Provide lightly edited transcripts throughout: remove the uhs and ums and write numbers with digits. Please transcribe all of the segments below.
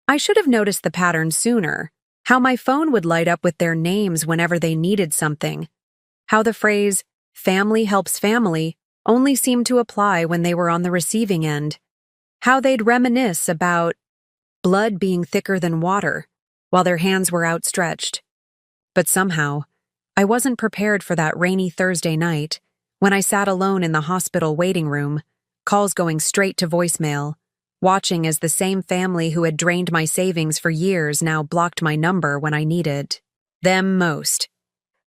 I should have noticed the pattern sooner. How my phone would light up with their names whenever they needed something. How the phrase, family helps family, only seemed to apply when they were on the receiving end. How they'd reminisce about blood being thicker than water while their hands were outstretched. But somehow, I wasn't prepared for that rainy Thursday night when I sat alone in the hospital waiting room, calls going straight to voicemail, watching as the same family who had drained my savings for years now blocked my number when I needed them most.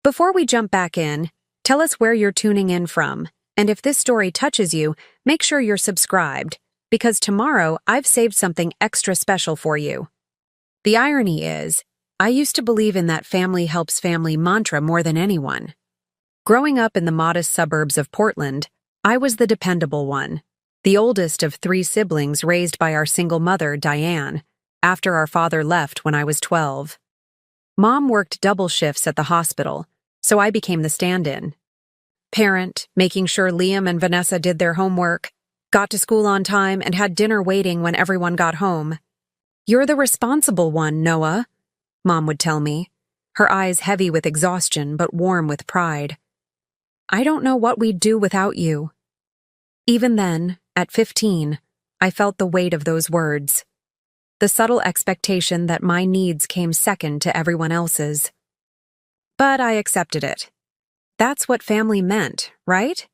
Before we jump back in, tell us where you're tuning in from, and if this story touches you, make sure you're subscribed, because tomorrow I've saved something extra special for you. The irony is, I used to believe in that family helps family mantra more than anyone. Growing up in the modest suburbs of Portland, I was the dependable one, the oldest of 3 siblings raised by our single mother, Diane, after our father left when I was 12. Mom worked double shifts at the hospital, so I became the stand-in. Parent, making sure Liam and Vanessa did their homework, got to school on time, and had dinner waiting when everyone got home. "You're the responsible one, Noah," Mom would tell me, her eyes heavy with exhaustion but warm with pride. "I don't know what we'd do without you." Even then, at 15, I felt the weight of those words. The subtle expectation that my needs came second to everyone else's. But I accepted it. That's what family meant, right?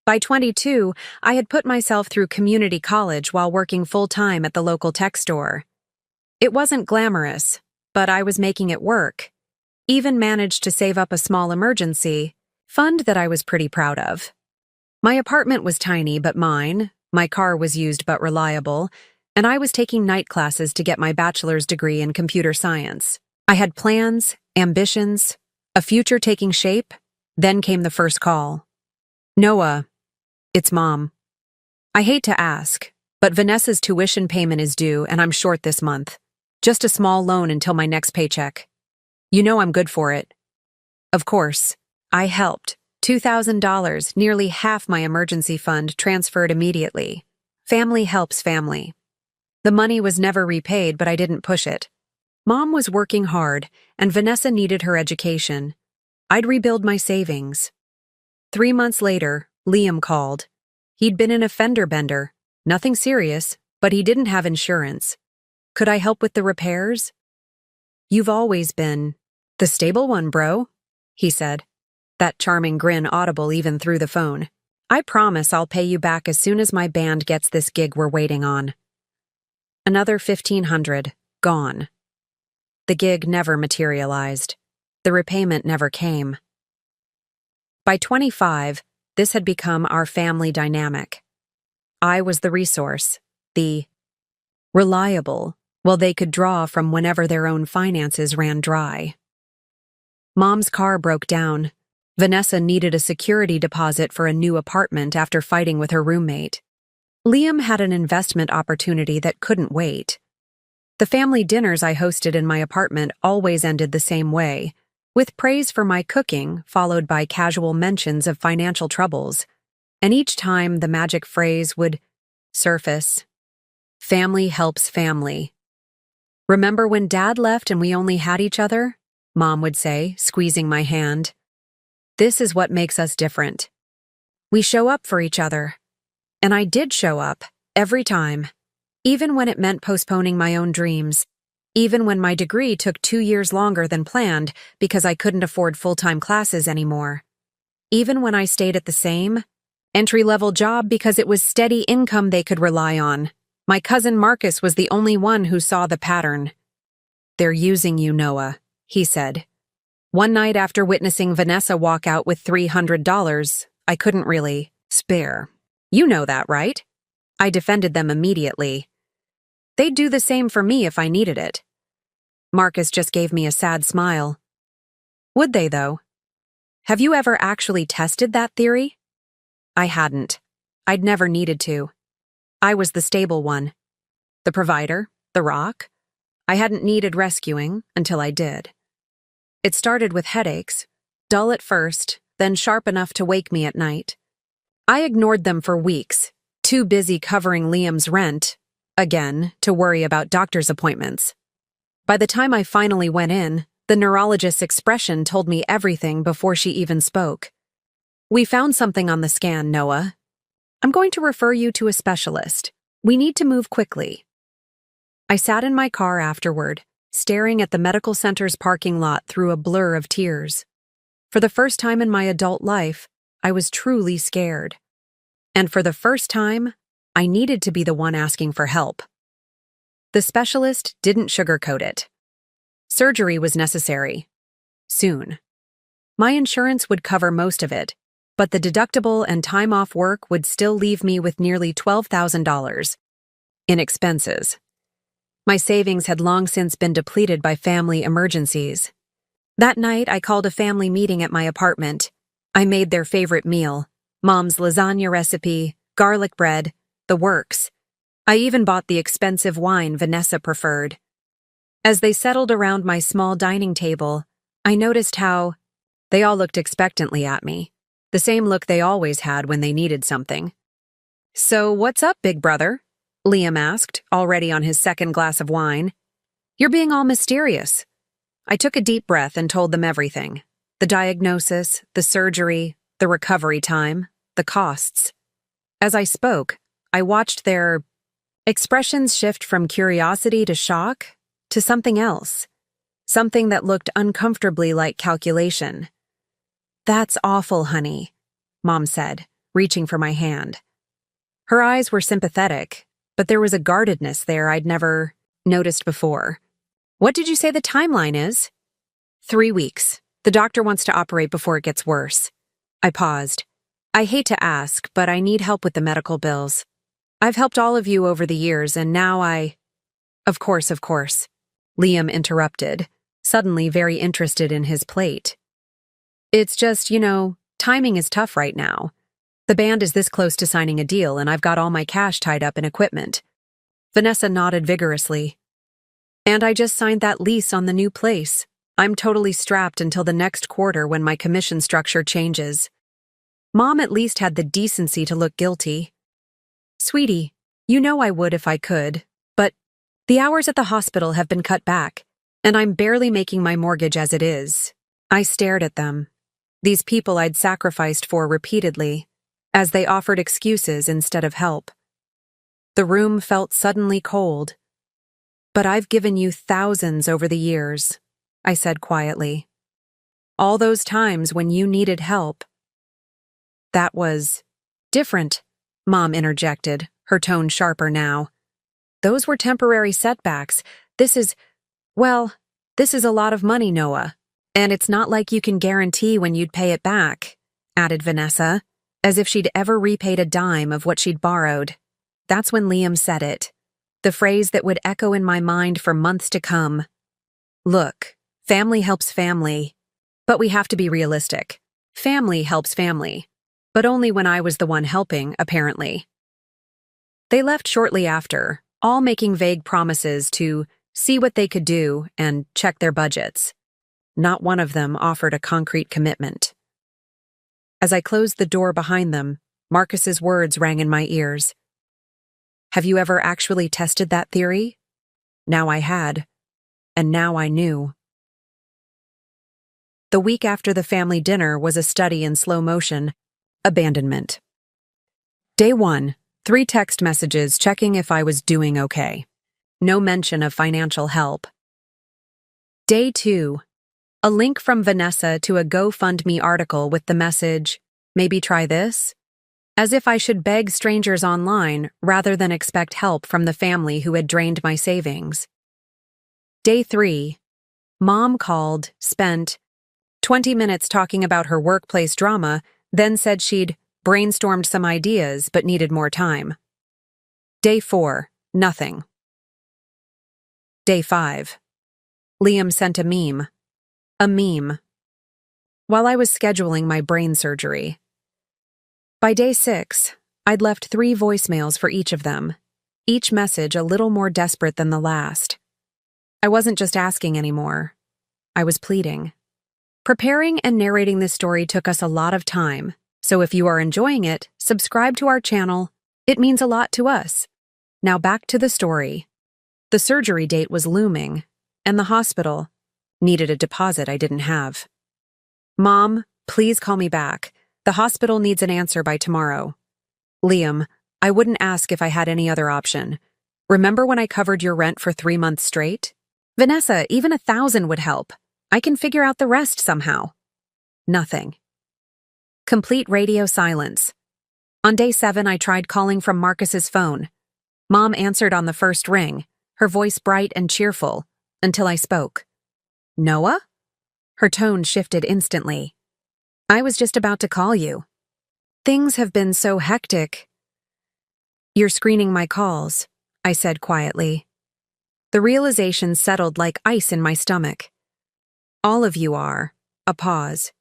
By 22, I had put myself through community college while working full-time at the local tech store. It wasn't glamorous, but I was making it work. Even managed to save up a small emergency fund that I was pretty proud of. My apartment was tiny but mine, my car was used but reliable, and I was taking night classes to get my bachelor's degree in computer science. I had plans, ambitions, a future taking shape. Then came the first call. "Noah, it's Mom. I hate to ask, but Vanessa's tuition payment is due and I'm short this month. Just a small loan until my next paycheck. You know I'm good for it." Of course, I helped. $2,000, nearly half my emergency fund, transferred immediately. Family helps family. The money was never repaid, but I didn't push it. Mom was working hard, and Vanessa needed her education. I'd rebuild my savings. 3 months later, Liam called. He'd been in a fender bender. Nothing serious, but he didn't have insurance. Could I help with the repairs? "You've always been the stable one, bro," he said, that charming grin audible even through the phone. "I promise I'll pay you back as soon as my band gets this gig we're waiting on." Another $1,500, gone. The gig never materialized. The repayment never came. By 25, this had become our family dynamic. I was the resource, the reliable, while they could draw from whenever their own finances ran dry. Mom's car broke down. Vanessa needed a security deposit for a new apartment after fighting with her roommate. Liam had an investment opportunity that couldn't wait. The family dinners I hosted in my apartment always ended the same way, with praise for my cooking followed by casual mentions of financial troubles, and each time the magic phrase would surface. "Family helps family." "Remember when Dad left and we only had each other?" Mom would say, squeezing my hand. "This is what makes us different. We show up for each other." And I did show up, every time. Even when it meant postponing my own dreams. Even when my degree took 2 years longer than planned because I couldn't afford full-time classes anymore. Even when I stayed at the same entry-level job because it was steady income they could rely on. My cousin Marcus was the only one who saw the pattern. "They're using you, Noah," he said. One night after witnessing Vanessa walk out with $300, I couldn't really spare. "You know that, right?" I defended them immediately. "They'd do the same for me if I needed it." Marcus just gave me a sad smile. "Would they, though? Have you ever actually tested that theory?" I hadn't. I'd never needed to. I was the stable one. The provider, the rock. I hadn't needed rescuing until I did. It started with headaches, dull at first, then sharp enough to wake me at night. I ignored them for weeks, too busy covering Liam's rent, again, to worry about doctor's appointments. By the time I finally went in, the neurologist's expression told me everything before she even spoke. "We found something on the scan, Noah. I'm going to refer you to a specialist. We need to move quickly." I sat in my car afterward, staring at the medical center's parking lot through a blur of tears. For the first time in my adult life, I was truly scared. And for the first time, I needed to be the one asking for help. The specialist didn't sugarcoat it. Surgery was necessary. Soon. My insurance would cover most of it, but the deductible and time off work would still leave me with nearly $12,000 in expenses. My savings had long since been depleted by family emergencies. That night, I called a family meeting at my apartment. I made their favorite meal, Mom's lasagna recipe, garlic bread, the works. I even bought the expensive wine Vanessa preferred. As they settled around my small dining table, I noticed how they all looked expectantly at me, the same look they always had when they needed something. "So what's up, big brother?" Liam asked, already on his second glass of wine. "You're being all mysterious." I took a deep breath and told them everything. The diagnosis, the surgery, the recovery time, the costs. As I spoke, I watched their expressions shift from curiosity to shock to something else, something that looked uncomfortably like calculation. "That's awful, honey," Mom said, reaching for my hand. Her eyes were sympathetic, but there was a guardedness there I'd never noticed before. "What did you say the timeline is?" 3 weeks. The doctor wants to operate before it gets worse." I paused. "I hate to ask, but I need help with the medical bills. I've helped all of you over the years, and now I—" Of course," Liam interrupted, suddenly very interested in his plate. "It's just, timing is tough right now. The band is this close to signing a deal, and I've got all my cash tied up in equipment." Vanessa nodded vigorously. "And I just signed that lease on the new place. I'm totally strapped until the next quarter when my commission structure changes." Mom at least had the decency to look guilty. "Sweetie, you know I would if I could, but the hours at the hospital have been cut back, and I'm barely making my mortgage as it is." I stared at them, these people I'd sacrificed for repeatedly, as they offered excuses instead of help. The room felt suddenly cold. "But I've given you thousands over the years," I said quietly. "All those times when you needed help." "That was different," Mom interjected, her tone sharper now. "Those were temporary setbacks. This is a lot of money, Noah. And it's not like you can guarantee when you'd pay it back," added Vanessa, as if she'd ever repaid a dime of what she'd borrowed. That's when Liam said it, the phrase that would echo in my mind for months to come. "Look, family helps family, but we have to be realistic. Family helps family, but only when I was the one helping, apparently." They left shortly after, all making vague promises to see what they could do and check their budgets. Not one of them offered a concrete commitment. As I closed the door behind them, Marcus's words rang in my ears. "Have you ever actually tested that theory?" Now I had, and now I knew. The week after the family dinner was a study in slow motion, abandonment. Day 1, 3 text messages checking if I was doing okay. No mention of financial help. Day 2, a link from Vanessa to a GoFundMe article with the message, "Maybe try this?" As if I should beg strangers online rather than expect help from the family who had drained my savings. Day 3, Mom called, spent 20 minutes talking about her workplace drama, then said she'd brainstormed some ideas but needed more time. Day 4, nothing. Day 5, Liam sent a meme. While I was scheduling my brain surgery. By day 6, I'd left 3 voicemails for each of them, each message a little more desperate than the last. I wasn't just asking anymore. I was pleading. Preparing and narrating this story took us a lot of time, so if you are enjoying it, subscribe to our channel. It means a lot to us. Now back to the story. The surgery date was looming, and the hospital needed a deposit I didn't have. Mom, please call me back. The hospital needs an answer by tomorrow. Liam, I wouldn't ask if I had any other option. Remember when I covered your rent for 3 months straight? Vanessa, even 1,000 would help. I can figure out the rest somehow. Nothing. Complete radio silence. On day 7, I tried calling from Marcus's phone. Mom answered on the first ring, her voice bright and cheerful, until I spoke. Noah? Her tone shifted instantly. I was just about to call you. Things have been so hectic. You're screening my calls, I said quietly. The realization settled like ice in my stomach. All of you are. A pause.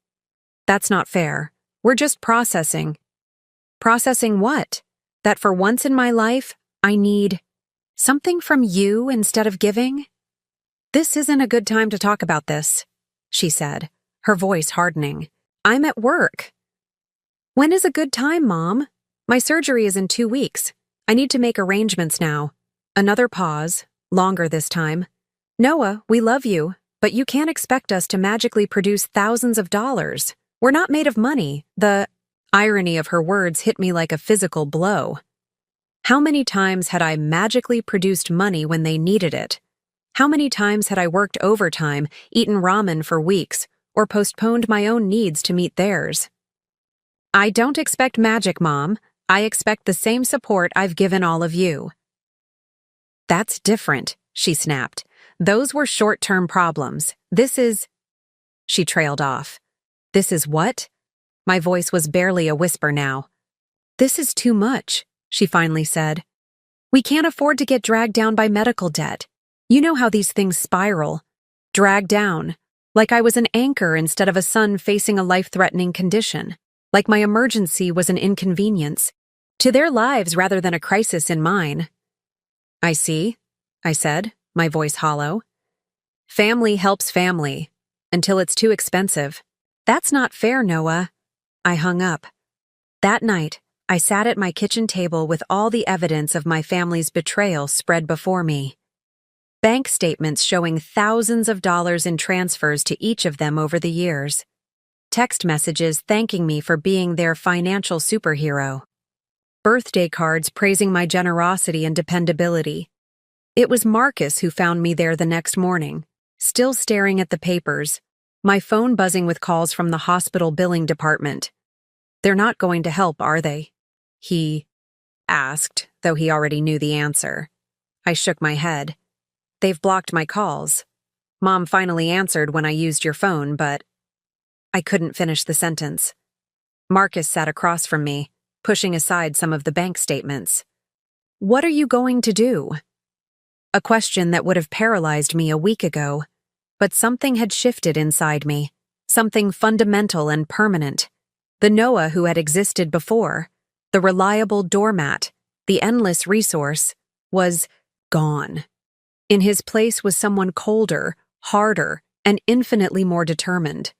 That's not fair. We're just processing. Processing what? That for once in my life, I need something from you instead of giving? This isn't a good time to talk about this, she said, her voice hardening. I'm at work. When is a good time, Mom? My surgery is in 2 weeks. I need to make arrangements now. Another pause, longer this time. Noah, we love you, but you can't expect us to magically produce thousands of dollars. We're not made of money. The irony of her words hit me like a physical blow. How many times had I magically produced money when they needed it? How many times had I worked overtime, eaten ramen for weeks, or postponed my own needs to meet theirs? I don't expect magic, Mom. I expect the same support I've given all of you. That's different, she snapped. Those were short-term problems. This is... She trailed off. This is what? My voice was barely a whisper now. This is too much, she finally said. We can't afford to get dragged down by medical debt. You know how these things spiral. Dragged down. Like I was an anchor instead of a son facing a life-threatening condition. Like my emergency was an inconvenience. To their lives rather than a crisis in mine. I see, I said, my voice hollow. Family helps family. Until it's too expensive. That's not fair, Noah. I hung up. That night, I sat at my kitchen table with all the evidence of my family's betrayal spread before me. Bank statements showing thousands of dollars in transfers to each of them over the years. Text messages thanking me for being their financial superhero. Birthday cards praising my generosity and dependability. It was Marcus who found me there the next morning, still staring at the papers, my phone buzzing with calls from the hospital billing department. They're not going to help, are they? He asked, though he already knew the answer. I shook my head. They've blocked my calls. Mom finally answered when I used your phone, but... I couldn't finish the sentence. Marcus sat across from me, pushing aside some of the bank statements. What are you going to do? A question that would have paralyzed me a week ago, but something had shifted inside me, something fundamental and permanent. The Noah who had existed before, the reliable doormat, the endless resource, was gone. In his place was someone colder, harder, and infinitely more determined.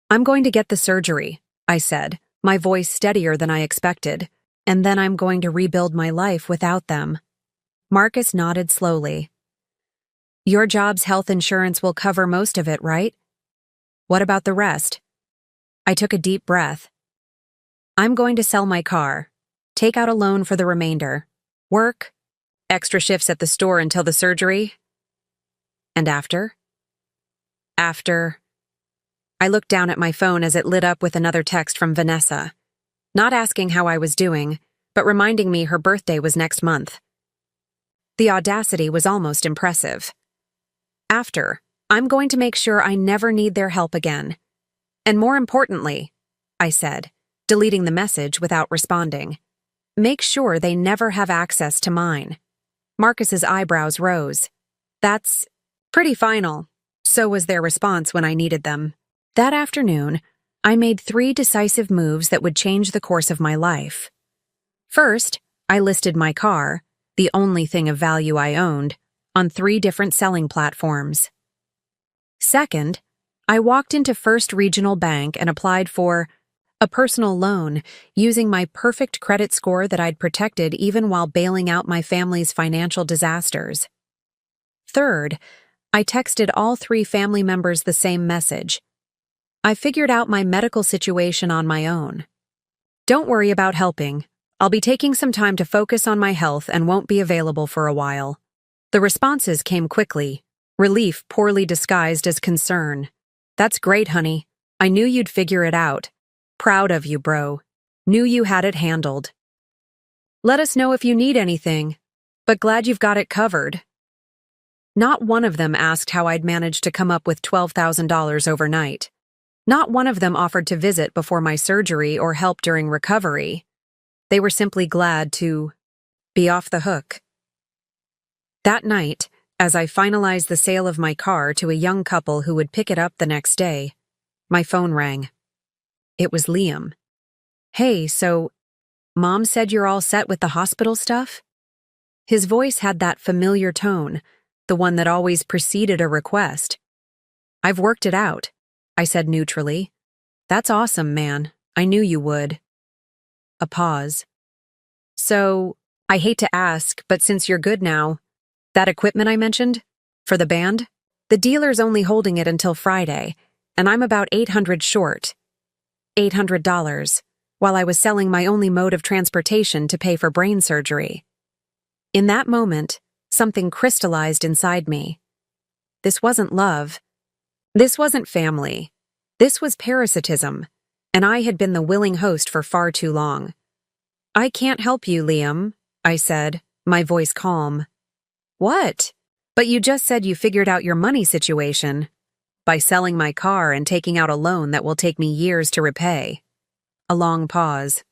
I'm going to get the surgery, I said, my voice steadier than I expected, and then I'm going to rebuild my life without them. Marcus nodded slowly. Your job's health insurance will cover most of it, right? What about the rest? I took a deep breath. I'm going to sell my car, take out a loan for the remainder, work, extra shifts at the store until the surgery. And after? After... I looked down at my phone as it lit up with another text from Vanessa, not asking how I was doing, but reminding me her birthday was next month. The audacity was almost impressive. After, I'm going to make sure I never need their help again. And more importantly, I said, deleting the message without responding, make sure they never have access to mine. Marcus's eyebrows rose. That's pretty final. So was their response when I needed them. That afternoon, I made 3 decisive moves that would change the course of my life. First, I listed my car, the only thing of value I owned, on 3 different selling platforms. Second, I walked into First Regional Bank and applied for A personal loan, using my perfect credit score that I'd protected even while bailing out my family's financial disasters. Third, I texted all 3 family members the same message. I figured out my medical situation on my own. Don't worry about helping. I'll be taking some time to focus on my health and won't be available for a while. The responses came quickly, relief poorly disguised as concern. That's great, honey. I knew you'd figure it out. Proud of you, bro. Knew you had it handled. Let us know if you need anything, but glad you've got it covered. Not one of them asked how I'd managed to come up with $12,000 overnight. Not one of them offered to visit before my surgery or help during recovery. They were simply glad to be off the hook. That night, as I finalized the sale of my car to a young couple who would pick it up the next day, my phone rang. It was Liam. Hey, so, Mom said you're all set with the hospital stuff? His voice had that familiar tone, the one that always preceded a request. I've worked it out, I said neutrally. That's awesome, man. I knew you would. A pause. So, I hate to ask, but since you're good now, that equipment I mentioned? For the band? The dealer's only holding it until Friday, and I'm about $800 short. $800, while I was selling my only mode of transportation to pay for brain surgery. In that moment, something crystallized inside me. This wasn't love. This wasn't family. This was parasitism, and I had been the willing host for far too long. I can't help you, Liam, I said, my voice calm. What? But you just said you figured out your money situation. By selling my car and taking out a loan that will take me years to repay. A long pause.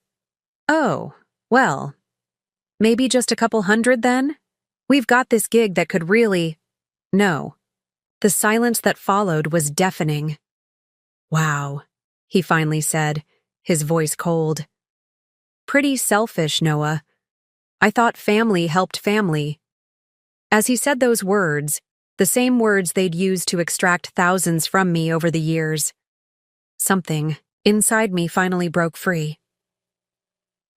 Oh, well, maybe just a couple hundred then? We've got this gig that could really… No. The silence that followed was deafening. Wow, he finally said, his voice cold. Pretty selfish, Noah. I thought family helped family. As he said those words, the same words they'd used to extract thousands from me over the years. Something inside me finally broke free.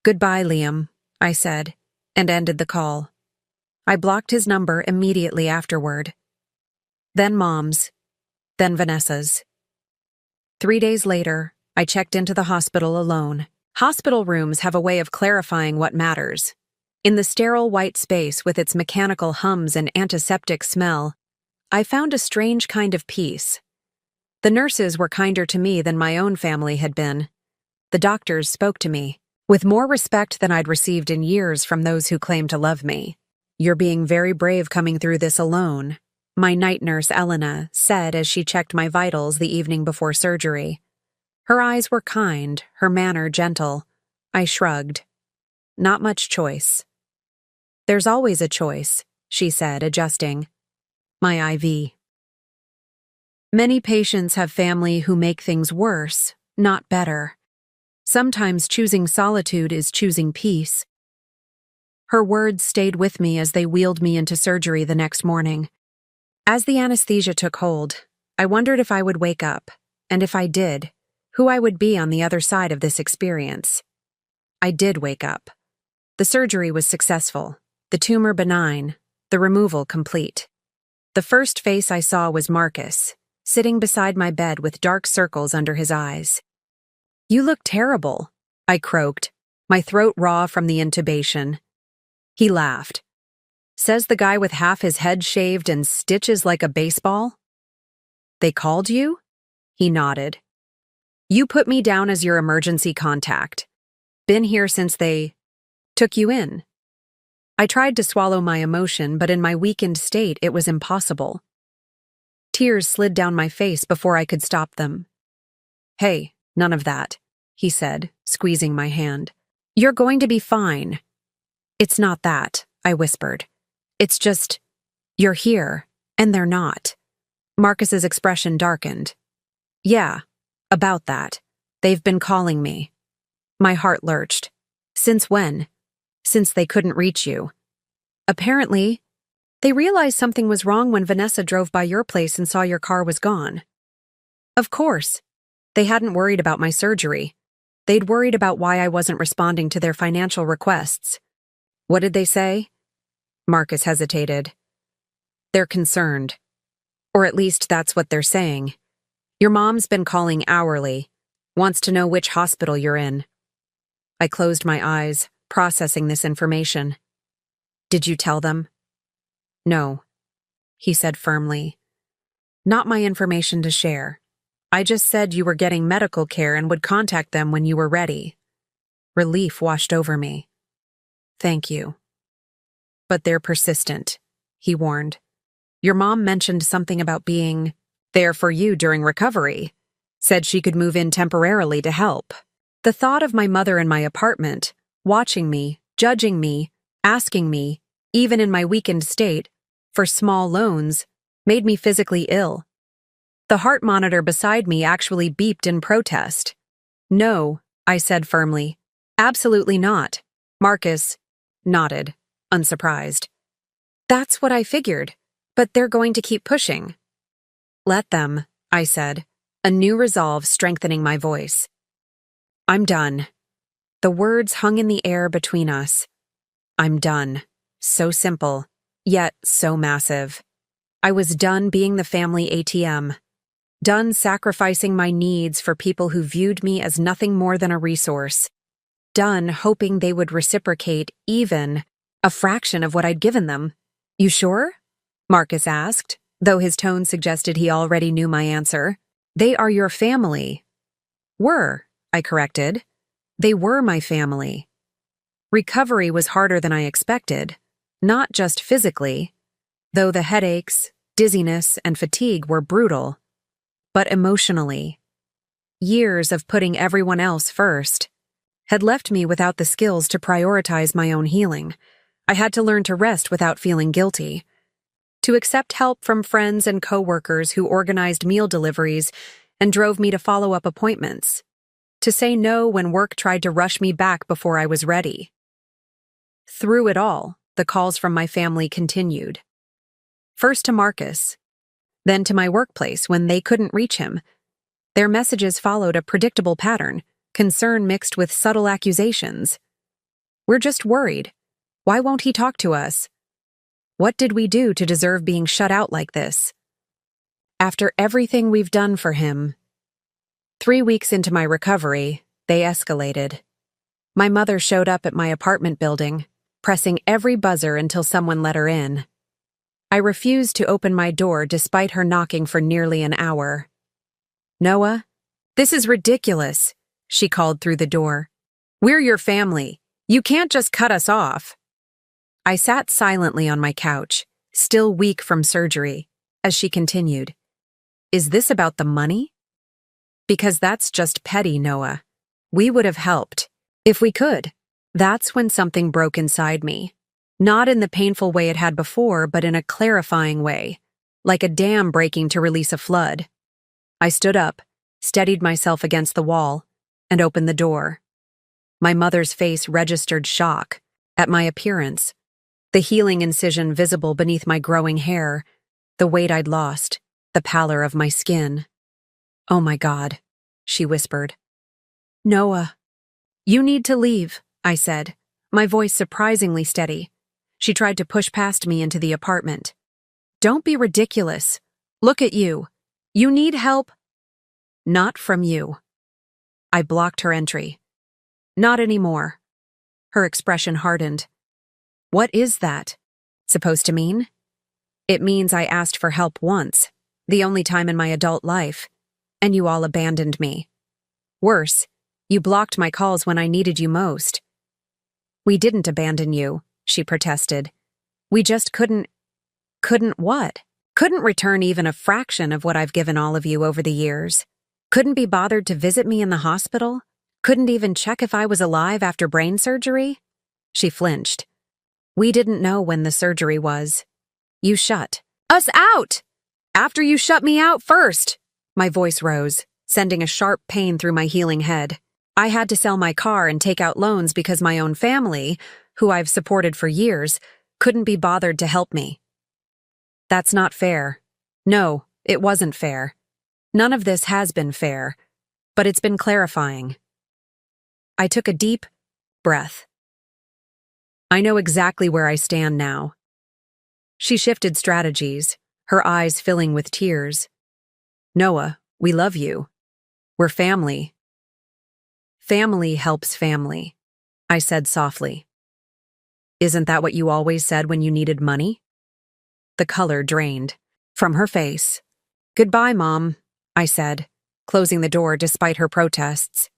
Goodbye, Liam, I said, and ended the call. I blocked his number immediately afterward. Then Mom's, then Vanessa's. 3 days later, I checked into the hospital alone. Hospital rooms have a way of clarifying what matters. In the sterile white space with its mechanical hums and antiseptic smell, I found a strange kind of peace. The nurses were kinder to me than my own family had been. The doctors spoke to me with more respect than I'd received in years from those who claimed to love me. You're being very brave coming through this alone, my night nurse Elena said as she checked my vitals the evening before surgery. Her eyes were kind, her manner gentle. I shrugged. Not much choice. There's always a choice, she said, adjusting my IV. Many patients have family who make things worse, not better. Sometimes choosing solitude is choosing peace. Her words stayed with me as they wheeled me into surgery the next morning. As the anesthesia took hold, I wondered if I would wake up, and if I did, who I would be on the other side of this experience. I did wake up. The surgery was successful, the tumor benign, the removal complete. The first face I saw was Marcus, sitting beside my bed with dark circles under his eyes. You look terrible, I croaked, my throat raw from the intubation. He laughed. Says the guy with half his head shaved and stitches like a baseball? They called you? He nodded. You put me down as your emergency contact. Been here since they took you in. I tried to swallow my emotion, but in my weakened state, it was impossible. Tears slid down my face before I could stop them. Hey, none of that, he said, squeezing my hand. You're going to be fine. It's not that, I whispered. It's just, you're here, and they're not. Marcus's expression darkened. Yeah, about that. They've been calling me. My heart lurched. Since when? Since they couldn't reach you. Apparently, they realized something was wrong when Vanessa drove by your place and saw your car was gone. Of course. They hadn't worried about my surgery. They'd worried about why I wasn't responding to their financial requests. What did they say? Marcus hesitated. They're concerned. Or at least that's what they're saying. Your mom's been calling hourly, wants to know which hospital you're in. I closed my eyes, processing this information. Did you tell them? No, he said firmly. Not my information to share. I just said you were getting medical care and would contact them when you were ready. Relief washed over me. Thank you. But they're persistent, he warned. Your mom mentioned something about being there for you during recovery. Said she could move in temporarily to help. The thought of my mother in my apartment, watching me, judging me, asking me, even in my weakened state, for small loans, made me physically ill. The heart monitor beside me actually beeped in protest. No, I said firmly. Absolutely not. Marcus nodded, unsurprised. That's what I figured, but they're going to keep pushing. Let them, I said, a new resolve strengthening my voice. I'm done. The words hung in the air between us. I'm done. So simple, yet so massive. I was done being the family ATM. Done sacrificing my needs for people who viewed me as nothing more than a resource. Done hoping they would reciprocate even a fraction of what I'd given them. You sure? Marcus asked, though his tone suggested he already knew my answer. They are your family. Were, I corrected. They were my family. Recovery was harder than I expected, not just physically, though the headaches, dizziness, and fatigue were brutal, but emotionally. Years of putting everyone else first had left me without the skills to prioritize my own healing. I had to learn to rest without feeling guilty, to accept help from friends and coworkers who organized meal deliveries and drove me to follow-up appointments, to say no when work tried to rush me back before I was ready. Through it all, the calls from my family continued. First to Marcus, then to my workplace when they couldn't reach him. Their messages followed a predictable pattern, concern mixed with subtle accusations. We're just worried. Why won't he talk to us? What did we do to deserve being shut out like this? After everything we've done for him. 3 weeks into my recovery, they escalated. My mother showed up at my apartment building, pressing every buzzer until someone let her in. I refused to open my door despite her knocking for nearly an hour. Noah, this is ridiculous, she called through the door. We're your family. You can't just cut us off. I sat silently on my couch, still weak from surgery, as she continued. Is this about the money? Because that's just petty, Noah. We would have helped, if we could. That's when something broke inside me. Not in the painful way it had before, but in a clarifying way, like a dam breaking to release a flood. I stood up, steadied myself against the wall, and opened the door. My mother's face registered shock at my appearance, the healing incision visible beneath my growing hair, the weight I'd lost, the pallor of my skin. Oh my God, she whispered. Noah. You need to leave, I said, my voice surprisingly steady. She tried to push past me into the apartment. Don't be ridiculous. Look at you. You need help. Not from you. I blocked her entry. Not anymore. Her expression hardened. What is that supposed to mean? It means I asked for help once, the only time in my adult life, and you all abandoned me. Worse, you blocked my calls when I needed you most. We didn't abandon you, she protested. We just couldn't what? Couldn't return even a fraction of what I've given all of you over the years. Couldn't be bothered to visit me in the hospital? Couldn't even check if I was alive after brain surgery? She flinched. We didn't know when the surgery was. You shut us out! After you shut me out first! My voice rose, sending a sharp pain through my healing head. I had to sell my car and take out loans because my own family, who I've supported for years, couldn't be bothered to help me. That's not fair. No, it wasn't fair. None of this has been fair, but it's been clarifying. I took a deep breath. I know exactly where I stand now. She shifted strategies, her eyes filling with tears. Noah, we love you. We're family. Family helps family, I said softly. Isn't that what you always said when you needed money? The color drained from her face. Goodbye, Mom, I said, closing the door despite her protests.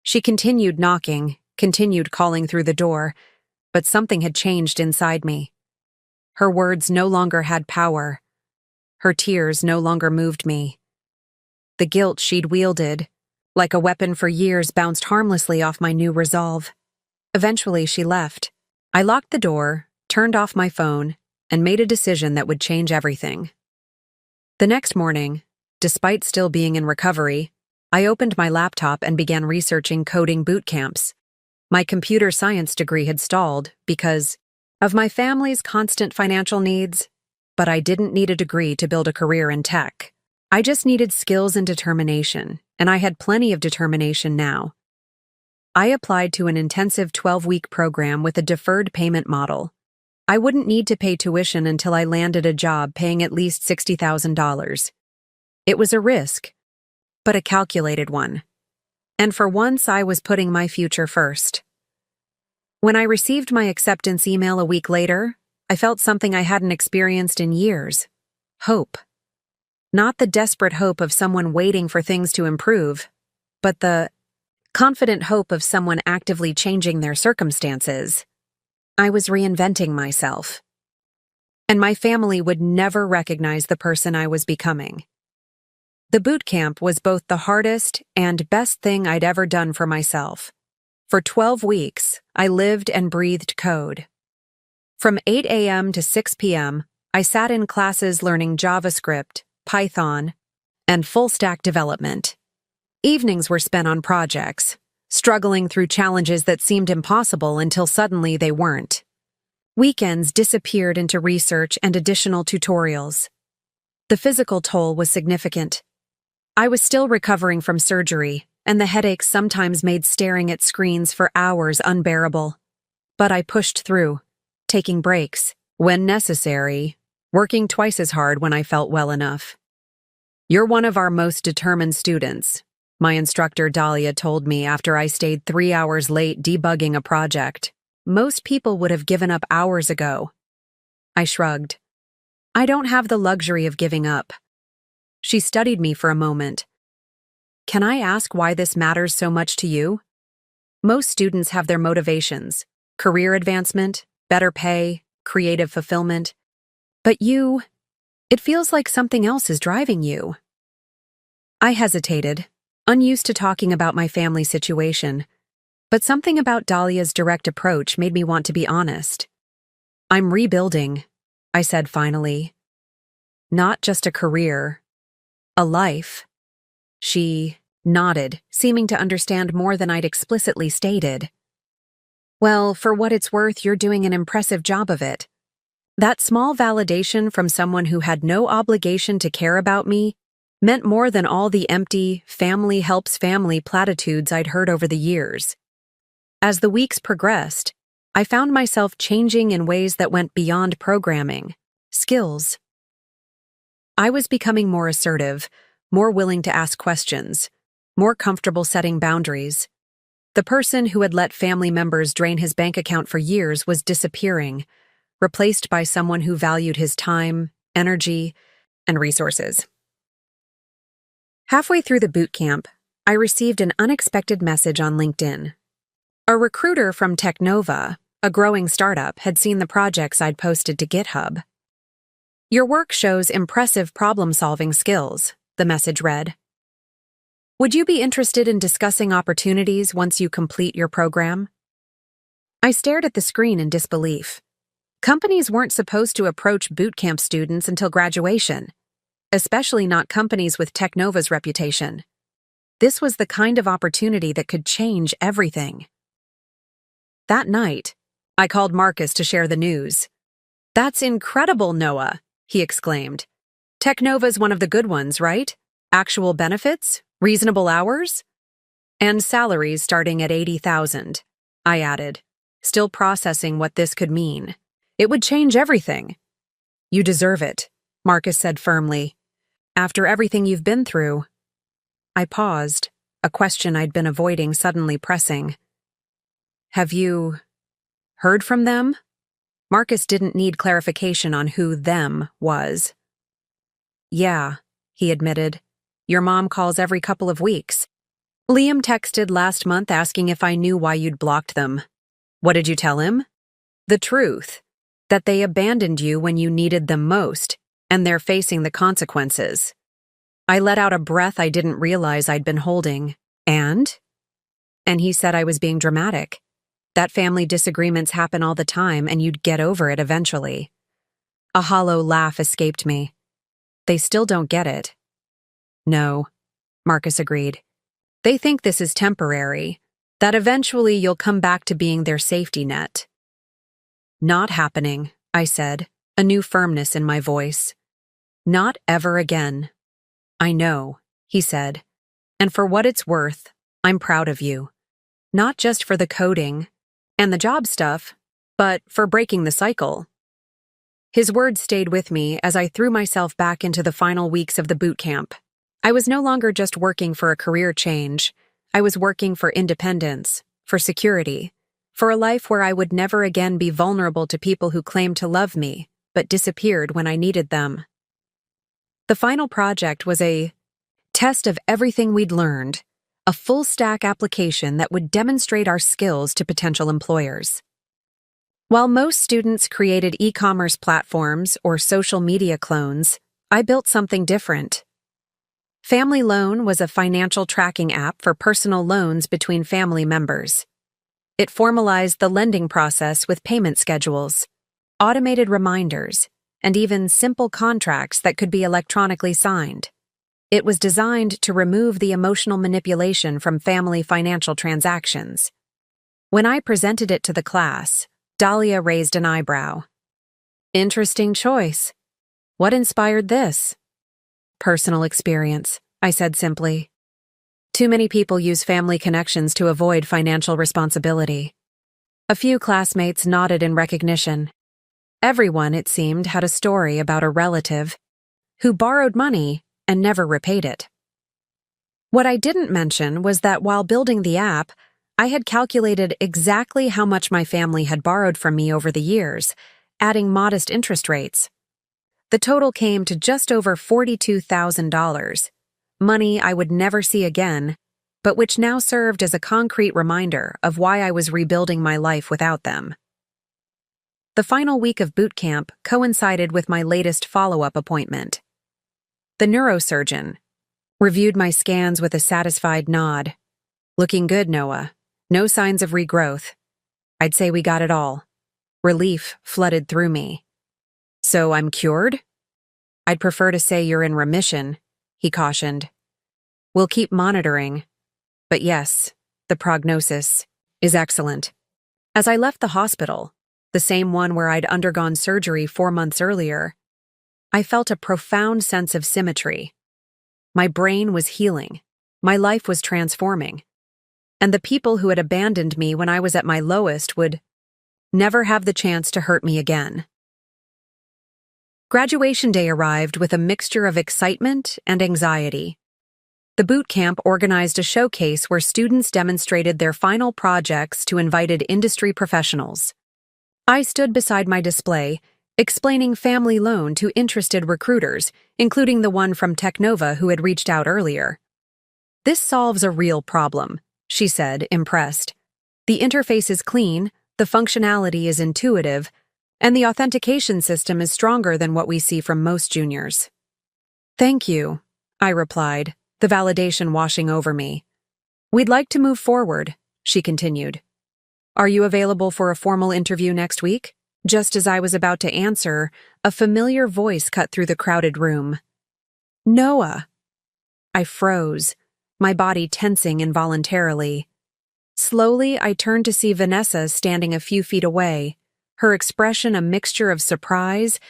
She continued knocking, continued calling through the door, but something had changed inside me. Her words no longer had power. Her tears no longer moved me. The guilt she'd wielded, like a weapon for years, bounced harmlessly off my new resolve. Eventually, she left. I locked the door, turned off my phone, and made a decision that would change everything. The next morning, despite still being in recovery, I opened my laptop and began researching coding boot camps. My computer science degree had stalled because of my family's constant financial needs, but I didn't need a degree to build a career in tech. I just needed skills and determination, and I had plenty of determination now. I applied to an intensive 12-week program with a deferred payment model. I wouldn't need to pay tuition until I landed a job paying at least $60,000. It was a risk, but a calculated one. And for once, I was putting my future first. When I received my acceptance email a week later, I felt something I hadn't experienced in years. Hope. Not the desperate hope of someone waiting for things to improve, but the confident hope of someone actively changing their circumstances. I was reinventing myself. And my family would never recognize the person I was becoming. The boot camp was both the hardest and best thing I'd ever done for myself. For 12 weeks, I lived and breathed code. From 8 a.m. to 6 p.m., I sat in classes learning JavaScript, Python, and full-stack development. Evenings were spent on projects, struggling through challenges that seemed impossible until suddenly they weren't. Weekends disappeared into research and additional tutorials. The physical toll was significant. I was still recovering from surgery, and the headaches sometimes made staring at screens for hours unbearable. But I pushed through, taking breaks when necessary, working twice as hard when I felt well enough. You're one of our most determined students, my instructor Dahlia told me after I stayed 3 hours late debugging a project. Most people would have given up hours ago. I shrugged. I don't have the luxury of giving up. She studied me for a moment. Can I ask why this matters so much to you? Most students have their motivations: career advancement, better pay, creative fulfillment. But it feels like something else is driving you. I hesitated, unused to talking about my family situation, but something about Dahlia's direct approach made me want to be honest. I'm rebuilding, I said finally. Not just a career, a life. She nodded, seeming to understand more than I'd explicitly stated. Well, for what it's worth, you're doing an impressive job of it. That small validation from someone who had no obligation to care about me meant more than all the empty, family helps family platitudes I'd heard over the years. As the weeks progressed, I found myself changing in ways that went beyond programming, skills. I was becoming more assertive, more willing to ask questions, more comfortable setting boundaries. The person who had let family members drain his bank account for years was disappearing, replaced by someone who valued his time, energy, and resources. Halfway through the boot camp, I received an unexpected message on LinkedIn. A recruiter from Technova, a growing startup, had seen the projects I'd posted to GitHub. Your work shows impressive problem-solving skills, the message read. Would you be interested in discussing opportunities once you complete your program? I stared at the screen in disbelief. Companies weren't supposed to approach bootcamp students until graduation, especially not companies with Technova's reputation. This was the kind of opportunity that could change everything. That night, I called Marcus to share the news. That's incredible, Noah, he exclaimed. Technova's one of the good ones, right? Actual benefits? Reasonable hours? And salaries starting at 80,000, I added, still processing what this could mean. It would change everything. You deserve it, Marcus said firmly. After everything you've been through. I paused, a question I'd been avoiding suddenly pressing. Have you heard from them? Marcus didn't need clarification on who them was. Yeah, he admitted. Your mom calls every couple of weeks. Liam texted last month asking if I knew why you'd blocked them. What did you tell him? The truth. That they abandoned you when you needed them most, and they're facing the consequences. I let out a breath I didn't realize I'd been holding. And he said I was being dramatic. That family disagreements happen all the time and you'd get over it eventually. A hollow laugh escaped me. They still don't get it. No, Marcus agreed. They think this is temporary, that eventually you'll come back to being their safety net. Not happening, I said, a new firmness in my voice. Not ever again. I know, he said, and for what it's worth, I'm proud of you. Not just for the coding and the job stuff, but for breaking the cycle. His words stayed with me as I threw myself back into the final weeks of the boot camp. I was no longer just working for a career change. I was working for independence, for security, for a life where I would never again be vulnerable to people who claimed to love me, but disappeared when I needed them. The final project was a test of everything we'd learned, a full-stack application that would demonstrate our skills to potential employers. While most students created e-commerce platforms or social media clones, I built something different. Family Loan was a financial tracking app for personal loans between family members. It formalized the lending process with payment schedules, automated reminders, and even simple contracts that could be electronically signed. It was designed to remove the emotional manipulation from family financial transactions. When I presented it to the class, Dahlia raised an eyebrow. Interesting choice. What inspired this? Personal experience, I said simply. Too many people use family connections to avoid financial responsibility. A few classmates nodded in recognition. Everyone, it seemed, had a story about a relative who borrowed money and never repaid it. What I didn't mention was that while building the app, I had calculated exactly how much my family had borrowed from me over the years, adding modest interest rates. The total came to just over $42,000, money I would never see again, but which now served as a concrete reminder of why I was rebuilding my life without them. The final week of boot camp coincided with my latest follow-up appointment. The neurosurgeon reviewed my scans with a satisfied nod. Looking good, Noah. No signs of regrowth. I'd say we got it all. Relief flooded through me. So I'm cured? I'd prefer to say you're in remission, he cautioned. We'll keep monitoring. But yes, the prognosis is excellent. As I left the hospital, the same one where I'd undergone surgery 4 months earlier, I felt a profound sense of symmetry. My brain was healing. My life was transforming. And the people who had abandoned me when I was at my lowest would never have the chance to hurt me again. Graduation day arrived with a mixture of excitement and anxiety. The boot camp organized a showcase where students demonstrated their final projects to invited industry professionals. I stood beside my display, explaining Family Loan to interested recruiters, including the one from Technova who had reached out earlier. This solves a real problem, she said, impressed. The interface is clean, the functionality is intuitive, and the authentication system is stronger than what we see from most juniors. Thank you, I replied, the validation washing over me. We'd like to move forward, she continued. Are you available for a formal interview next week? Just as I was about to answer, a familiar voice cut through the crowded room. Noah. I froze, my body tensing involuntarily. Slowly, I turned to see Vanessa standing a few feet away, her expression a mixture of surprise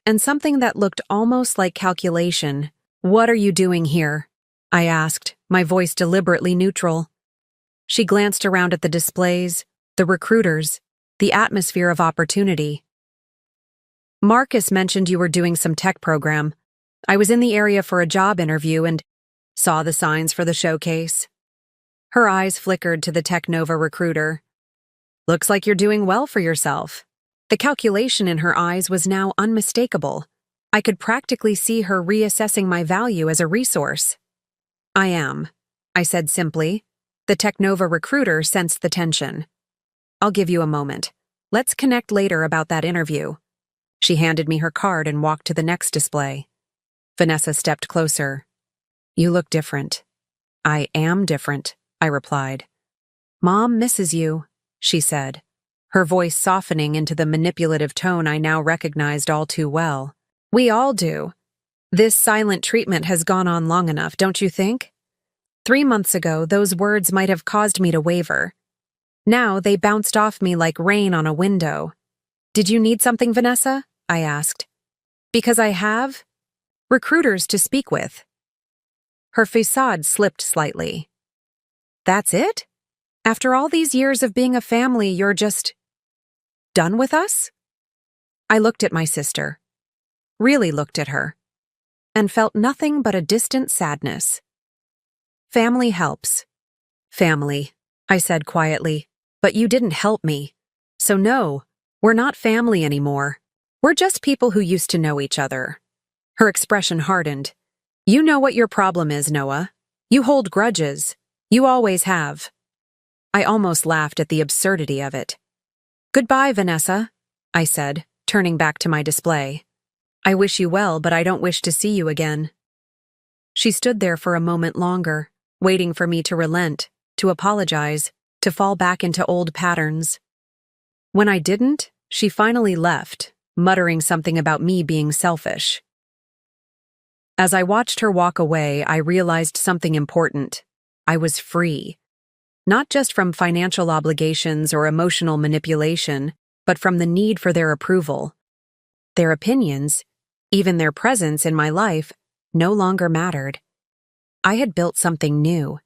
and something that looked almost like calculation. What are you doing here? I asked, my voice deliberately neutral. She glanced around at the displays, the recruiters, the atmosphere of opportunity. Marcus mentioned you were doing some tech program. I was in the area for a job interview and saw the signs for the showcase. Her eyes flickered to the Technova recruiter. Looks like you're doing well for yourself. The calculation in her eyes was now unmistakable. I could practically see her reassessing my value as a resource. I am, I said simply. The Technova recruiter sensed the tension. I'll give you a moment. Let's connect later about that interview. She handed me her card and walked to the next display. Vanessa stepped closer. You look different. I am different, I replied. Mom misses you, she said, her voice softening into the manipulative tone I now recognized all too well. We all do. This silent treatment has gone on long enough, don't you think? 3 months ago, those words might have caused me to waver. Now they bounced off me like rain on a window. Did you need something, Vanessa? I asked. Because I have recruiters to speak with. Her facade slipped slightly. That's it? After all these years of being a family, you're just done with us? I looked at my sister, really looked at her, and felt nothing but a distant sadness. Family helps. Family, I said quietly, but you didn't help me. So no, we're not family anymore. We're just people who used to know each other. Her expression hardened. You know what your problem is, Noah. You hold grudges. You always have. I almost laughed at the absurdity of it. Goodbye, Vanessa, I said, turning back to my display. I wish you well, but I don't wish to see you again. She stood there for a moment longer, waiting for me to relent, to apologize, to fall back into old patterns. When I didn't, she finally left, muttering something about me being selfish. As I watched her walk away, I realized something important. I was free. Not just from financial obligations or emotional manipulation, but from the need for their approval. Their opinions, even their presence in my life, no longer mattered. I had built something new.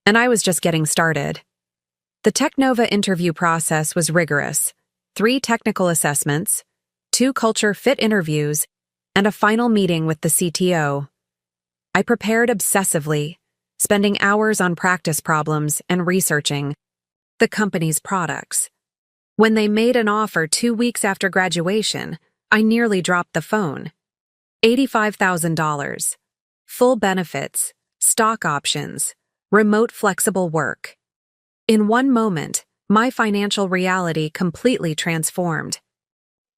And I was just getting started. The Technova interview process was rigorous. 3 technical assessments, 2 culture fit interviews, and a final meeting with the CTO. I prepared obsessively, spending hours on practice problems and researching the company's products. When they made an offer 2 weeks after graduation, I nearly dropped the phone. $85,000. Full benefits, stock options, remote flexible work. In one moment, my financial reality completely transformed.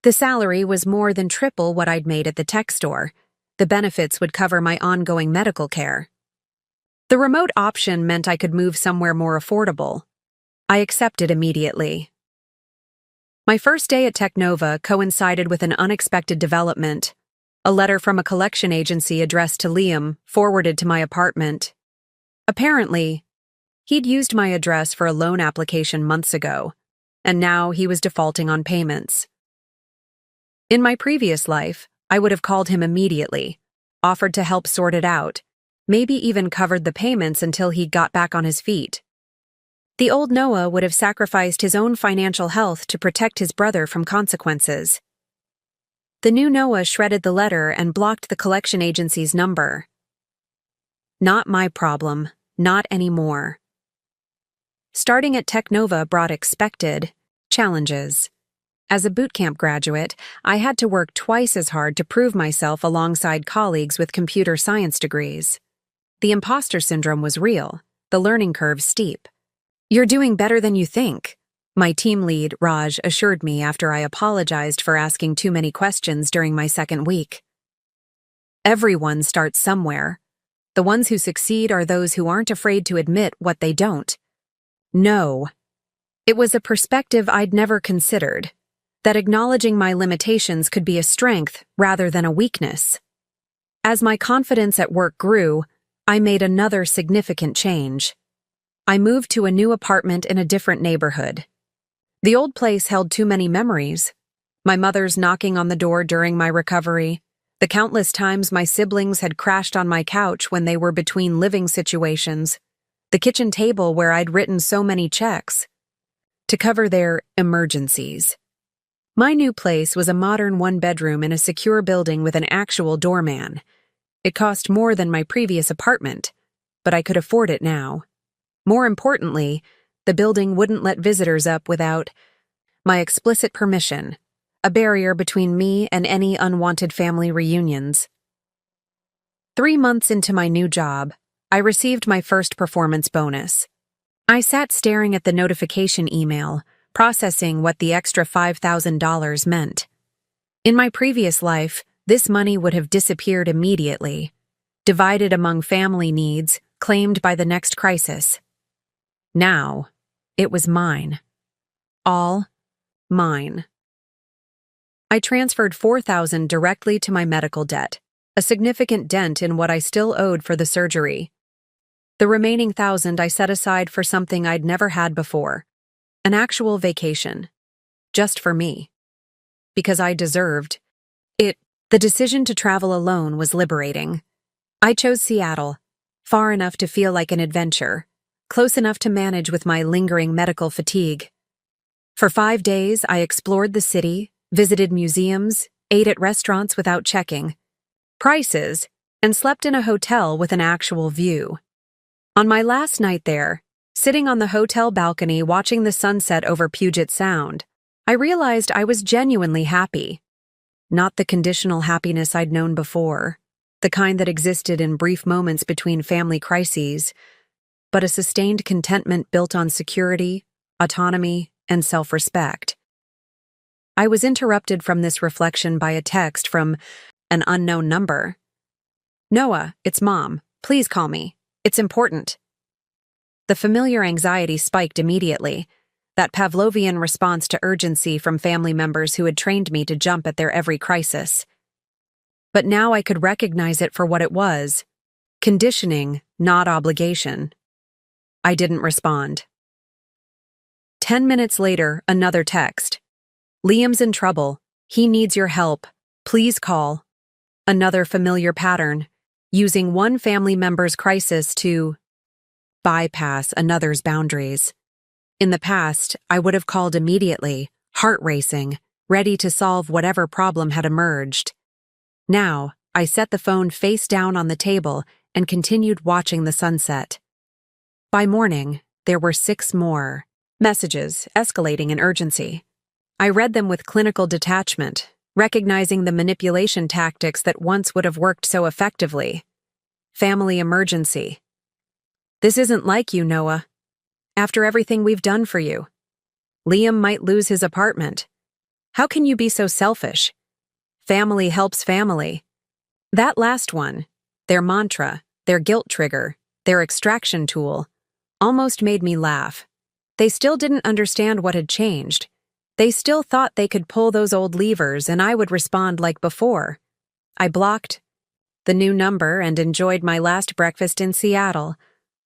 The salary was more than triple what I'd made at the tech store. The benefits would cover my ongoing medical care. The remote option meant I could move somewhere more affordable. I accepted immediately. My first day at Technova coincided with an unexpected development. A letter from a collection agency addressed to Liam, forwarded to my apartment. Apparently, he'd used my address for a loan application months ago, and now he was defaulting on payments. In my previous life, I would have called him immediately, offered to help sort it out, maybe even covered the payments until he got back on his feet. The old Noah would have sacrificed his own financial health to protect his brother from consequences. The new Noah shredded the letter and blocked the collection agency's number. Not my problem, not anymore. Starting at Technova brought expected challenges. As a bootcamp graduate, I had to work twice as hard to prove myself alongside colleagues with computer science degrees. The imposter syndrome was real, the learning curve steep. You're doing better than you think, my team lead, Raj, assured me after I apologized for asking too many questions during my second week. Everyone starts somewhere. The ones who succeed are those who aren't afraid to admit what they don't. No. It was a perspective I'd never considered, that acknowledging my limitations could be a strength rather than a weakness. As my confidence at work grew, I made another significant change. I moved to a new apartment in a different neighborhood. The old place held too many memories. My mother's knocking on the door during my recovery, the countless times my siblings had crashed on my couch when they were between living situations, the kitchen table where I'd written so many checks, to cover their emergencies. My new place was a modern one-bedroom in a secure building with an actual doorman. It cost more than my previous apartment, but I could afford it now. More importantly, the building wouldn't let visitors up without my explicit permission, a barrier between me and any unwanted family reunions. 3 months into my new job, I received my first performance bonus. I sat staring at the notification email, processing what the extra $5,000 meant. In my previous life, this money would have disappeared immediately, divided among family needs, claimed by the next crisis. Now, it was mine. All mine. I transferred $4,000 directly to my medical debt, a significant dent in what I still owed for the surgery. The remaining $1,000 I set aside for something I'd never had before, an actual vacation, just for me. Because I deserved it. The decision to travel alone was liberating. I chose Seattle, far enough to feel like an adventure, close enough to manage with my lingering medical fatigue. For 5 days, I explored the city, visited museums, ate at restaurants without checking prices, and slept in a hotel with an actual view. On my last night there, sitting on the hotel balcony watching the sunset over Puget Sound, I realized I was genuinely happy. Not the conditional happiness I'd known before, the kind that existed in brief moments between family crises, but a sustained contentment built on security, autonomy, and self-respect. I was interrupted from this reflection by a text from an unknown number. "Noah, it's Mom. Please call me. It's important." The familiar anxiety spiked immediately, that Pavlovian response to urgency from family members who had trained me to jump at their every crisis. But now I could recognize it for what it was: conditioning, not obligation. I didn't respond. 10 minutes later, another text. "Liam's in trouble. He needs your help. Please call." Another familiar pattern, using one family member's crisis to bypass another's boundaries. In the past, I would have called immediately, heart racing, ready to solve whatever problem had emerged. Now, I set the phone face down on the table and continued watching the sunset. By morning, there were 6 more messages escalating in urgency. I read them with clinical detachment, recognizing the manipulation tactics that once would have worked so effectively. Family emergency. "This isn't like you, Noah. After everything we've done for you. Liam might lose his apartment. How can you be so selfish? Family helps family." That last one, their mantra, their guilt trigger, their extraction tool, almost made me laugh. They still didn't understand what had changed. They still thought they could pull those old levers and I would respond like before. I blocked the new number and enjoyed my last breakfast in Seattle,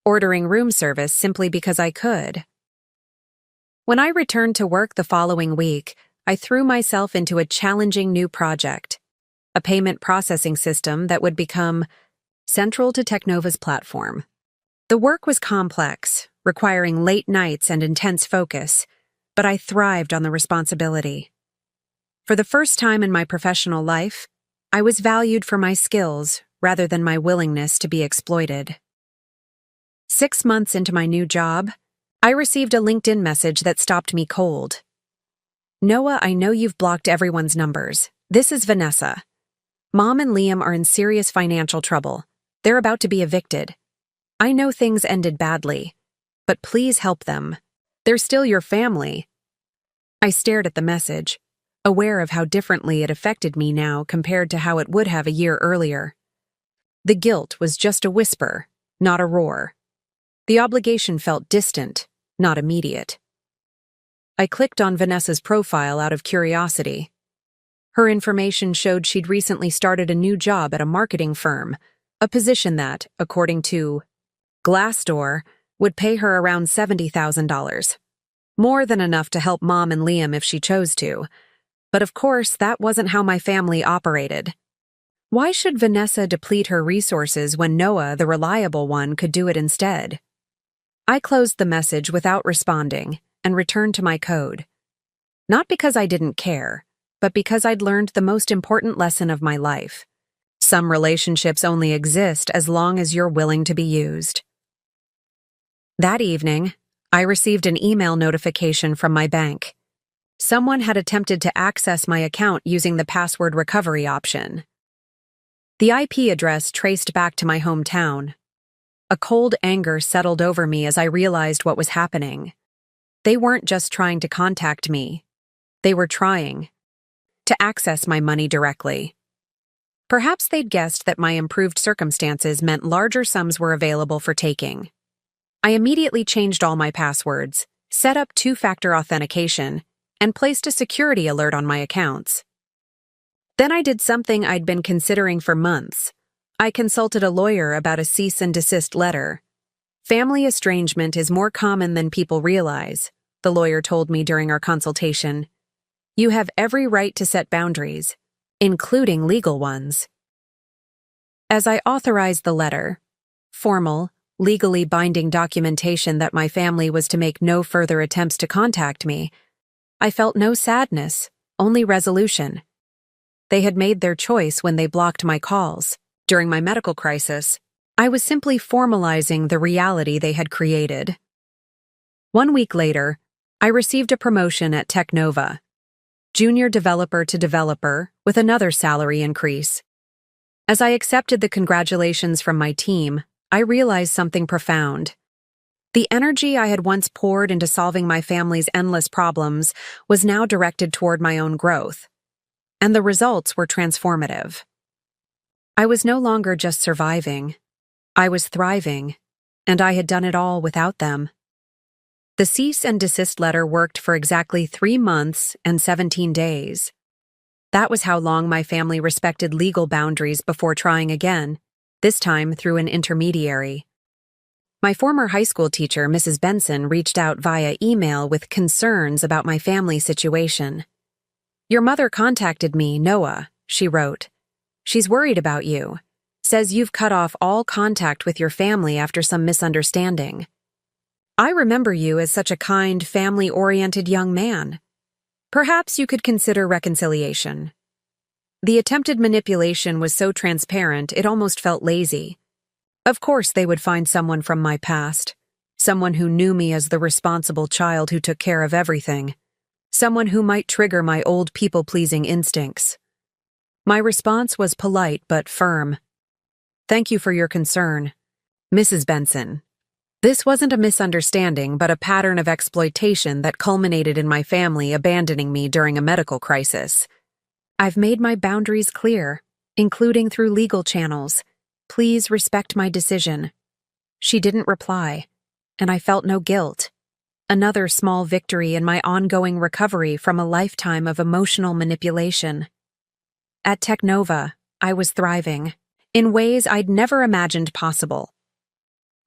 ordering room service simply because I could. When I returned to work the following week, I threw myself into a challenging new project, a payment processing system that would become central to Technova's platform. The work was complex, requiring late nights and intense focus, but I thrived on the responsibility. For the first time in my professional life, I was valued for my skills rather than my willingness to be exploited. 6 months into my new job, I received a LinkedIn message that stopped me cold. "Noah, I know you've blocked everyone's numbers. This is Vanessa. Mom and Liam are in serious financial trouble. They're about to be evicted. I know things ended badly, but please help them. They're still your family." I stared at the message, aware of how differently it affected me now compared to how it would have a year earlier. The guilt was just a whisper, not a roar. The obligation felt distant, not immediate. I clicked on Vanessa's profile out of curiosity. Her information showed she'd recently started a new job at a marketing firm, a position that, according to Glassdoor, would pay her around $70,000. More than enough to help Mom and Liam if she chose to. But of course, that wasn't how my family operated. Why should Vanessa deplete her resources when Noah, the reliable one, could do it instead? I closed the message without responding and returned to my code. Not because I didn't care, but because I'd learned the most important lesson of my life. Some relationships only exist as long as you're willing to be used. That evening, I received an email notification from my bank. Someone had attempted to access my account using the password recovery option. The IP address traced back to my hometown. A cold anger settled over me as I realized what was happening. They weren't just trying to contact me. They were trying to access my money directly. Perhaps they'd guessed that my improved circumstances meant larger sums were available for taking. I immediately changed all my passwords, set up two-factor authentication, and placed a security alert on my accounts. Then I did something I'd been considering for months. I consulted a lawyer about a cease and desist letter. Family estrangement is more common than people realize, the lawyer told me during our consultation. You have every right to set boundaries, including legal ones. As I authorized the letter, formal, legally binding documentation that my family was to make no further attempts to contact me, I felt no sadness, only resolution. They had made their choice when they blocked my calls. During my medical crisis, I was simply formalizing the reality they had created. 1 week later, I received a promotion at Technova, junior developer to developer, with another salary increase. As I accepted the congratulations from my team, I realized something profound. The energy I had once poured into solving my family's endless problems was now directed toward my own growth, and the results were transformative. I was no longer just surviving. I was thriving, and I had done it all without them. The cease and desist letter worked for exactly 3 months and 17 days. That was how long my family respected legal boundaries before trying again, this time through an intermediary. My former high school teacher, Mrs. Benson, reached out via email with concerns about my family situation. Your mother contacted me, Noah, she wrote. She's worried about you. Says you've cut off all contact with your family after some misunderstanding. I remember you as such a kind, family-oriented young man. Perhaps you could consider reconciliation. The attempted manipulation was so transparent it almost felt lazy. Of course they would find someone from my past, someone who knew me as the responsible child who took care of everything, someone who might trigger my old people-pleasing instincts. My response was polite but firm. Thank you for your concern. Mrs. Benson. This wasn't a misunderstanding, but a pattern of exploitation that culminated in my family abandoning me during a medical crisis. I've made my boundaries clear, including through legal channels. Please respect my decision. She didn't reply, and I felt no guilt. Another small victory in my ongoing recovery from a lifetime of emotional manipulation. At Technova, I was thriving, in ways I'd never imagined possible.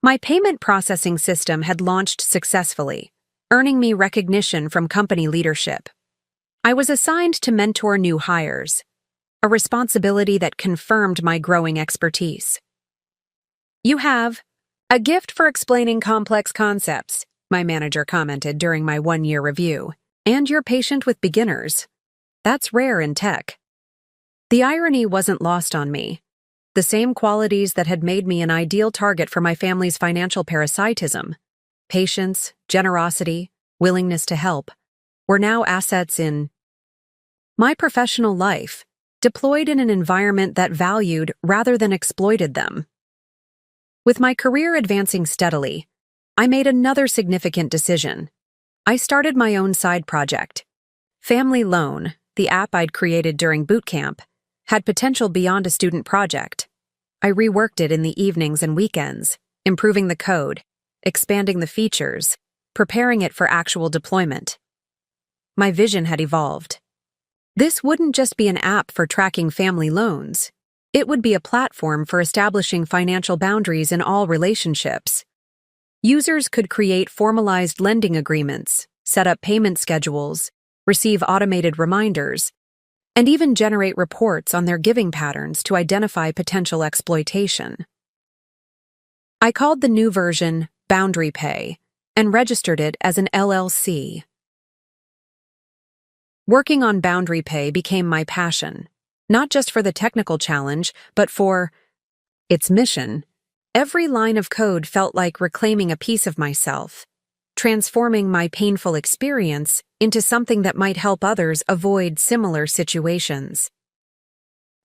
My payment processing system had launched successfully, earning me recognition from company leadership. I was assigned to mentor new hires, a responsibility that confirmed my growing expertise. You have a gift for explaining complex concepts, my manager commented during my 1-year review, and you're patient with beginners. That's rare in tech. The irony wasn't lost on me. The same qualities that had made me an ideal target for my family's financial parasitism, patience, generosity, willingness to help, were now assets in my professional life, deployed in an environment that valued rather than exploited them. With my career advancing steadily, I made another significant decision. I started my own side project. Family Loan, the app I'd created during boot camp, had potential beyond a student project. I reworked it in the evenings and weekends, improving the code, expanding the features, preparing it for actual deployment. My vision had evolved. This wouldn't just be an app for tracking family loans. It would be a platform for establishing financial boundaries in all relationships. Users could create formalized lending agreements, set up payment schedules, receive automated reminders, and even generate reports on their giving patterns to identify potential exploitation. I called the new version Boundary Pay, and registered it as an LLC. Working on Boundary Pay became my passion, not just for the technical challenge, but for its mission. Every line of code felt like reclaiming a piece of myself, transforming my painful experience into something that might help others avoid similar situations.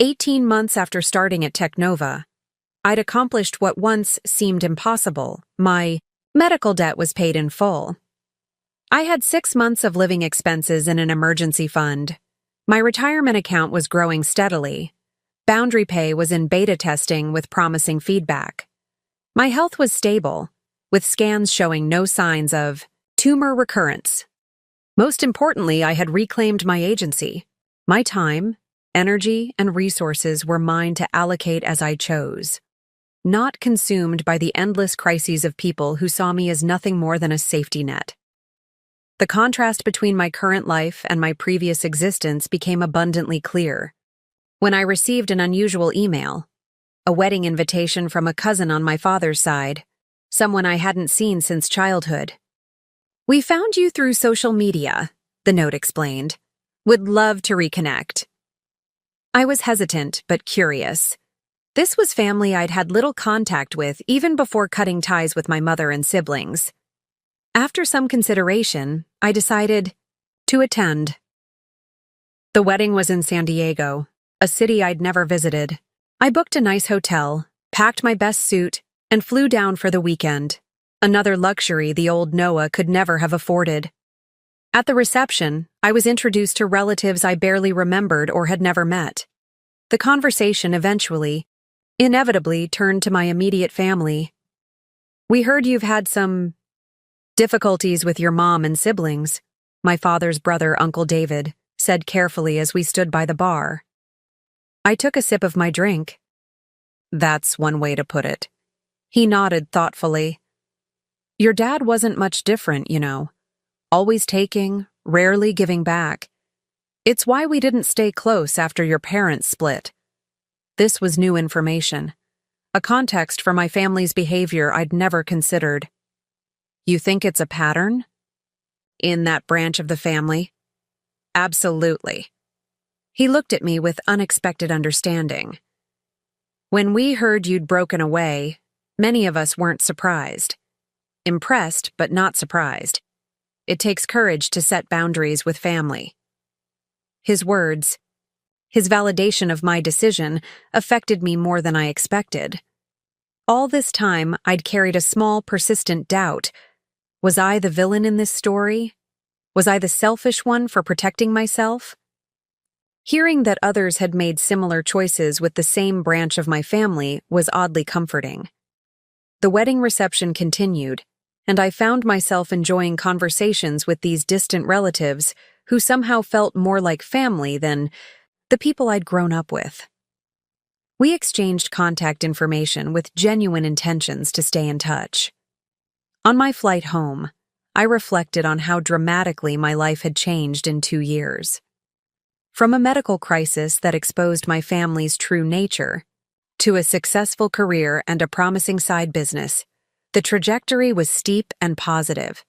18 months after starting at Teknova, I'd accomplished what once seemed impossible. My medical debt was paid in full. I had 6 months of living expenses in an emergency fund. My retirement account was growing steadily. Boundary Pay was in beta testing with promising feedback. My health was stable, with scans showing no signs of tumor recurrence. Most importantly, I had reclaimed my agency. My time, energy, and resources were mine to allocate as I chose, not consumed by the endless crises of people who saw me as nothing more than a safety net. The contrast between my current life and my previous existence became abundantly clear when I received an unusual email, a wedding invitation from a cousin on my father's side, someone I hadn't seen since childhood. "We found you through social media," the note explained. "Would love to reconnect." I was hesitant but curious. This was family I'd had little contact with even before cutting ties with my mother and siblings. After some consideration, I decided to attend. The wedding was in San Diego, a city I'd never visited. I booked a nice hotel, packed my best suit, and flew down for the weekend, another luxury the old Noah could never have afforded. At the reception, I was introduced to relatives I barely remembered or had never met. The conversation inevitably turned to my immediate family. "We heard you've had some difficulties with your mom and siblings," my father's brother, Uncle David, said carefully as we stood by the bar. I took a sip of my drink. "That's one way to put it." He nodded thoughtfully. "Your dad wasn't much different, you know. Always taking, rarely giving back. It's why we didn't stay close after your parents split." This was new information, a context for my family's behavior I'd never considered. "You think it's a pattern in that branch of the family?" "Absolutely." He looked at me with unexpected understanding. "When we heard you'd broken away, many of us weren't surprised. Impressed, but not surprised. It takes courage to set boundaries with family." His words, his validation of my decision, affected me more than I expected. All this time, I'd carried a small, persistent doubt. Was I the villain in this story? Was I the selfish one for protecting myself? Hearing that others had made similar choices with the same branch of my family was oddly comforting. The wedding reception continued, and I found myself enjoying conversations with these distant relatives who somehow felt more like family than the people I'd grown up with. We exchanged contact information with genuine intentions to stay in touch. On my flight home, I reflected on how dramatically my life had changed in 2 years. From a medical crisis that exposed my family's true nature, to a successful career and a promising side business, the trajectory was steep and positive.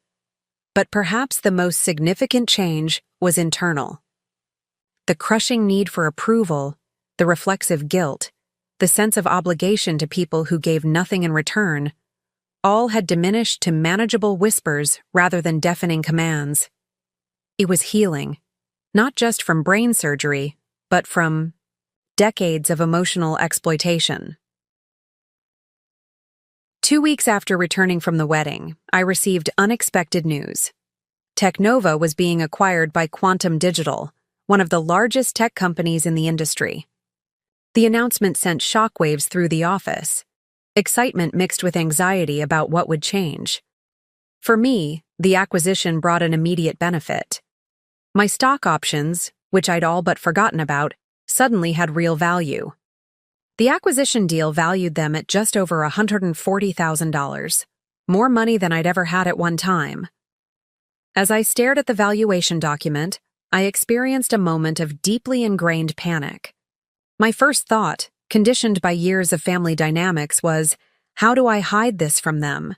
But perhaps the most significant change was internal. The crushing need for approval, the reflexive guilt, the sense of obligation to people who gave nothing in return, all had diminished to manageable whispers rather than deafening commands. It was healing, not just from brain surgery, but from decades of emotional exploitation. 2 weeks after returning from the wedding, I received unexpected news. Teknova was being acquired by Quantum Digital, one of the largest tech companies in the industry. The announcement sent shockwaves through the office, excitement mixed with anxiety about what would change. For me, the acquisition brought an immediate benefit. My stock options, which I'd all but forgotten about, suddenly had real value. The acquisition deal valued them at just over $140,000, more money than I'd ever had at one time. As I stared at the valuation document, I experienced a moment of deeply ingrained panic. My first thought, conditioned by years of family dynamics, was, how do I hide this from them?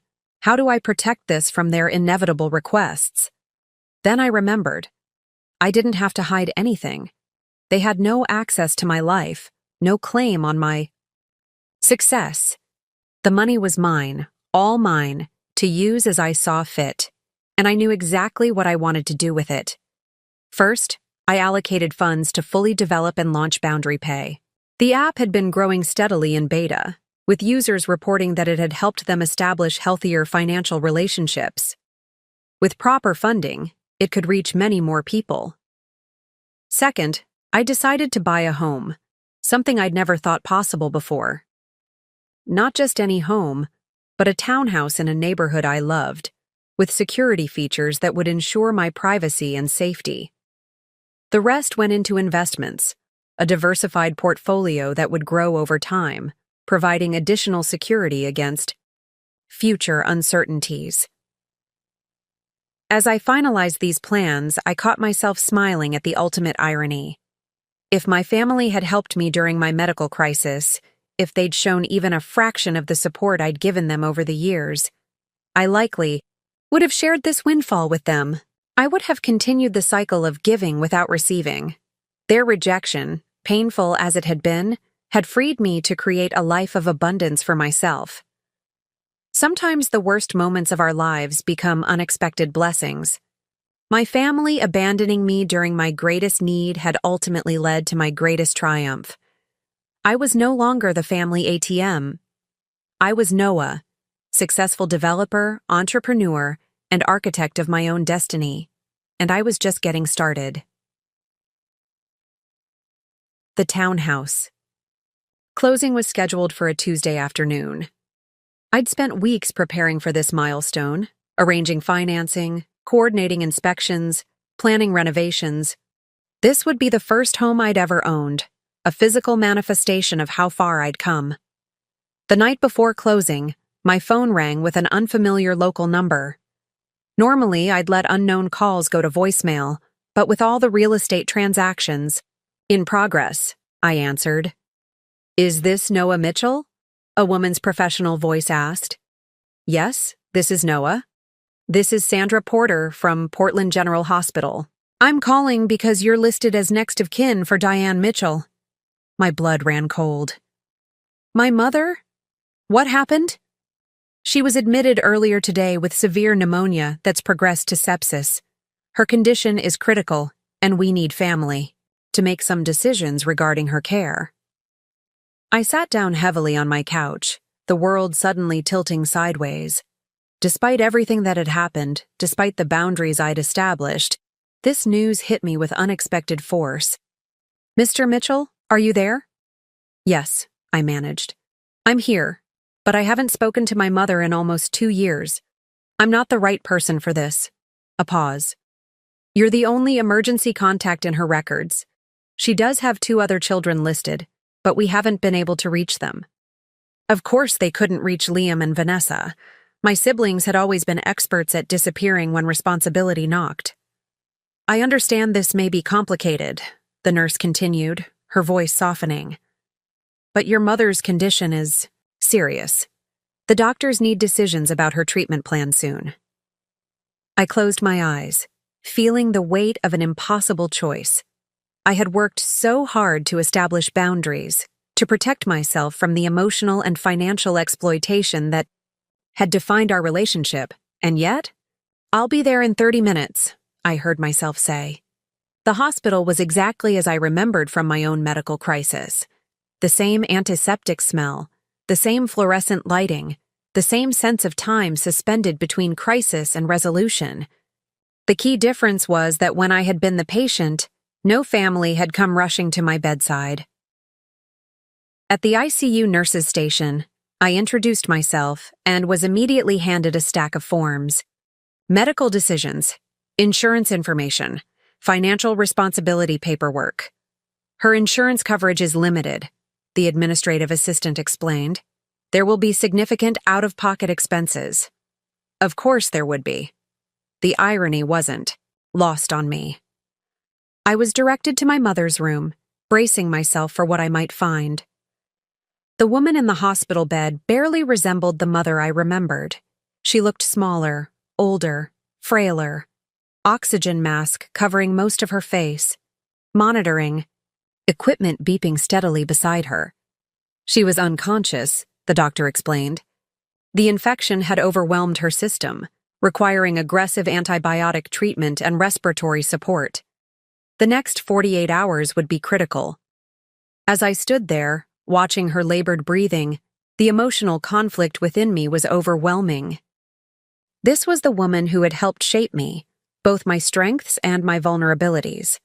How do I protect this from their inevitable requests? Then I remembered. I didn't have to hide anything. They had no access to my life, no claim on my success. The money was mine, all mine, to use as I saw fit, and I knew exactly what I wanted to do with it. First, I allocated funds to fully develop and launch Boundary Pay. The app had been growing steadily in beta, with users reporting that it had helped them establish healthier financial relationships. With proper funding, it could reach many more people. Second, I decided to buy a home, something I'd never thought possible before. Not just any home, but a townhouse in a neighborhood I loved, with security features that would ensure my privacy and safety. The rest went into investments, a diversified portfolio that would grow over time, providing additional security against future uncertainties. As I finalized these plans, I caught myself smiling at the ultimate irony. If my family had helped me during my medical crisis, if they'd shown even a fraction of the support I'd given them over the years, I likely would have shared this windfall with them. I would have continued the cycle of giving without receiving. Their rejection, painful as it had been, had freed me to create a life of abundance for myself. Sometimes the worst moments of our lives become unexpected blessings. My family abandoning me during my greatest need had ultimately led to my greatest triumph. I was no longer the family ATM. I was Noah, successful developer, entrepreneur, and architect of my own destiny, and I was just getting started. The townhouse. Closing was scheduled for a Tuesday afternoon. I'd spent weeks preparing for this milestone, arranging financing, coordinating inspections, planning renovations. This would be the first home I'd ever owned, a physical manifestation of how far I'd come. The night before closing, my phone rang with an unfamiliar local number. Normally, I'd let unknown calls go to voicemail, but with all the real estate transactions in progress, I answered. "Is this Noah Mitchell?" a woman's professional voice asked. "Yes, this is Noah. This is Sandra Porter from Portland General Hospital. I'm calling because you're listed as next of kin for Diane Mitchell." My blood ran cold. "My mother? What happened?" "She was admitted earlier today with severe pneumonia that's progressed to sepsis. Her condition is critical, and we need family to make some decisions regarding her care." I sat down heavily on my couch, the world suddenly tilting sideways. Despite everything that had happened, despite the boundaries I'd established, this news hit me with unexpected force. "Mr. Mitchell, are you there?" "Yes," I managed. "I'm here, but I haven't spoken to my mother in almost 2 years. I'm not the right person for this." A pause. "You're the only emergency contact in her records. She does have 2 other children listed, but we haven't been able to reach them." Of course they couldn't reach Liam and Vanessa. My siblings had always been experts at disappearing when responsibility knocked. "I understand this may be complicated," the nurse continued, her voice softening. "But your mother's condition is serious. The doctors need decisions about her treatment plan soon." I closed my eyes, feeling the weight of an impossible choice. I had worked so hard to establish boundaries, to protect myself from the emotional and financial exploitation that had defined our relationship, and yet, "I'll be there in 30 minutes, I heard myself say. The hospital was exactly as I remembered from my own medical crisis. The same antiseptic smell, the same fluorescent lighting, the same sense of time suspended between crisis and resolution. The key difference was that when I had been the patient, no family had come rushing to my bedside. At the ICU nurses' station, I introduced myself and was immediately handed a stack of forms. Medical decisions, insurance information, financial responsibility paperwork. "Her insurance coverage is limited," the administrative assistant explained. "There will be significant out-of-pocket expenses." Of course there would be. The irony wasn't lost on me. I was directed to my mother's room, bracing myself for what I might find. The woman in the hospital bed barely resembled the mother I remembered. She looked smaller, older, frailer, oxygen mask covering most of her face, monitoring, equipment beeping steadily beside her. She was unconscious, the doctor explained. The infection had overwhelmed her system, requiring aggressive antibiotic treatment and respiratory support. The next 48 hours would be critical. As I stood there, watching her labored breathing, the emotional conflict within me was overwhelming. This was the woman who had helped shape me, both my strengths and my vulnerabilities.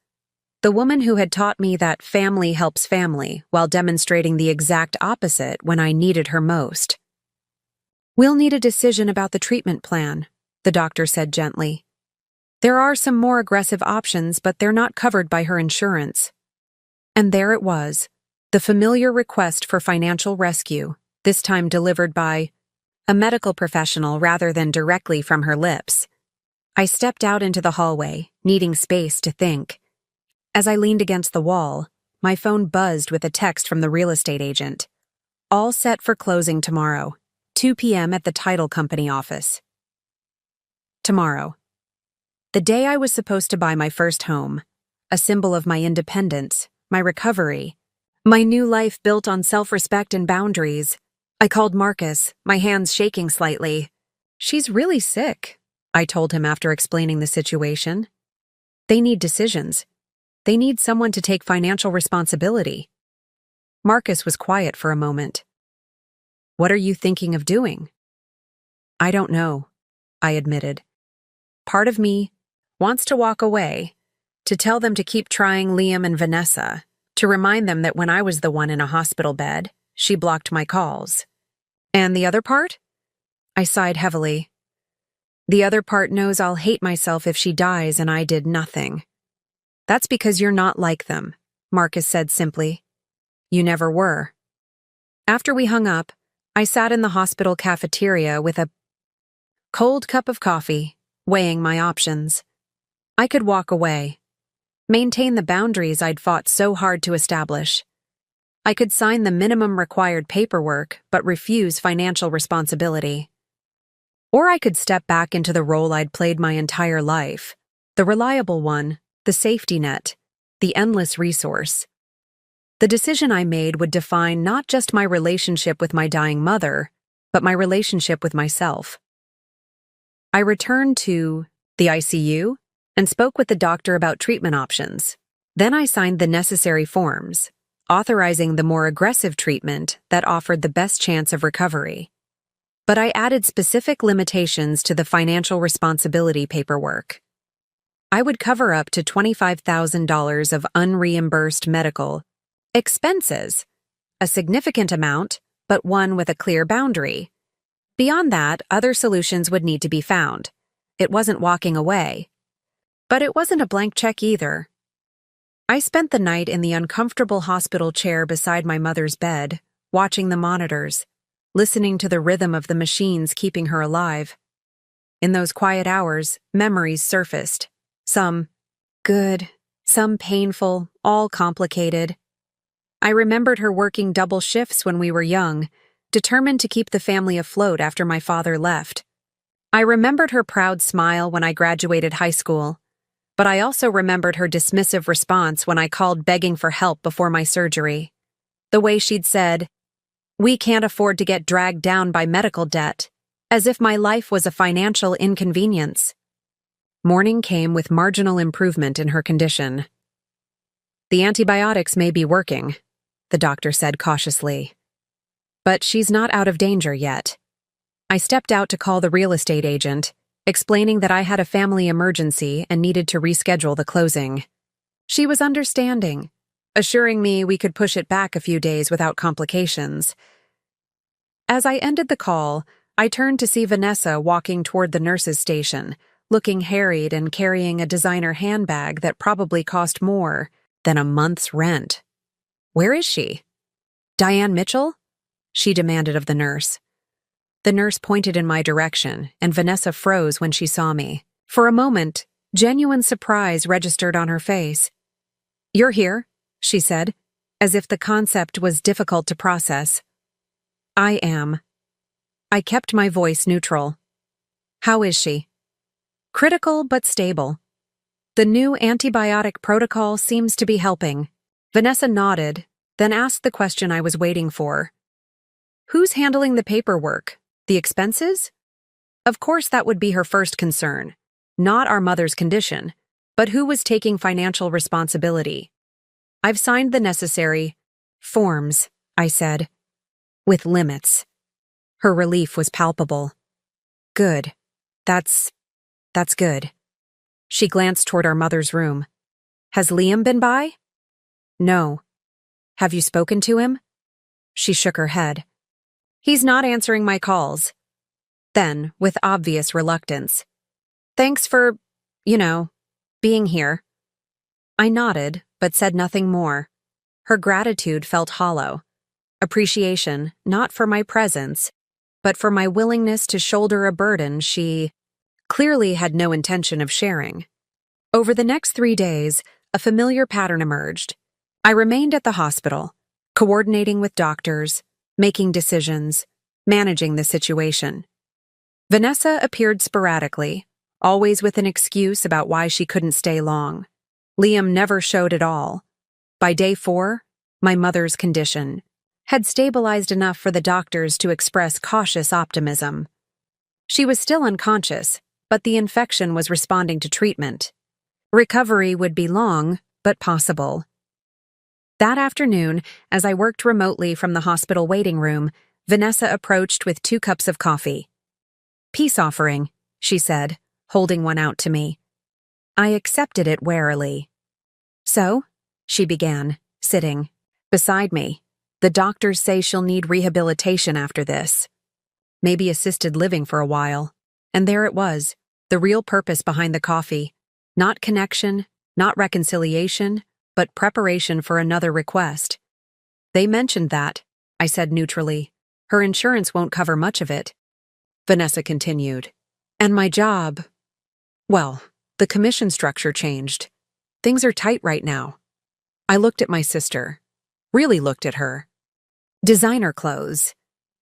The woman who had taught me that family helps family while demonstrating the exact opposite when I needed her most. "We'll need a decision about the treatment plan," the doctor said gently. "There are some more aggressive options, but they're not covered by her insurance." And there it was, the familiar request for financial rescue, this time delivered by a medical professional rather than directly from her lips. I stepped out into the hallway, needing space to think. As I leaned against the wall, my phone buzzed with a text from the real estate agent. "All set for closing tomorrow, 2 p.m. at the title company office." Tomorrow. The day I was supposed to buy my first home, a symbol of my independence, my recovery, my new life built on self-respect and boundaries. I called Marcus, my hands shaking slightly. "She's really sick," I told him after explaining the situation. "They need decisions. They need someone to take financial responsibility." Marcus was quiet for a moment. "What are you thinking of doing?" "I don't know," I admitted. Part of me wants to walk away, to tell them to keep trying Liam and Vanessa, to remind them that when I was the one in a hospital bed, she blocked my calls. And the other part? I sighed heavily. The other part knows I'll hate myself if she dies and I did nothing. "That's because you're not like them," Marcus said simply. "You never were." After we hung up, I sat in the hospital cafeteria with a cold cup of coffee, weighing my options. I could walk away, maintain the boundaries I'd fought so hard to establish. I could sign the minimum required paperwork but refuse financial responsibility. Or I could step back into the role I'd played my entire life, the reliable one, the safety net, the endless resource. The decision I made would define not just my relationship with my dying mother, but my relationship with myself. I returned to the ICU and spoke with the doctor about treatment options. Then I signed the necessary forms, authorizing the more aggressive treatment that offered the best chance of recovery. But I added specific limitations to the financial responsibility paperwork. I would cover up to $25,000 of unreimbursed medical expenses, a significant amount, but one with a clear boundary. Beyond that, other solutions would need to be found. It wasn't walking away. But it wasn't a blank check either. I spent the night in the uncomfortable hospital chair beside my mother's bed, watching the monitors, listening to the rhythm of the machines keeping her alive. In those quiet hours, memories surfaced. Some good, some painful, all complicated. I remembered her working double shifts when we were young, determined to keep the family afloat after my father left. I remembered her proud smile when I graduated high school, but I also remembered her dismissive response when I called begging for help before my surgery. The way she'd said, "We can't afford to get dragged down by medical debt," as if my life was a financial inconvenience. Morning came with marginal improvement in her condition. "The antibiotics may be working," the doctor said cautiously. "But she's not out of danger yet." I stepped out to call the real estate agent, explaining that I had a family emergency and needed to reschedule the closing. She was understanding, assuring me we could push it back a few days without complications. As I ended the call, I turned to see Vanessa walking toward the nurse's station, looking harried and carrying a designer handbag that probably cost more than a month's rent. "Where is she?" "Diane Mitchell?" she demanded of the nurse. The nurse pointed in my direction, and Vanessa froze when she saw me. For a moment, genuine surprise registered on her face. "You're here," she said, as if the concept was difficult to process. "I am." I kept my voice neutral. How is she? Critical but stable. The new antibiotic protocol seems to be helping. Vanessa nodded, then asked the question I was waiting for. Who's handling the paperwork? The expenses? Of course that would be her first concern. Not our mother's condition, but who was taking financial responsibility. I've signed the necessary forms, I said, with limits. Her relief was palpable. Good. That's good. She glanced toward our mother's room. Has Liam been by? No. Have you spoken to him? She shook her head. He's not answering my calls. Then, with obvious reluctance. Thanks for, being here. I nodded, but said nothing more. Her gratitude felt hollow. Appreciation, not for my presence, but for my willingness to shoulder a burden she clearly had no intention of sharing. Over the next 3 days, a familiar pattern emerged. I remained at the hospital, coordinating with doctors, making decisions, managing the situation. Vanessa appeared sporadically, always with an excuse about why she couldn't stay long. Liam never showed at all. By day 4, my mother's condition had stabilized enough for the doctors to express cautious optimism. She was still unconscious, but the infection was responding to treatment. Recovery would be long, but possible. That afternoon, as I worked remotely from the hospital waiting room, Vanessa approached with 2 cups of coffee. Peace offering, she said, holding one out to me. I accepted it warily. So, she began, sitting beside me. The doctors say she'll need rehabilitation after this. Maybe assisted living for a while. And there it was, the real purpose behind the coffee. Not connection, not reconciliation, but preparation for another request. They mentioned that, I said neutrally. Her insurance won't cover much of it. Vanessa continued. And my job, well, the commission structure changed. Things are tight right now. I looked at my sister. Really looked at her. Designer clothes,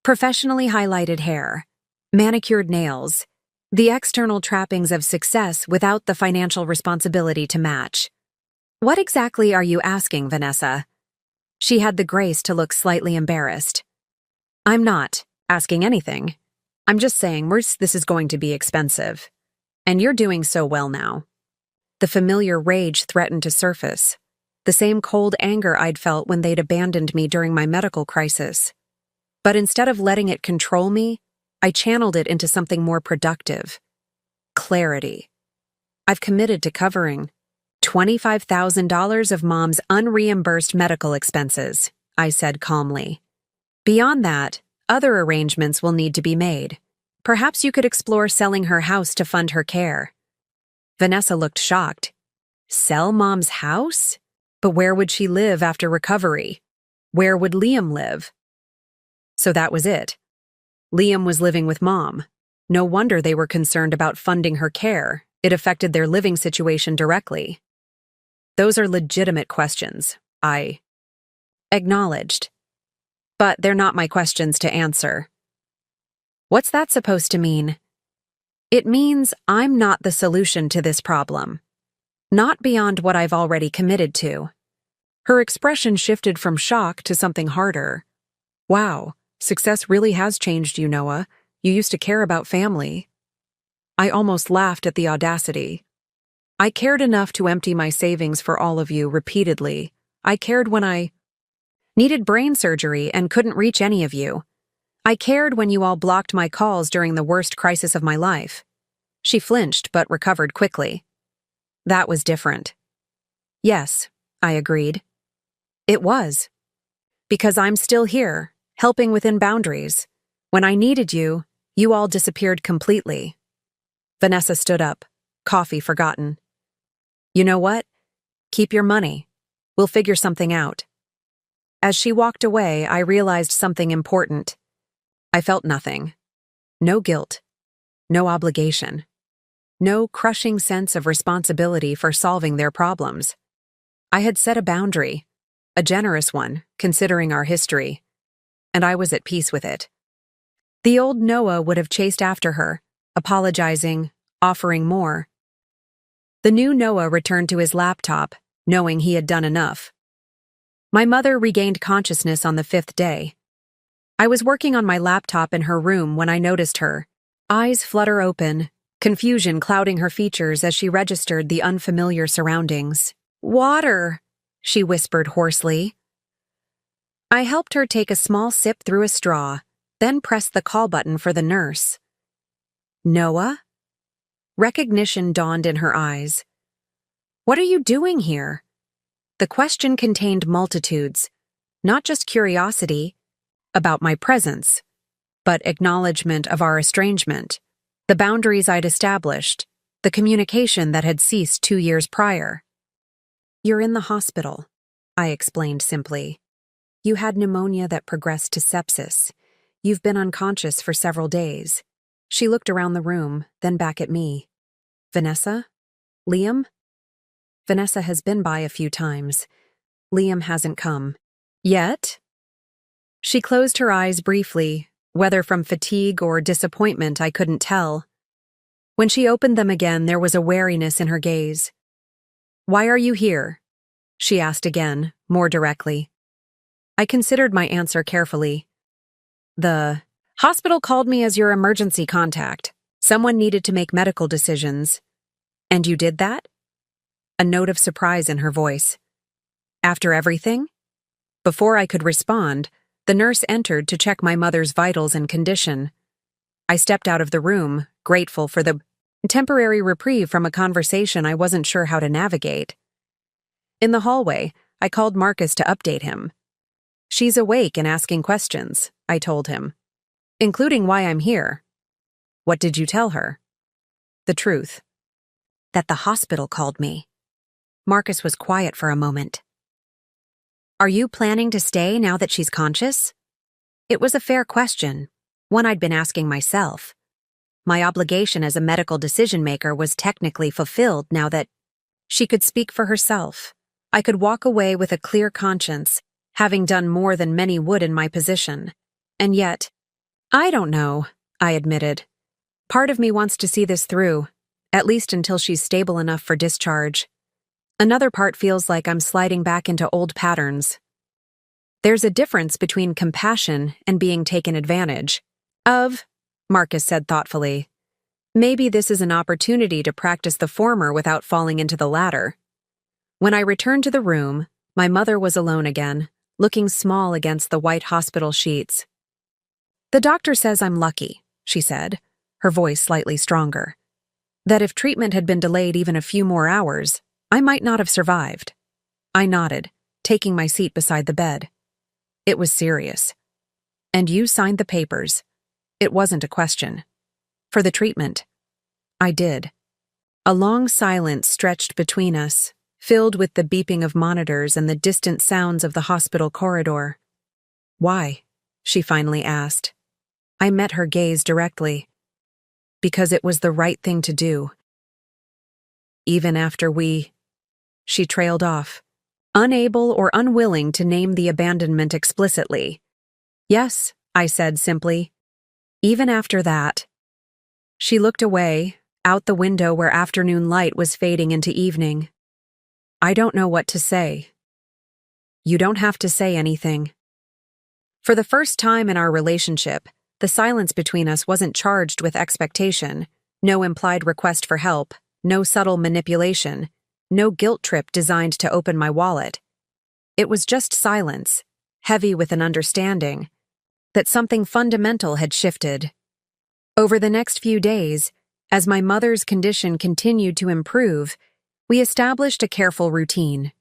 professionally highlighted hair, manicured nails, the external trappings of success without the financial responsibility to match. What exactly are you asking, Vanessa? She had the grace to look slightly embarrassed. I'm not asking anything. I'm just saying this is going to be expensive. And you're doing so well now. The familiar rage threatened to surface. The same cold anger I'd felt when they'd abandoned me during my medical crisis. But instead of letting it control me, I channeled it into something more productive. Clarity. I've committed to covering $25,000 of Mom's unreimbursed medical expenses, I said calmly. Beyond that, other arrangements will need to be made. Perhaps you could explore selling her house to fund her care. Vanessa looked shocked. Sell Mom's house? But where would she live after recovery? Where would Liam live? So that was it. Liam was living with Mom. No wonder they were concerned about funding her care. It affected their living situation directly. Those are legitimate questions, I acknowledged. But they're not my questions to answer. What's that supposed to mean? It means I'm not the solution to this problem. Not beyond what I've already committed to. Her expression shifted from shock to something harder. Wow, success really has changed you, Noah. You used to care about family. I almost laughed at the audacity. I cared enough to empty my savings for all of you repeatedly. I cared when I needed brain surgery and couldn't reach any of you. I cared when you all blocked my calls during the worst crisis of my life. She flinched but recovered quickly. That was different. Yes, I agreed. It was. Because I'm still here, helping within boundaries. When I needed you, you all disappeared completely. Vanessa stood up, coffee forgotten. You know what? Keep your money. We'll figure something out. As she walked away, I realized something important. I felt nothing. No guilt. No obligation. No crushing sense of responsibility for solving their problems. I had set a boundary, a generous one, considering our history, and I was at peace with it. The old Noah would have chased after her, apologizing, offering more. The new Noah returned to his laptop, knowing he had done enough. My mother regained consciousness on the 5th day. I was working on my laptop in her room when I noticed her, eyes flutter open, confusion clouding her features as she registered the unfamiliar surroundings. "Water," she whispered hoarsely. I helped her take a small sip through a straw, then pressed the call button for the nurse. "Noah?" Recognition dawned in her eyes. "What are you doing here?" The question contained multitudes, not just curiosity about my presence, but acknowledgement of our estrangement, the boundaries I'd established, the communication that had ceased 2 years prior. "You're in the hospital," I explained simply. "You had pneumonia that progressed to sepsis. You've been unconscious for several days." She looked around the room, then back at me. "Vanessa? Liam?" "Vanessa has been by a few times. Liam hasn't come. Yet?" She closed her eyes briefly, whether from fatigue or disappointment I couldn't tell. When she opened them again, there was a wariness in her gaze. "Why are you here?" she asked again, more directly. I considered my answer carefully. "The hospital called me as your emergency contact. Someone needed to make medical decisions. And you did that?" A note of surprise in her voice. "After everything?" Before I could respond, the nurse entered to check my mother's vitals and condition. I stepped out of the room, grateful for the temporary reprieve from a conversation I wasn't sure how to navigate. In the hallway, I called Marcus to update him. "She's awake and asking questions," I told him, "including why I'm here." "What did you tell her?" "The truth. That the hospital called me." Marcus was quiet for a moment. "Are you planning to stay now that she's conscious?" It was a fair question, one I'd been asking myself. My obligation as a medical decision-maker was technically fulfilled now that she could speak for herself. I could walk away with a clear conscience, having done more than many would in my position. And yet, "I don't know," I admitted. "Part of me wants to see this through, at least until she's stable enough for discharge. Another part feels like I'm sliding back into old patterns." "There's a difference between compassion and being taken advantage of," Marcus said thoughtfully. "Maybe this is an opportunity to practice the former without falling into the latter." When I returned to the room, my mother was alone again, looking small against the white hospital sheets. "The doctor says I'm lucky," she said, her voice slightly stronger. "That if treatment had been delayed even a few more hours, I might not have survived." I nodded, taking my seat beside the bed. It was serious. "And you signed the papers." It wasn't a question. "For the treatment." I did. A long silence stretched between us, filled with the beeping of monitors and the distant sounds of the hospital corridor. "Why?" she finally asked. I met her gaze directly. "Because it was the right thing to do. Even after She trailed off, unable or unwilling to name the abandonment explicitly. "Yes," I said simply. "Even after that." She looked away, out the window where afternoon light was fading into evening. "I don't know what to say." "You don't have to say anything." For the first time in our relationship, the silence between us wasn't charged with expectation, no implied request for help, no subtle manipulation, no guilt trip designed to open my wallet. It was just silence, heavy with an understanding that something fundamental had shifted. Over the next few days, as my mother's condition continued to improve, we established a careful routine.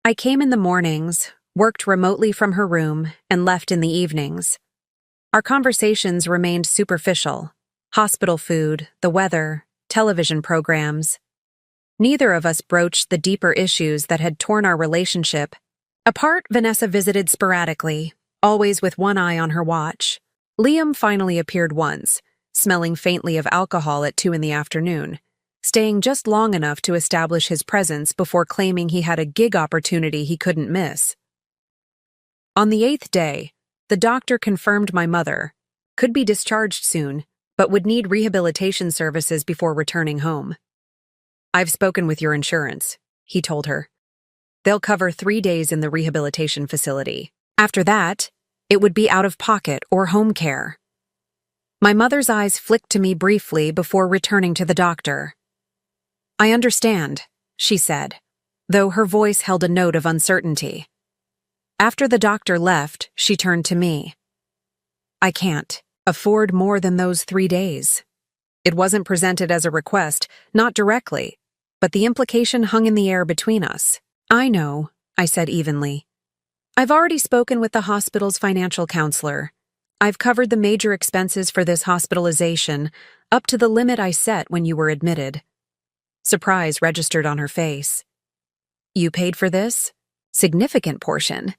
I came in the mornings, worked remotely from her room, and left in the evenings. Our conversations remained superficial: hospital food, the weather, television programs. Neither of us broached the deeper issues that had torn our relationship. Apart, Vanessa visited sporadically, always with one eye on her watch. Liam finally appeared once, smelling faintly of alcohol at 2 in the afternoon, staying just long enough to establish his presence before claiming he had a gig opportunity he couldn't miss. On the 8th day, the doctor confirmed my mother could be discharged soon, but would need rehabilitation services before returning home. I've spoken with your insurance, he told her. They'll cover 3 days in the rehabilitation facility. After that, it would be out of pocket or home care. My mother's eyes flicked to me briefly before returning to the doctor. I understand, she said, though her voice held a note of uncertainty. After the doctor left, she turned to me. I can't afford more than those 3 days. It wasn't presented as a request, not directly, but the implication hung in the air between us. I know, I said evenly. I've already spoken with the hospital's financial counselor. I've covered the major expenses for this hospitalization, up to the limit I set when you were admitted. Surprise registered on her face. You paid for this? Significant portion.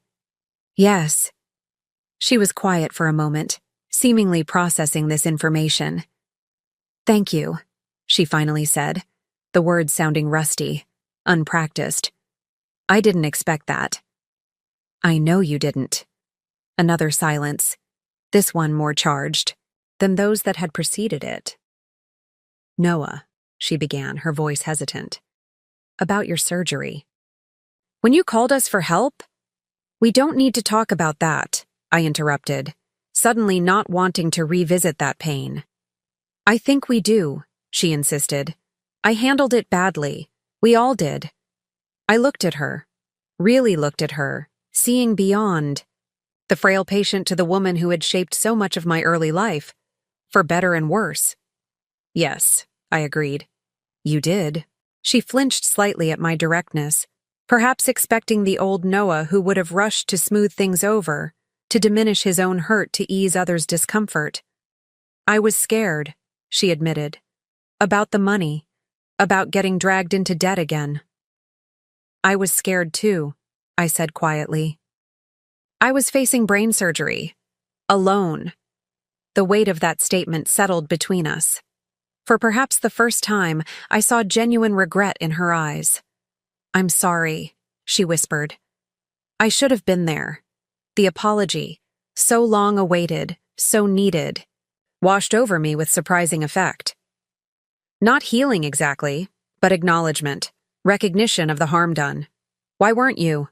Yes. She was quiet for a moment, seemingly processing this information. Thank you, she finally said, the words sounding rusty, unpracticed. I didn't expect that. I know you didn't. Another silence, this one more charged than those that had preceded it. Noah, she began, her voice hesitant. About your surgery. When you called us for help? We don't need to talk about that, I interrupted, suddenly not wanting to revisit that pain. I think we do, she insisted. I handled it badly. We all did. I looked at her, really looked at her, seeing beyond. The frail patient to the woman who had shaped so much of my early life, for better and worse. Yes, I agreed. You did. She flinched slightly at my directness, perhaps expecting the old Noah who would have rushed to smooth things over, to diminish his own hurt to ease others' discomfort. I was scared, she admitted. About the money, about getting dragged into debt again. I was scared too, I said quietly. I was facing brain surgery. Alone. The weight of that statement settled between us. For perhaps the first time, I saw genuine regret in her eyes. I'm sorry, she whispered. I should have been there. The apology, so long awaited, so needed, washed over me with surprising effect. Not healing exactly, but acknowledgement, recognition of the harm done. Why weren't you?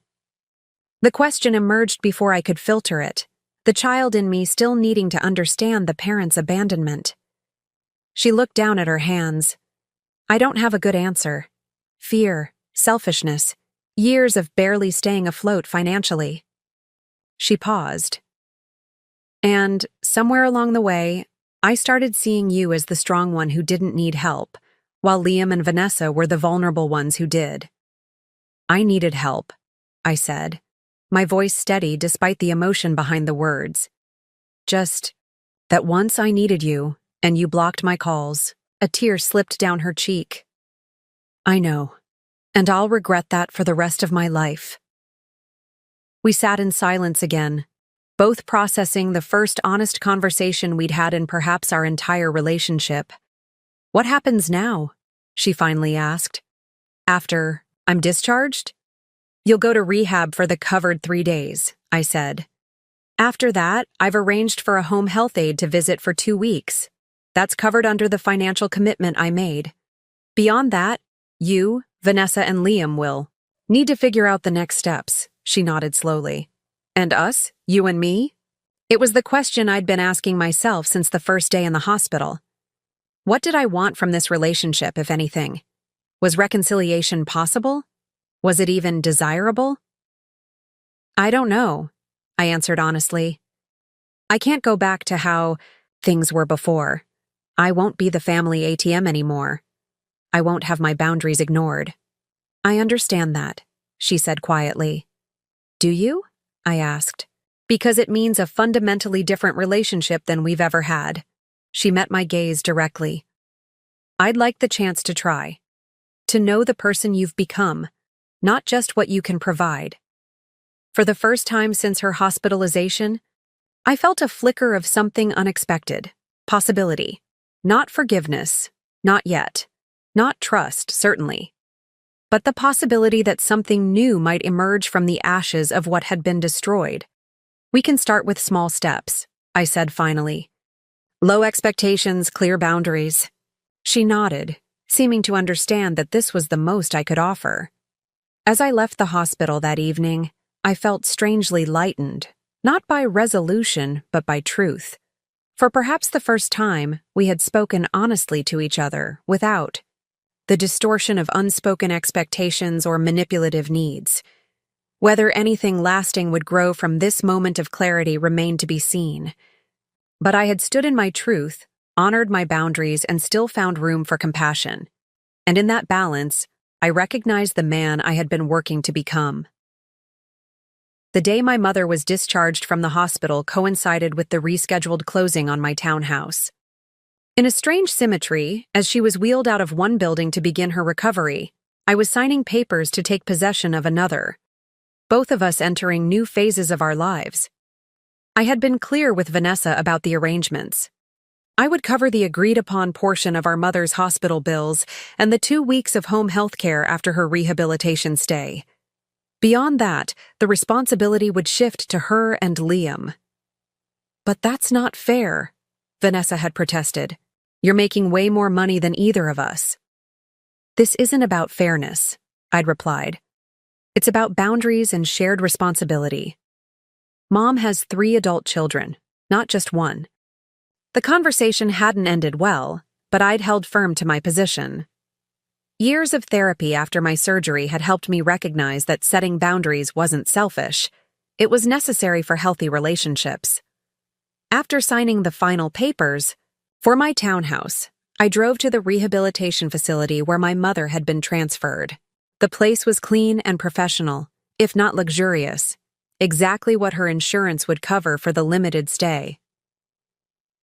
The question emerged before I could filter it, the child in me still needing to understand the parent's abandonment. She looked down at her hands. I don't have a good answer. Fear, selfishness, years of barely staying afloat financially. She paused. And, somewhere along the way, I started seeing you as the strong one who didn't need help, while Liam and Vanessa were the vulnerable ones who did. I needed help, I said, my voice steady despite the emotion behind the words. Just that once I needed you, and you blocked my calls. A tear slipped down her cheek. I know, and I'll regret that for the rest of my life. We sat in silence again, both processing the first honest conversation we'd had in perhaps our entire relationship. What happens now? She finally asked. After I'm discharged? You'll go to rehab for the covered 3 days, I said. After that, I've arranged for a home health aide to visit for 2 weeks. That's covered under the financial commitment I made. Beyond that, you, Vanessa, and Liam will need to figure out the next steps, she nodded slowly. And us? You and me? It was the question I'd been asking myself since the first day in the hospital. What did I want from this relationship, if anything? Was reconciliation possible? Was it even desirable? I don't know, I answered honestly. I can't go back to how things were before. I won't be the family ATM anymore. I won't have my boundaries ignored. I understand that, she said quietly. Do you? I asked. Because it means a fundamentally different relationship than we've ever had. She met my gaze directly. I'd like the chance to try. To know the person you've become, not just what you can provide. For the first time since her hospitalization, I felt a flicker of something unexpected, possibility. Not forgiveness, not yet. Not trust, certainly. But the possibility that something new might emerge from the ashes of what had been destroyed. We can start with small steps, I said finally. Low expectations, clear boundaries. She nodded, seeming to understand that this was the most I could offer. As I left the hospital that evening, I felt strangely lightened, not by resolution, but by truth. For perhaps the first time, we had spoken honestly to each other, without the distortion of unspoken expectations or manipulative needs. Whether anything lasting would grow from this moment of clarity remained to be seen. But I had stood in my truth, honored my boundaries, and still found room for compassion. And in that balance, I recognized the man I had been working to become. The day my mother was discharged from the hospital coincided with the rescheduled closing on my townhouse. In a strange symmetry, as she was wheeled out of one building to begin her recovery, I was signing papers to take possession of another, both of us entering new phases of our lives. I had been clear with Vanessa about the arrangements. I would cover the agreed-upon portion of our mother's hospital bills and the 2 weeks of home health care after her rehabilitation stay. Beyond that, the responsibility would shift to her and Liam. "But that's not fair," Vanessa had protested. "You're making way more money than either of us." "This isn't about fairness," I'd replied. "It's about boundaries and shared responsibility. Mom has 3 adult children, not just one." The conversation hadn't ended well, but I'd held firm to my position. Years of therapy after my surgery had helped me recognize that setting boundaries wasn't selfish. It was necessary for healthy relationships. After signing the final papers for my townhouse, I drove to the rehabilitation facility where my mother had been transferred. The place was clean and professional, if not luxurious, exactly what her insurance would cover for the limited stay.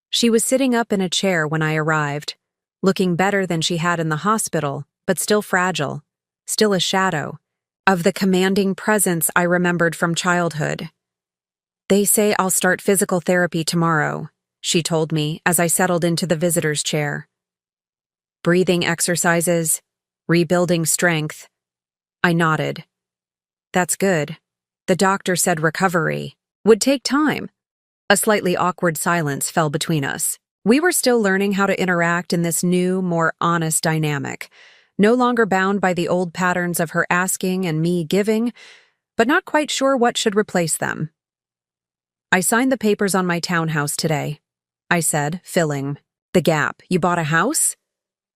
She was sitting up in a chair when I arrived, looking better than she had in the hospital, but still fragile, still a shadow of the commanding presence I remembered from childhood. "They say I'll start physical therapy tomorrow," she told me as I settled into the visitor's chair. "Breathing exercises, rebuilding strength." I nodded. "That's good. The doctor said recovery would take time." A slightly awkward silence fell between us. We were still learning how to interact in this new, more honest dynamic, no longer bound by the old patterns of her asking and me giving, but not quite sure what should replace them. "I signed the papers on my townhouse today," I said, filling the gap. "You bought a house?"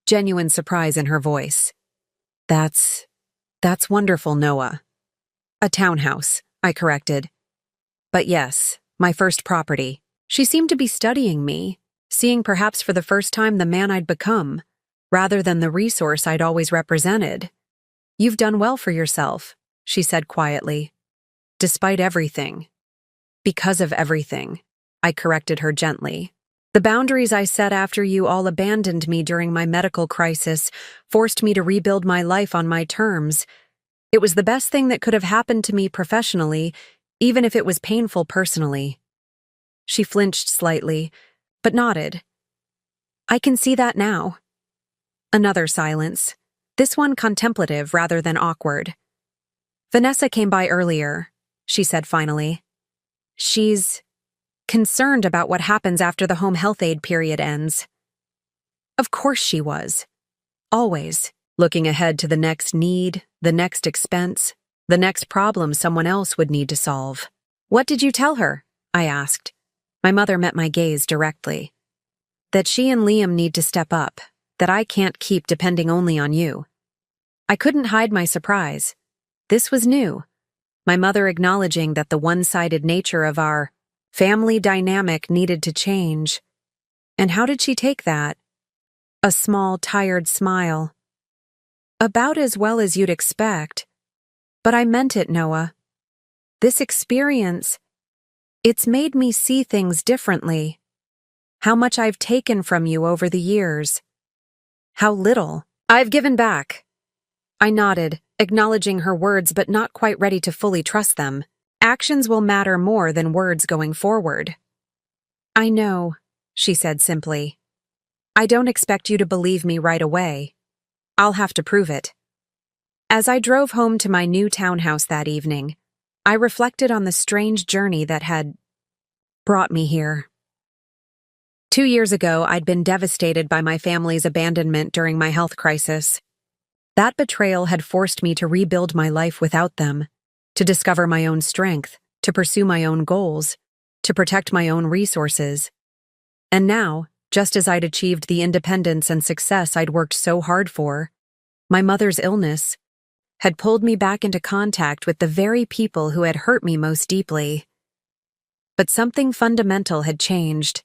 Genuine surprise in her voice. That's wonderful, Noah." "A townhouse," I corrected. "But yes, my first property." She seemed to be studying me, seeing perhaps for the first time the man I'd become, rather than the resource I'd always represented. "You've done well for yourself," she said quietly. "Despite everything." "Because of everything," I corrected her gently. "The boundaries I set after you all abandoned me during my medical crisis forced me to rebuild my life on my terms. It was the best thing that could have happened to me professionally, even if it was painful personally." She flinched slightly, but nodded. "I can see that now." Another silence, this one contemplative rather than awkward. "Vanessa came by earlier," she said finally. "She's concerned about what happens after the home health aid period ends." Of course she was. Always, looking ahead to the next need, the next expense, the next problem someone else would need to solve. "What did you tell her?" I asked. My mother met my gaze directly. "That she and Liam need to step up, that I can't keep depending only on you." I couldn't hide my surprise. This was new. My mother acknowledging that the one-sided nature of our family dynamic needed to change. And how did she take that? A small, tired smile. "About as well as you'd expect. But I meant it, Noah. This experience, it's made me see things differently. How much I've taken from you over the years. How little I've given back." I nodded, acknowledging her words but not quite ready to fully trust them. Actions will matter more than words going forward. "I know," she said simply. "I don't expect you to believe me right away. I'll have to prove it." As I drove home to my new townhouse that evening, I reflected on the strange journey that had brought me here. 2 years ago, I'd been devastated by my family's abandonment during my health crisis. That betrayal had forced me to rebuild my life without them, to discover my own strength, to pursue my own goals, to protect my own resources. And now, just as I'd achieved the independence and success I'd worked so hard for, my mother's illness had pulled me back into contact with the very people who had hurt me most deeply. But something fundamental had changed.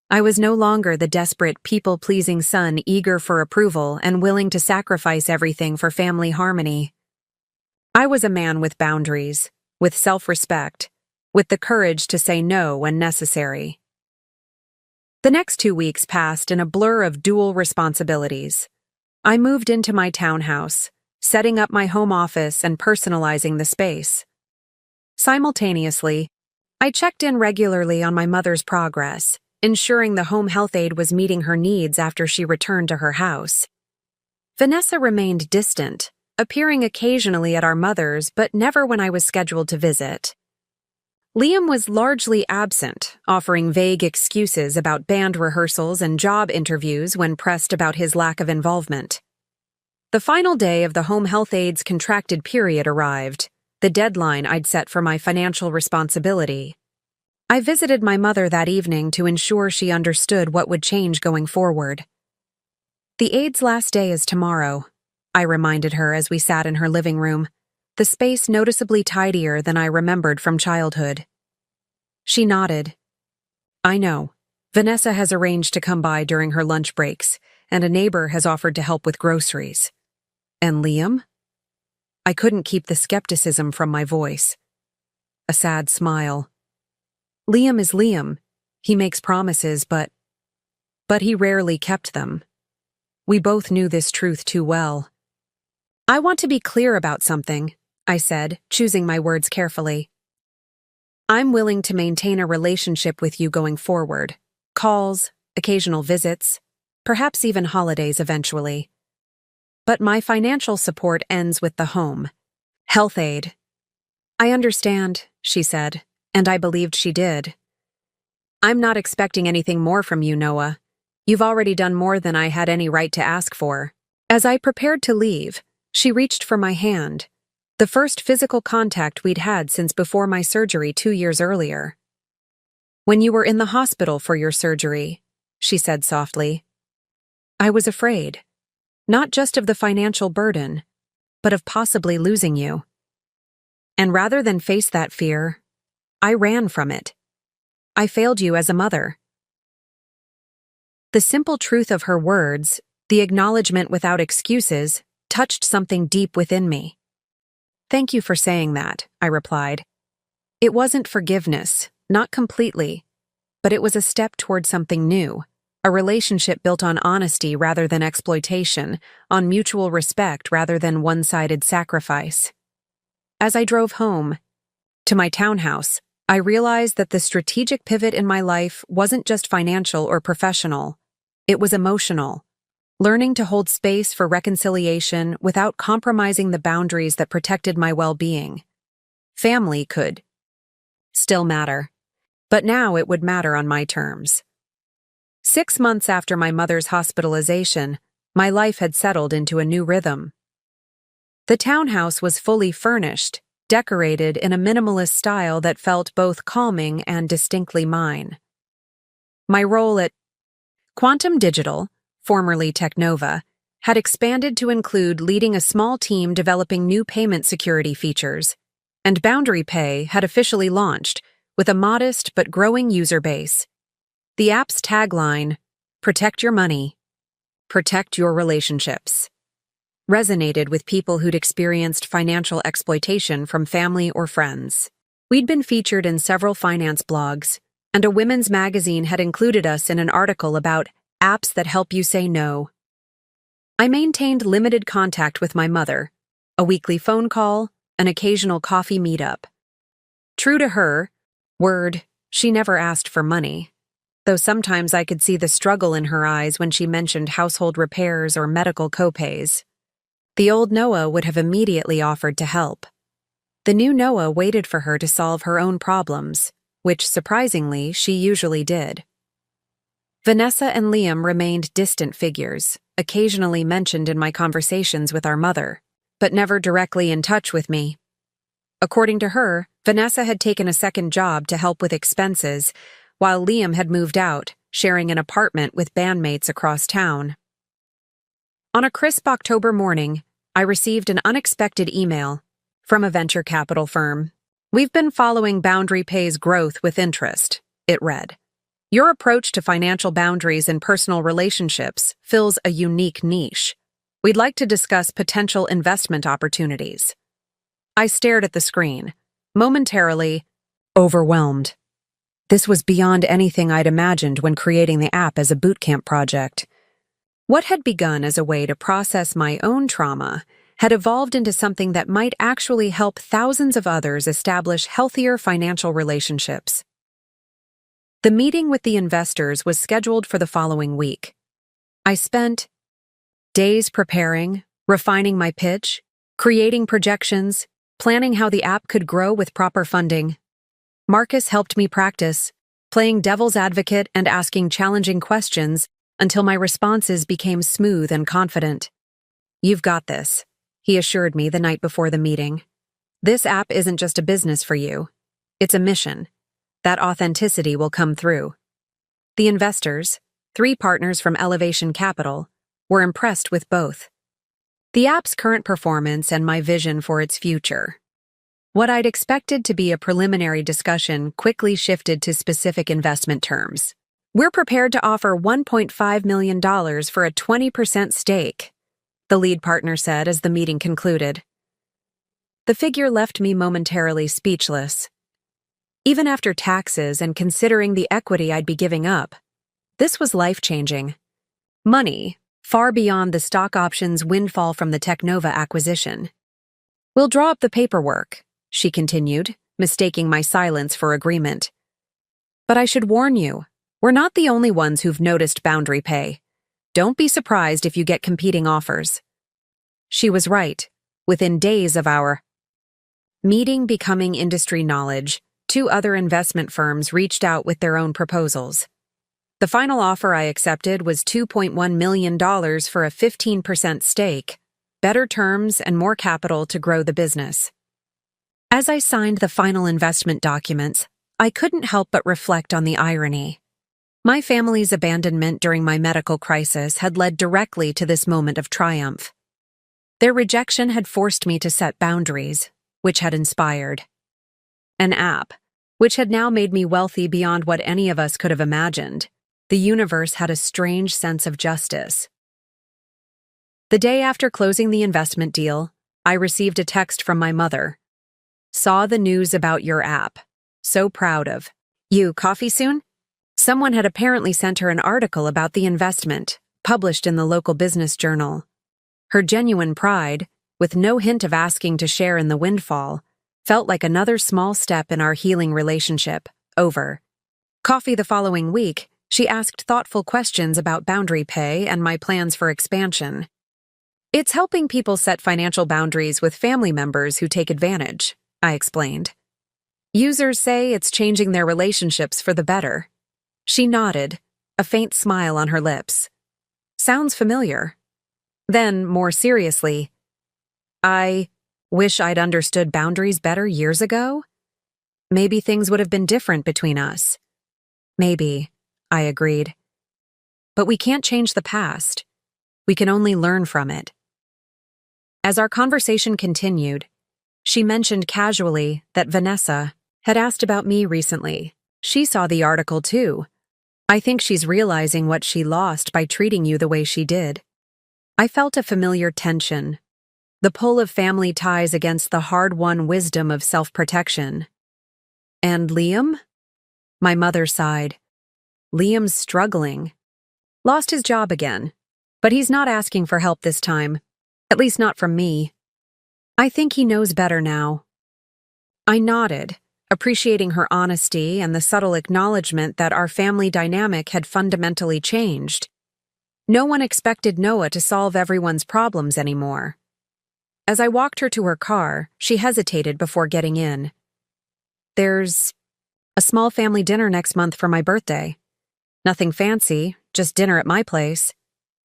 I was no longer the desperate, people-pleasing son eager for approval and willing to sacrifice everything for family harmony. I was a man with boundaries, with self-respect, with the courage to say no when necessary. The next 2 weeks passed in a blur of dual responsibilities. I moved into my townhouse, setting up my home office and personalizing the space. Simultaneously, I checked in regularly on my mother's progress, ensuring the home health aide was meeting her needs after she returned to her house. Vanessa remained distant, appearing occasionally at our mother's but never when I was scheduled to visit. Liam was largely absent, offering vague excuses about band rehearsals and job interviews when pressed about his lack of involvement. The final day of the home health aide's contracted period arrived, the deadline I'd set for my financial responsibility. I visited my mother that evening to ensure she understood what would change going forward. The aide's last day is tomorrow, I reminded her as we sat in her living room, the space noticeably tidier than I remembered from childhood. She nodded. I know. Vanessa has arranged to come by during her lunch breaks, and a neighbor has offered to help with groceries. And Liam? I couldn't keep the skepticism from my voice. A sad smile. Liam is Liam. He makes promises, but he rarely kept them. We both knew this truth too well. I want to be clear about something, I said, choosing my words carefully. I'm willing to maintain a relationship with you going forward. Calls, occasional visits, perhaps even holidays eventually. But my financial support ends with the home health aide. I understand, she said, and I believed she did. I'm not expecting anything more from you, Noah. You've already done more than I had any right to ask for. As I prepared to leave, she reached for my hand, the first physical contact we'd had since before my surgery 2 years earlier. When you were in the hospital for your surgery, she said softly, I was afraid, not just of the financial burden, but of possibly losing you. And rather than face that fear, I ran from it. I failed you as a mother. The simple truth of her words, the acknowledgement without excuses, touched something deep within me. Thank you for saying that, I replied. It wasn't forgiveness, not completely, but it was a step toward something new, a relationship built on honesty rather than exploitation, on mutual respect rather than one-sided sacrifice. As I drove home, to my townhouse, I realized that the strategic pivot in my life wasn't just financial or professional, it was emotional. Learning to hold space for reconciliation without compromising the boundaries that protected my well-being. Family could still matter, but now it would matter on my terms. 6 months after my mother's hospitalization, my life had settled into a new rhythm. The townhouse was fully furnished, decorated in a minimalist style that felt both calming and distinctly mine. My role at Quantum Digital, formerly Technova, had expanded to include leading a small team developing new payment security features, and Boundary Pay had officially launched, with a modest but growing user base. The app's tagline, "Protect your money, protect your relationships," resonated with people who'd experienced financial exploitation from family or friends. We'd been featured in several finance blogs, and a women's magazine had included us in an article about apps that help you say no. I maintained limited contact with my mother, a weekly phone call, an occasional coffee meetup. True to her word, she never asked for money, though sometimes I could see the struggle in her eyes when she mentioned household repairs or medical copays. The old Noah would have immediately offered to help. The new Noah waited for her to solve her own problems, which, surprisingly, she usually did. Vanessa and Liam remained distant figures, occasionally mentioned in my conversations with our mother, but never directly in touch with me. According to her, Vanessa had taken a second job to help with expenses, while Liam had moved out, sharing an apartment with bandmates across town. On a crisp October morning, I received an unexpected email from a venture capital firm. "We've been following Boundary Pay's growth with interest," it read. "Your approach to financial boundaries and personal relationships fills a unique niche. We'd like to discuss potential investment opportunities." I stared at the screen, momentarily overwhelmed. This was beyond anything I'd imagined when creating the app as a bootcamp project. What had begun as a way to process my own trauma had evolved into something that might actually help thousands of others establish healthier financial relationships. The meeting with the investors was scheduled for the following week. I spent days preparing, refining my pitch, creating projections, planning how the app could grow with proper funding. Marcus helped me practice, playing devil's advocate and asking challenging questions until my responses became smooth and confident. "You've got this," he assured me the night before the meeting. "This app isn't just a business for you. It's a mission. That authenticity will come through." The investors, 3 partners from Elevation Capital, were impressed with both the app's current performance and my vision for its future. What I'd expected to be a preliminary discussion quickly shifted to specific investment terms. "We're prepared to offer $1.5 million for a 20% stake," the lead partner said as the meeting concluded. The figure left me momentarily speechless. Even after taxes and considering the equity I'd be giving up, this was life-changing. Money, far beyond the stock options windfall from the Technova acquisition. "We'll draw up the paperwork," she continued, mistaking my silence for agreement. "But I should warn you, we're not the only ones who've noticed Boundary Pay. Don't be surprised if you get competing offers." She was right. Within days of our meeting becoming industry knowledge, 2 other investment firms reached out with their own proposals. The final offer I accepted was $2.1 million for a 15% stake, better terms and more capital to grow the business. As I signed the final investment documents, I couldn't help but reflect on the irony. My family's abandonment during my medical crisis had led directly to this moment of triumph. Their rejection had forced me to set boundaries, which had inspired an app, which had now made me wealthy beyond what any of us could have imagined. The universe had a strange sense of justice. The day after closing the investment deal, I received a text from my mother. "Saw the news about your app. So proud of you. Coffee soon?" Someone had apparently sent her an article about the investment, published in the local business journal. Her genuine pride, with no hint of asking to share in the windfall, felt like another small step in our healing relationship. Over coffee the following week, she asked thoughtful questions about Boundary Pay and my plans for expansion. "It's helping people set financial boundaries with family members who take advantage," I explained. "Users say it's changing their relationships for the better." She nodded, a faint smile on her lips. "Sounds familiar." Then, more seriously, "I wish I'd understood boundaries better years ago. Maybe things would have been different between us." "Maybe," I agreed. "But we can't change the past. We can only learn from it." As our conversation continued, she mentioned casually that Vanessa had asked about me recently. She saw the article too. "I think she's realizing what she lost by treating you the way she did." I felt a familiar tension, the pull of family ties against the hard-won wisdom of self-protection. "And Liam?" My mother sighed. "Liam's struggling. Lost his job again, but he's not asking for help this time, at least not from me. I think he knows better now." I nodded, appreciating her honesty and the subtle acknowledgement that our family dynamic had fundamentally changed. No one expected Noah to solve everyone's problems anymore. As I walked her to her car, she hesitated before getting in. "There's a small family dinner next month for my birthday. Nothing fancy, just dinner at my place.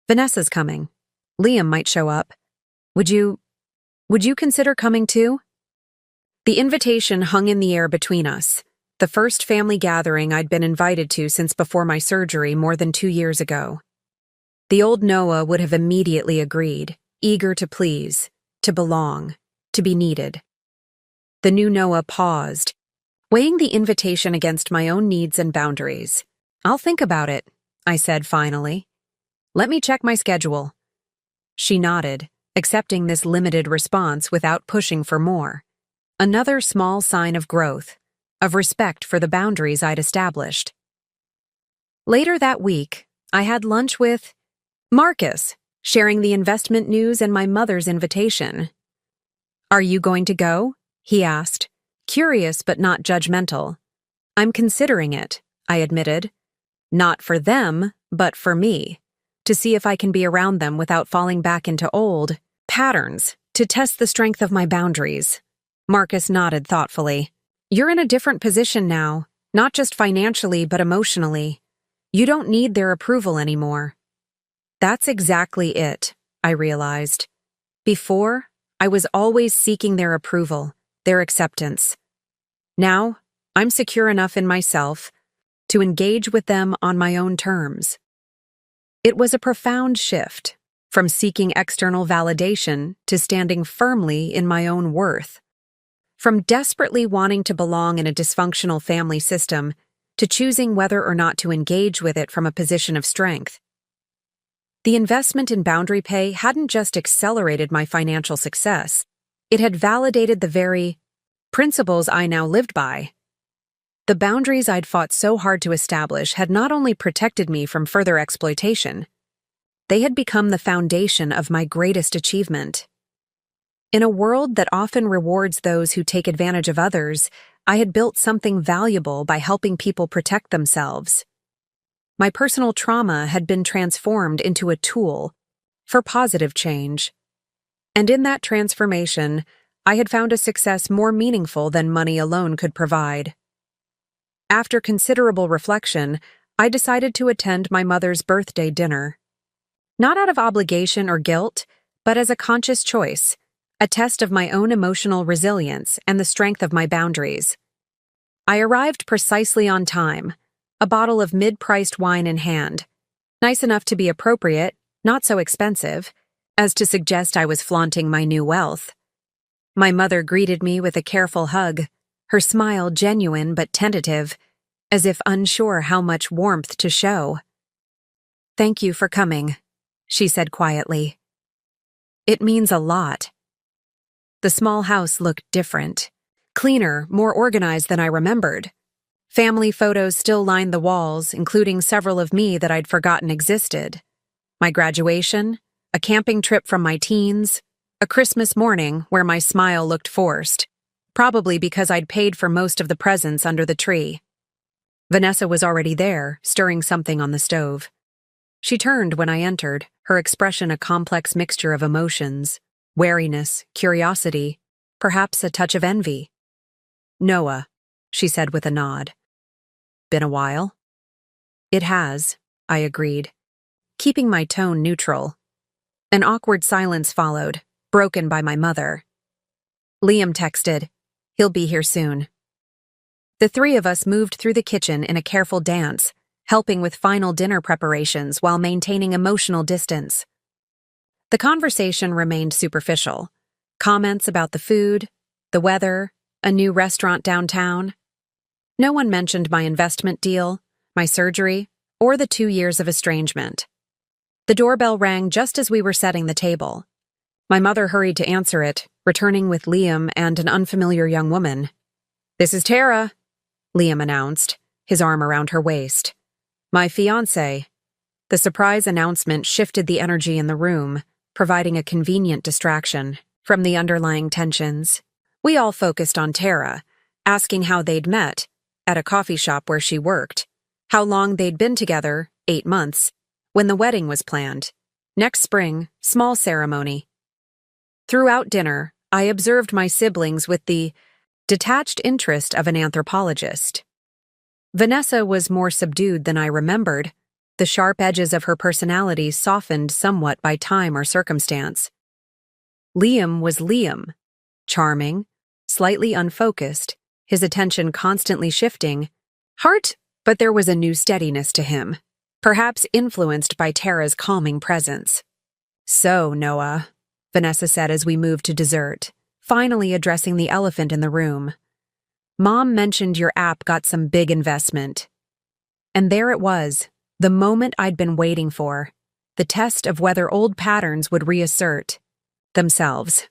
Vanessa's coming. Liam might show up. Would you consider coming too? The invitation hung in the air between us, the first family gathering I'd been invited to since before my surgery more than 2 years ago. The old Noah would have immediately agreed, eager to please, to belong, to be needed. The new Noah paused, weighing the invitation against my own needs and boundaries. "I'll think about it," I said finally. "Let me check my schedule." She nodded, accepting this limited response without pushing for more. Another small sign of growth, of respect for the boundaries I'd established. Later that week, I had lunch with Marcus, sharing the investment news and my mother's invitation. "Are you going to go?" he asked, curious but not judgmental. "I'm considering it," I admitted. "Not for them, but for me. To see if I can be around them without falling back into old patterns, to test the strength of my boundaries." Marcus nodded thoughtfully. "You're in a different position now, not just financially but emotionally. You don't need their approval anymore." That's exactly it, I realized. Before, I was always seeking their approval, their acceptance. Now, I'm secure enough in myself to engage with them on my own terms. It was a profound shift, from seeking external validation to standing firmly in my own worth. From desperately wanting to belong in a dysfunctional family system to choosing whether or not to engage with it from a position of strength. The investment in Boundary Pay hadn't just accelerated my financial success, it had validated the very principles I now lived by. The boundaries I'd fought so hard to establish had not only protected me from further exploitation, they had become the foundation of my greatest achievement. In a world that often rewards those who take advantage of others, I had built something valuable by helping people protect themselves. My personal trauma had been transformed into a tool for positive change. And in that transformation, I had found a success more meaningful than money alone could provide. After considerable reflection, I decided to attend my mother's birthday dinner. Not out of obligation or guilt, but as a conscious choice, a test of my own emotional resilience and the strength of my boundaries. I arrived precisely on time, a bottle of mid-priced wine in hand, nice enough to be appropriate, not so expensive, as to suggest I was flaunting my new wealth. My mother greeted me with a careful hug, her smile genuine but tentative, as if unsure how much warmth to show. "Thank you for coming," she said quietly. "It means a lot." The small house looked different, cleaner, more organized than I remembered. Family photos still lined the walls, including several of me that I'd forgotten existed. My graduation, a camping trip from my teens, a Christmas morning where my smile looked forced, probably because I'd paid for most of the presents under the tree. Vanessa was already there, stirring something on the stove. She turned when I entered, her expression a complex mixture of emotions. Wariness, curiosity, perhaps a touch of envy. "Noah," she said with a nod. "Been a while?" "It has," I agreed, keeping my tone neutral. An awkward silence followed, broken by my mother. Liam texted, "He'll be here soon." The three of us moved through the kitchen in a careful dance, helping with final dinner preparations while maintaining emotional distance. The conversation remained superficial. Comments about the food, the weather, a new restaurant downtown. No one mentioned my investment deal, my surgery, or the 2 years of estrangement. The doorbell rang just as we were setting the table. My mother hurried to answer it, returning with Liam and an unfamiliar young woman. "This is Tara," Liam announced, his arm around her waist. "My fiancé." The surprise announcement shifted the energy in the room, providing a convenient distraction from the underlying tensions. We all focused on Tara, asking how they'd met, at a coffee shop where she worked, how long they'd been together, 8 months, when the wedding was planned. Next spring, small ceremony. Throughout dinner, I observed my siblings with the detached interest of an anthropologist. Vanessa was more subdued than I remembered. The sharp edges of her personality softened somewhat by time or circumstance. Liam was Liam. Charming, slightly unfocused, his attention constantly shifting. But there was a new steadiness to him, perhaps influenced by Tara's calming presence. "So, Noah," Vanessa said as we moved to dessert, finally addressing the elephant in the room. "Mom mentioned your app got some big investment." And there it was, the moment I'd been waiting for, the test of whether old patterns would reassert themselves.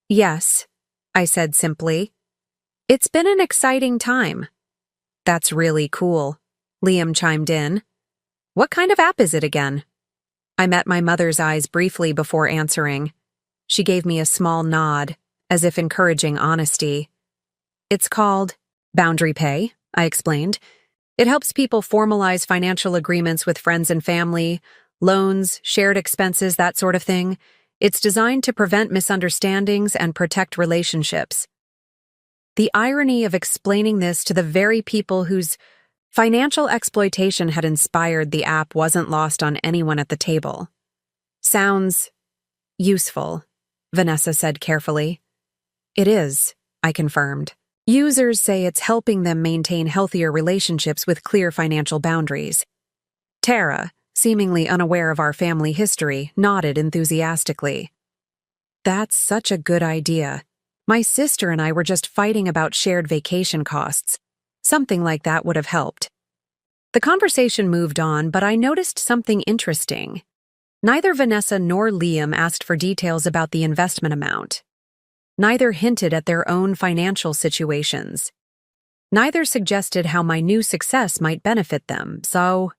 "Yes," I said simply. "It's been an exciting time." "That's really cool," Liam chimed in. "What kind of app is it again?" I met my mother's eyes briefly before answering. She gave me a small nod, as if encouraging honesty. "It's called Boundary Pay," I explained. "It helps people formalize financial agreements with friends and family, loans, shared expenses, that sort of thing. It's designed to prevent misunderstandings and protect relationships." The irony of explaining this to the very people whose financial exploitation had inspired the app wasn't lost on anyone at the table. "Sounds useful," Vanessa said carefully. "It is," I confirmed. "Users say it's helping them maintain healthier relationships with clear financial boundaries." Tara, seemingly unaware of our family history, nodded enthusiastically. "That's such a good idea. My sister and I were just fighting about shared vacation costs. Something like that would have helped." The conversation moved on, but I noticed something interesting. Neither Vanessa nor Liam asked for details about the investment amount. Neither hinted at their own financial situations. Neither suggested how my new success might benefit them, so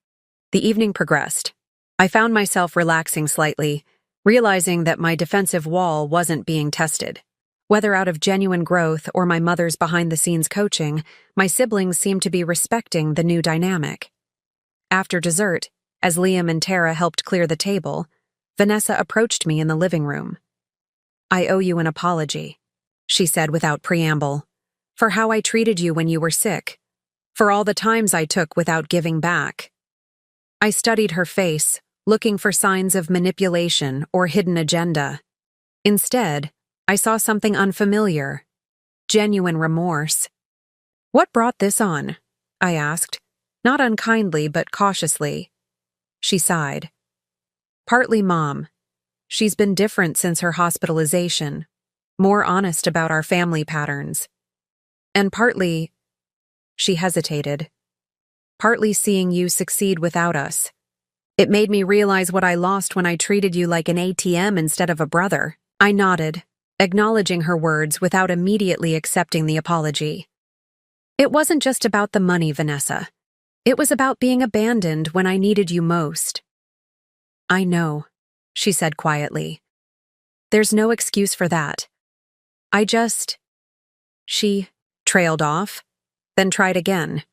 the evening progressed. I found myself relaxing slightly, realizing that my defensive wall wasn't being tested. Whether out of genuine growth or my mother's behind-the-scenes coaching, my siblings seemed to be respecting the new dynamic. After dessert, as Liam and Tara helped clear the table, Vanessa approached me in the living room. "I owe you an apology," she said without preamble, "for how I treated you when you were sick, for all the times I took without giving back." I studied her face, looking for signs of manipulation or hidden agenda. Instead, I saw something unfamiliar, genuine remorse. "What brought this on?" I asked, not unkindly but cautiously. She sighed. "Partly Mom. She's been different since her hospitalization, more honest about our family patterns. And partly," she hesitated, "partly seeing you succeed without us. It made me realize what I lost when I treated you like an ATM instead of a brother." I nodded, acknowledging her words without immediately accepting the apology. "It wasn't just about the money, Vanessa. It was about being abandoned when I needed you most." "I know," she said quietly. "There's no excuse for that. She trailed off, then tried again.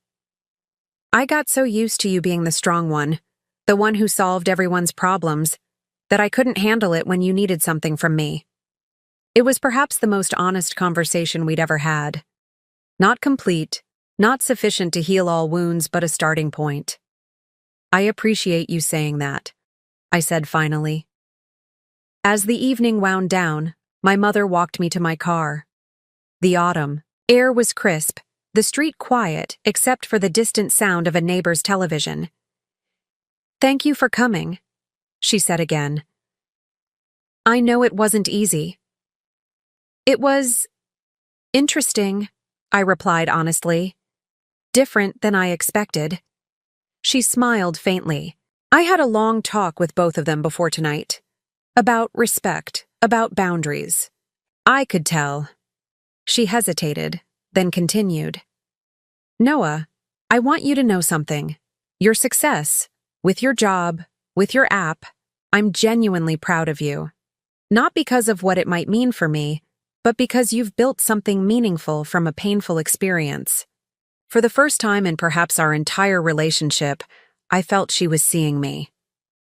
"I got so used to you being the strong one, the one who solved everyone's problems, that I couldn't handle it when you needed something from me." It was perhaps the most honest conversation we'd ever had. Not complete, not sufficient to heal all wounds, but a starting point. "I appreciate you saying that," I said finally. As the evening wound down, my mother walked me to my car. The autumn air was crisp, the street quiet except for the distant sound of a neighbor's television. "Thank you for coming," she said again. "I know it wasn't easy." "It was interesting," I replied honestly. "Different than I expected." She smiled faintly. I had a long talk with both of them before tonight. About respect, about boundaries. I could tell. She hesitated, then continued. "Noah, I want you to know something. Your success, with your job, with your app, I'm genuinely proud of you. Not because of what it might mean for me, but because you've built something meaningful from a painful experience." For the first time in perhaps our entire relationship, I felt she was seeing me.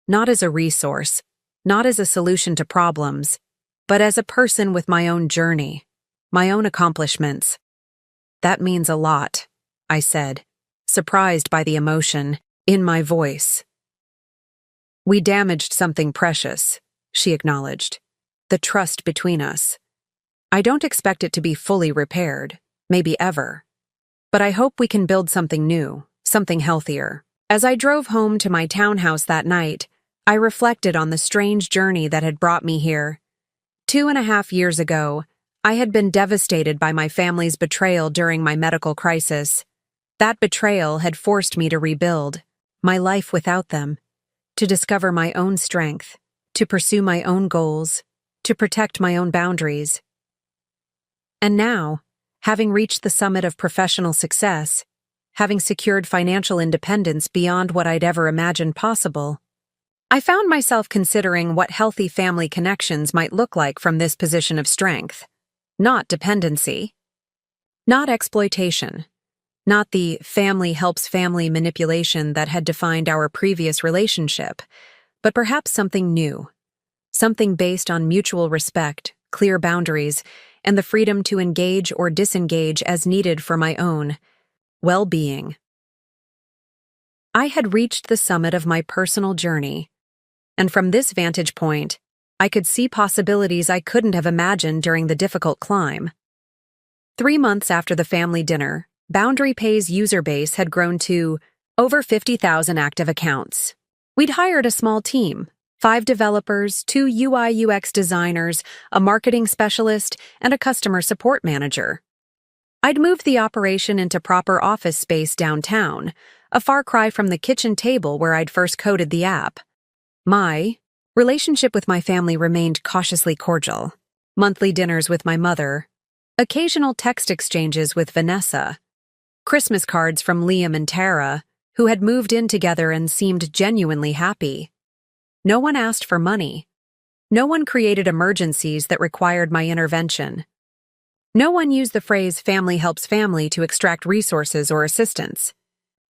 Not as a resource, not as a solution to problems, but as a person with my own journey, my own accomplishments. "That means a lot," I said, surprised by the emotion in my voice. "We damaged something precious," she acknowledged. "The trust between us. I don't expect it to be fully repaired, maybe ever. But I hope we can build something new, something healthier." As I drove home to my townhouse that night, I reflected on the strange journey that had brought me here. 2.5 years ago, I had been devastated by my family's betrayal during my medical crisis. That betrayal had forced me to rebuild my life without them, to discover my own strength, to pursue my own goals, to protect my own boundaries. And now, having reached the summit of professional success, having secured financial independence beyond what I'd ever imagined possible, I found myself considering what healthy family connections might look like from this position of strength. Not dependency. Not exploitation. Not the family helps family manipulation that had defined our previous relationship, but perhaps something new. Something based on mutual respect, clear boundaries, and the freedom to engage or disengage as needed for my own well-being. I had reached the summit of my personal journey, and from this vantage point, I could see possibilities I couldn't have imagined during the difficult climb. 3 months after the family dinner, BoundaryPay's user base had grown to over 50,000 active accounts. We'd hired a small team, 5 developers, 2 UI/UX designers, a marketing specialist, and a customer support manager. I'd moved the operation into proper office space downtown, a far cry from the kitchen table where I'd first coded the app. My relationship with my family remained cautiously cordial. Monthly dinners with my mother, occasional text exchanges with Vanessa, Christmas cards from Liam and Tara, who had moved in together and seemed genuinely happy. No one asked for money. No one created emergencies that required my intervention. No one used the phrase "family helps family" to extract resources or assistance.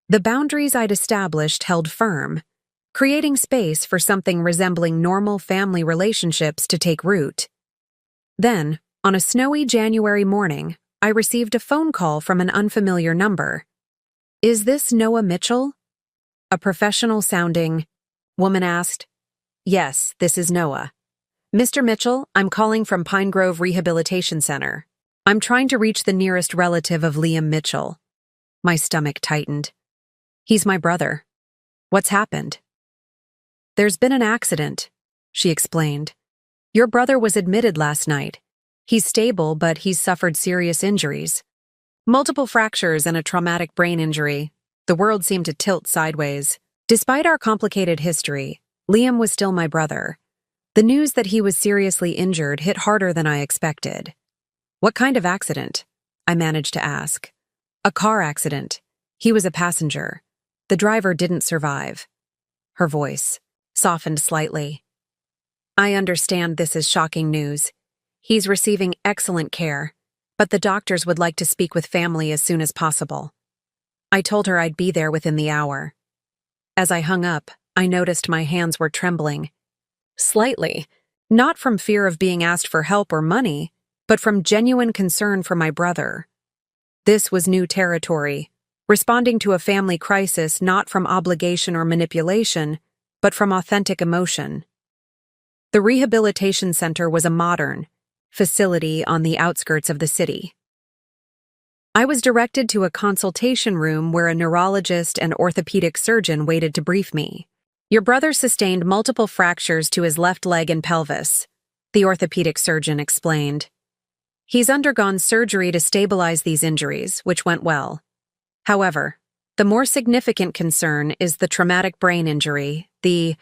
The boundaries I'd established held firm, creating space for something resembling normal family relationships to take root. Then, on a snowy January morning, I received a phone call from an unfamiliar number. "Is this Noah Mitchell?" a professional-sounding woman asked. "Yes, this is Noah. Mr. Mitchell, I'm calling from Pine Grove Rehabilitation Center. I'm trying to reach the nearest relative of Liam Mitchell." My stomach tightened. "He's my brother. What's happened?" "There's been an accident," she explained. "Your brother was admitted last night. He's stable, but he's suffered serious injuries. Multiple fractures and a traumatic brain injury." The world seemed to tilt sideways. Despite our complicated history, Liam was still my brother. The news that he was seriously injured hit harder than I expected. "What kind of accident?" I managed to ask. "A car accident. He was a passenger. The driver didn't survive." Her voice softened slightly. "I understand this is shocking news. He's receiving excellent care, but the doctors would like to speak with family as soon as possible." I told her I'd be there within the hour. As I hung up, I noticed my hands were trembling. Slightly, not from fear of being asked for help or money, but from genuine concern for my brother. This was new territory, responding to a family crisis not from obligation or manipulation, but from authentic emotion. The rehabilitation center was a modern facility on the outskirts of the city. I was directed to a consultation room where a neurologist and orthopedic surgeon waited to brief me. "Your brother sustained multiple fractures to his left leg and pelvis," the orthopedic surgeon explained. "He's undergone surgery to stabilize these injuries, which went well. However, the more significant concern is the traumatic brain injury," the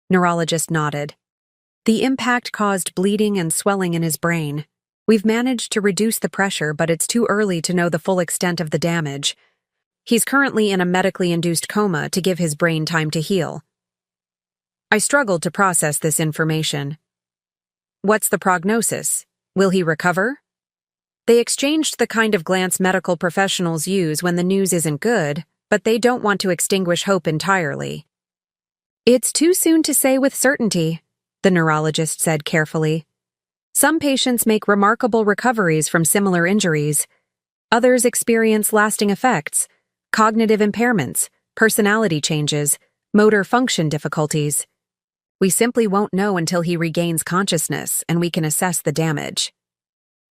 neurologist nodded. "The impact caused bleeding and swelling in his brain. We've managed to reduce the pressure, but it's too early to know the full extent of the damage. He's currently in a medically induced coma to give his brain time to heal." I struggled to process this information. "What's the prognosis? Will he recover?" They exchanged the kind of glance medical professionals use when the news isn't good, but they don't want to extinguish hope entirely. "It's too soon to say with certainty," the neurologist said carefully. "Some patients make remarkable recoveries from similar injuries. Others experience lasting effects, cognitive impairments, personality changes, motor function difficulties. We simply won't know until he regains consciousness and we can assess the damage.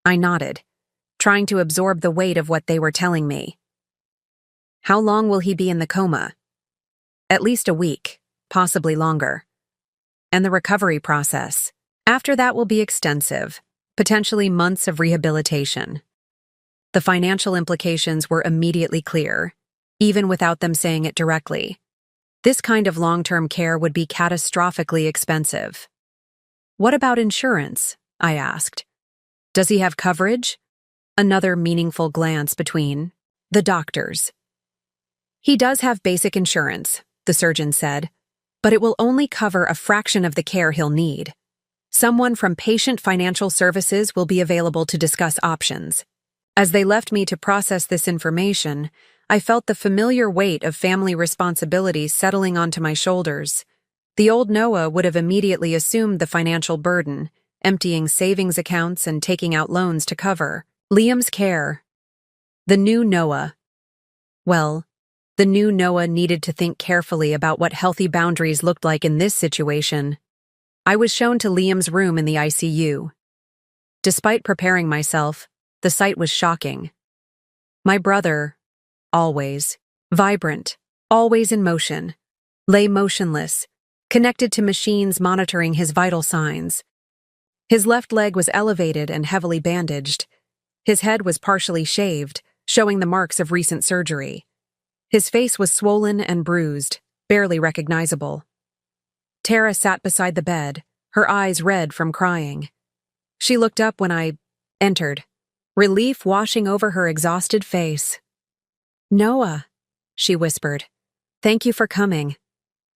I nodded, trying to absorb the weight of what they were telling me. How long will he be in the coma? At least a week, possibly longer. And the recovery process. After that will be extensive, potentially months of rehabilitation. The financial implications were immediately clear, even without them saying it directly. This kind of long-term care would be catastrophically expensive. What about insurance? I asked. Does he have coverage? Another meaningful glance between the doctors. He does have basic insurance, the surgeon said, but it will only cover a fraction of the care he'll need. Someone from Patient Financial Services will be available to discuss options. As they left me to process this information, I felt the familiar weight of family responsibilities settling onto my shoulders. The old Noah would have immediately assumed the financial burden, emptying savings accounts and taking out loans to cover Liam's care. The new Noah. Well, the new Noah needed to think carefully about what healthy boundaries looked like in this situation. I was shown to Liam's room in the ICU. Despite preparing myself, the sight was shocking. My brother, always vibrant, always in motion, lay motionless, connected to machines monitoring his vital signs. His left leg was elevated and heavily bandaged. His head was partially shaved, showing the marks of recent surgery. His face was swollen and bruised, barely recognizable. Tara sat beside the bed, her eyes red from crying. She looked up when I entered, relief washing over her exhausted face. "Noah," she whispered. "Thank you for coming."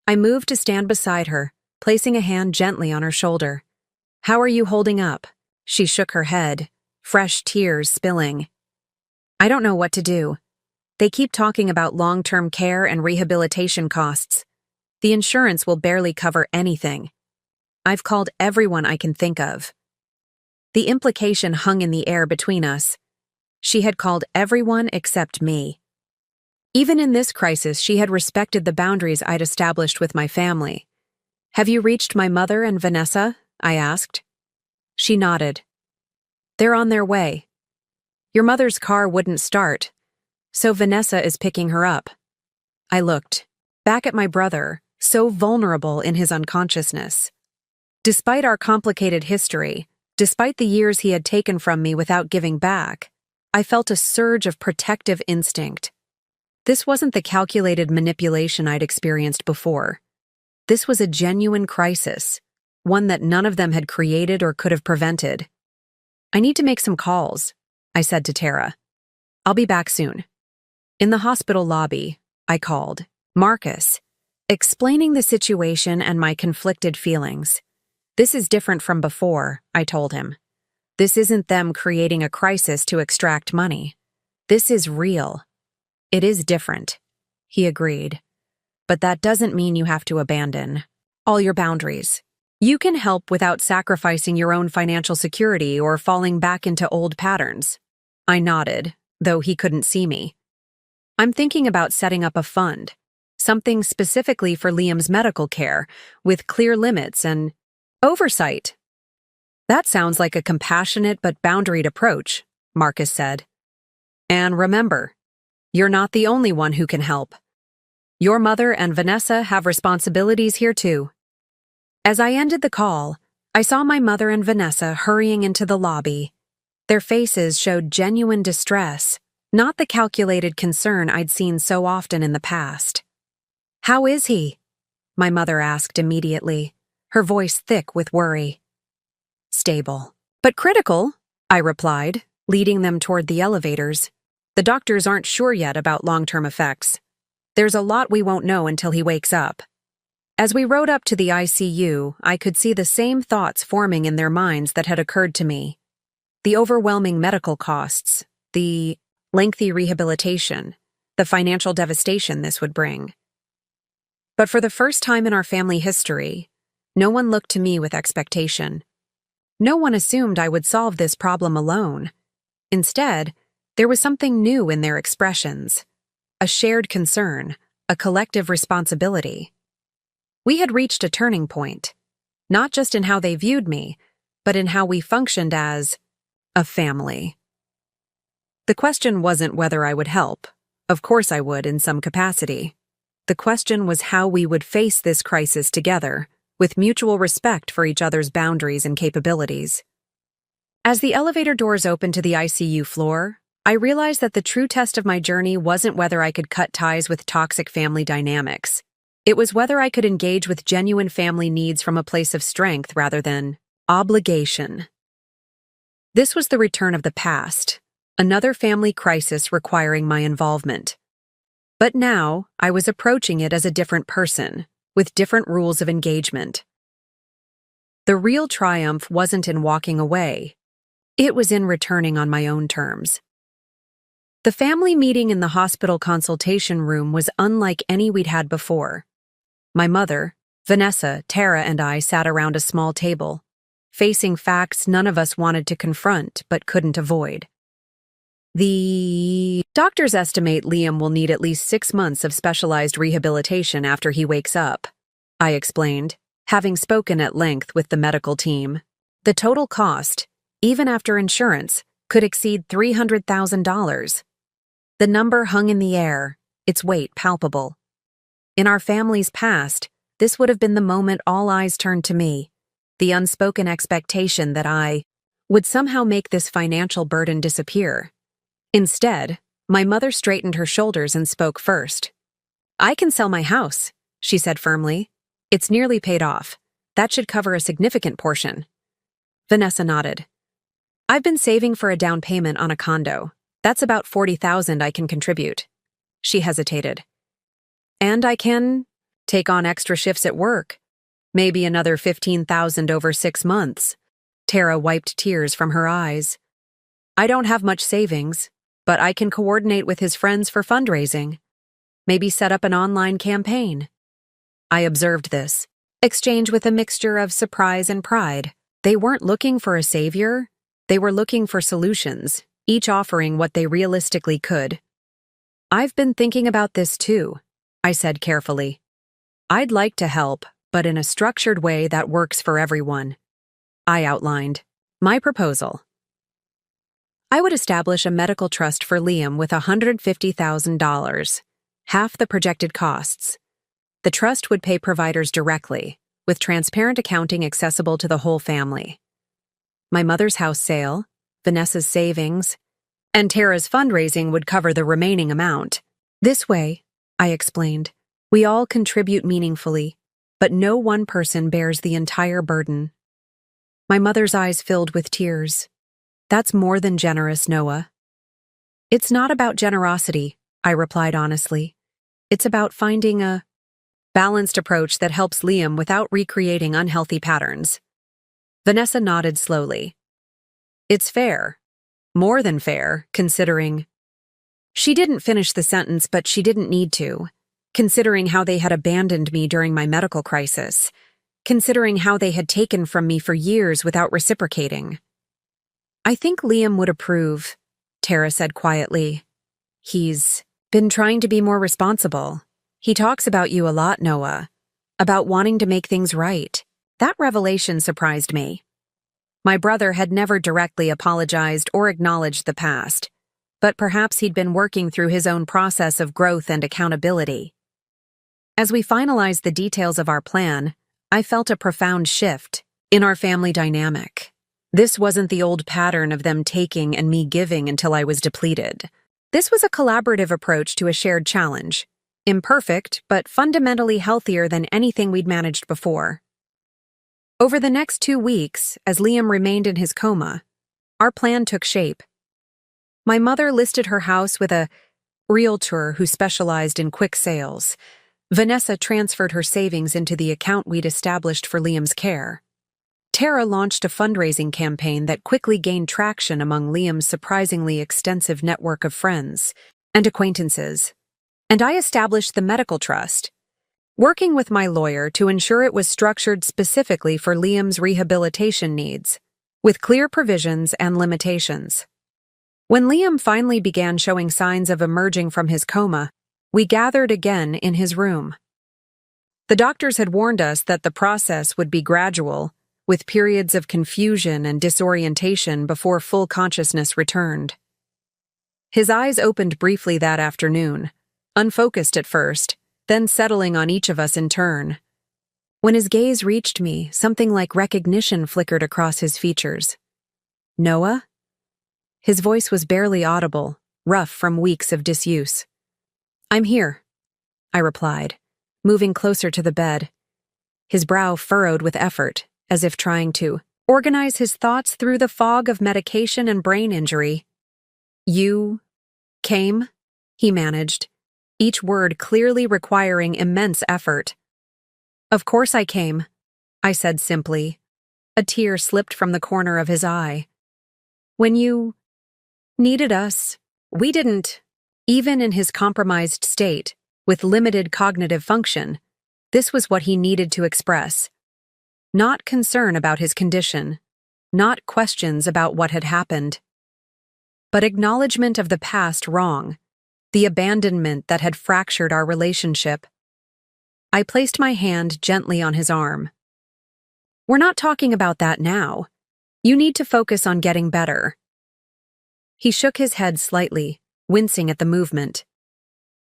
I moved to stand beside her, placing a hand gently on her shoulder. "How are you holding up?" She shook her head, fresh tears spilling. "I don't know what to do. They keep talking about long-term care and rehabilitation costs. The insurance will barely cover anything. I've called everyone I can think of." The implication hung in the air between us. She had called everyone except me. Even in this crisis, she had respected the boundaries I'd established with my family. "Have you reached my mother and Vanessa?" I asked. She nodded. "They're on their way. Your mother's car wouldn't start, so Vanessa is picking her up." I looked, back at my brother, so vulnerable in his unconsciousness. Despite our complicated history, despite the years he had taken from me without giving back, I felt a surge of protective instinct. This wasn't the calculated manipulation I'd experienced before. This was a genuine crisis, one that none of them had created or could have prevented. "I need to make some calls," I said to Tara. "I'll be back soon." In the hospital lobby, I called Marcus, explaining the situation and my conflicted feelings. "This is different from before," I told him. "This isn't them creating a crisis to extract money. This is real. It is different," he agreed. "But that doesn't mean you have to abandon all your boundaries. You can help without sacrificing your own financial security or falling back into old patterns." I nodded, though he couldn't see me. "I'm thinking about setting up a fund, something specifically for Liam's medical care, with clear limits and oversight." "That sounds like a compassionate but boundaried approach," Marcus said. "And remember, you're not the only one who can help. Your mother and Vanessa have responsibilities here too." As I ended the call, I saw my mother and Vanessa hurrying into the lobby. Their faces showed genuine distress, not the calculated concern I'd seen so often in the past. "How is he?" my mother asked immediately, her voice thick with worry. "Stable, but critical," I replied, leading them toward the elevators. "The doctors aren't sure yet about long-term effects. There's a lot we won't know until he wakes up." As we rode up to the ICU, I could see the same thoughts forming in their minds that had occurred to me. The overwhelming medical costs, the lengthy rehabilitation, the financial devastation this would bring. But for the first time in our family history, no one looked to me with expectation. No one assumed I would solve this problem alone. Instead, there was something new in their expressions. a shared concern, a collective responsibility. We had reached a turning point, not just in how they viewed me, but in how we functioned as a family. The question wasn't whether I would help. Of course I would in some capacity. The question was how we would face this crisis together, with mutual respect for each other's boundaries and capabilities. As the elevator doors opened to the ICU floor, I realized that the true test of my journey wasn't whether I could cut ties with toxic family dynamics. It was whether I could engage with genuine family needs from a place of strength rather than obligation. This was the return of the past, another family crisis requiring my involvement. But now, I was approaching it as a different person, with different rules of engagement. The real triumph wasn't in walking away. It was in returning on my own terms. The family meeting in the hospital consultation room was unlike any we'd had before. My mother, Vanessa, Tara, and I sat around a small table, facing facts none of us wanted to confront but couldn't avoid. The doctors estimate Liam will need at least 6 months of specialized rehabilitation after he wakes up, I explained, having spoken at length with the medical team. The total cost, even after insurance, could exceed $300,000. The number hung in the air, its weight palpable. In our family's past, this would have been the moment all eyes turned to me, the unspoken expectation that I would somehow make this financial burden disappear. Instead, my mother straightened her shoulders and spoke first. "I can sell my house," she said firmly. "It's nearly paid off. That should cover a significant portion." Vanessa nodded. "I've been saving for a down payment on a condo. That's about $40,000 I can contribute." She hesitated. "And I can take on extra shifts at work. Maybe another $15,000 over 6 months." Tara wiped tears from her eyes. "I don't have much savings, but I can coordinate with his friends for fundraising. Maybe set up an online campaign." I observed this exchange with a mixture of surprise and pride. They weren't looking for a savior. They were looking for solutions, each offering what they realistically could. "I've been thinking about this too," I said carefully. "I'd like to help, but in a structured way that works for everyone." I outlined my proposal. I would establish a medical trust for Liam with $150,000, half the projected costs. The trust would pay providers directly, with transparent accounting accessible to the whole family. My mother's house sale, Vanessa's savings, and Tara's fundraising would cover the remaining amount. This way, I explained, we all contribute meaningfully, but no one person bears the entire burden. My mother's eyes filled with tears. "That's more than generous, Noah." "It's not about generosity," I replied honestly. "It's about finding a balanced approach that helps Liam without recreating unhealthy patterns." Vanessa nodded slowly. "It's fair. More than fair, considering—" She didn't finish the sentence, but she didn't need to. Considering how they had abandoned me during my medical crisis. Considering how they had taken from me for years without reciprocating. "I think Liam would approve," Tara said quietly. "He's been trying to be more responsible. He talks about you a lot, Noah. About wanting to make things right." That revelation surprised me. My brother had never directly apologized or acknowledged the past, but perhaps he'd been working through his own process of growth and accountability. As we finalized the details of our plan, I felt a profound shift in our family dynamic. This wasn't the old pattern of them taking and me giving until I was depleted. This was a collaborative approach to a shared challenge, imperfect but fundamentally healthier than anything we'd managed before. Over the next 2 weeks, as Liam remained in his coma, our plan took shape. My mother listed her house with a realtor who specialized in quick sales. Vanessa transferred her savings into the account we'd established for Liam's care. Tara launched a fundraising campaign that quickly gained traction among Liam's surprisingly extensive network of friends and acquaintances. And I established the medical trust, working with my lawyer to ensure it was structured specifically for Liam's rehabilitation needs, with clear provisions and limitations. When Liam finally began showing signs of emerging from his coma, We gathered again in his room. The doctors had warned us that the process would be gradual, with periods of confusion and disorientation before full consciousness returned. His eyes opened briefly that afternoon, unfocused at first, then settling on each of us in turn. When his gaze reached me, something like recognition flickered across his features. "Noah?" His voice was barely audible, rough from weeks of disuse. "I'm here," I replied, moving closer to the bed. His brow furrowed with effort, as if trying to organize his thoughts through the fog of medication and brain injury. "You came?" he managed, each word clearly requiring immense effort. "Of course I came," I said simply. A tear slipped from the corner of his eye. "When you needed us, we didn't." Even in his compromised state, with limited cognitive function, this was what he needed to express. Not concern about his condition, not questions about what had happened, but acknowledgement of the past wrong, the abandonment that had fractured our relationship. I placed my hand gently on his arm. "We're not talking about that now. You need to focus on getting better." He shook his head slightly, wincing at the movement.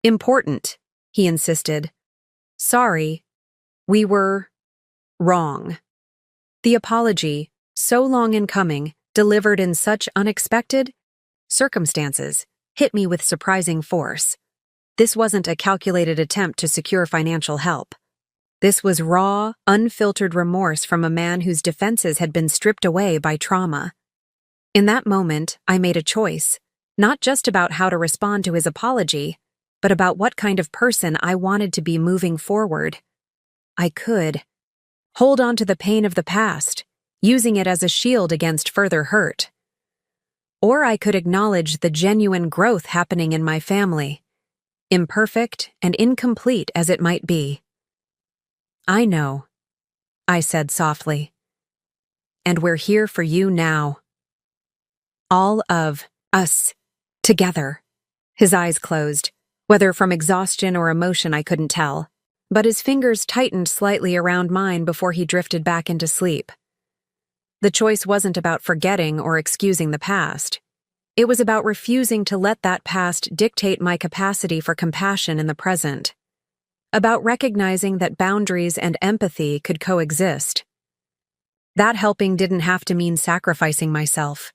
"Important," he insisted. "Sorry, we were wrong." The apology, so long in coming, delivered in such unexpected circumstances, hit me with surprising force. This wasn't a calculated attempt to secure financial help. This was raw, unfiltered remorse from a man whose defenses had been stripped away by trauma. In that moment, I made a choice, not just about how to respond to his apology, but about what kind of person I wanted to be moving forward. I could hold on to the pain of the past, using it as a shield against further hurt. Or I could acknowledge the genuine growth happening in my family, imperfect and incomplete as it might be. "I know," I said softly. "And we're here for you now. All of us, together." His eyes closed, whether from exhaustion or emotion I couldn't tell, but his fingers tightened slightly around mine before he drifted back into sleep. The choice wasn't about forgetting or excusing the past. It was about refusing to let that past dictate my capacity for compassion in the present. About recognizing that boundaries and empathy could coexist. That helping didn't have to mean sacrificing myself.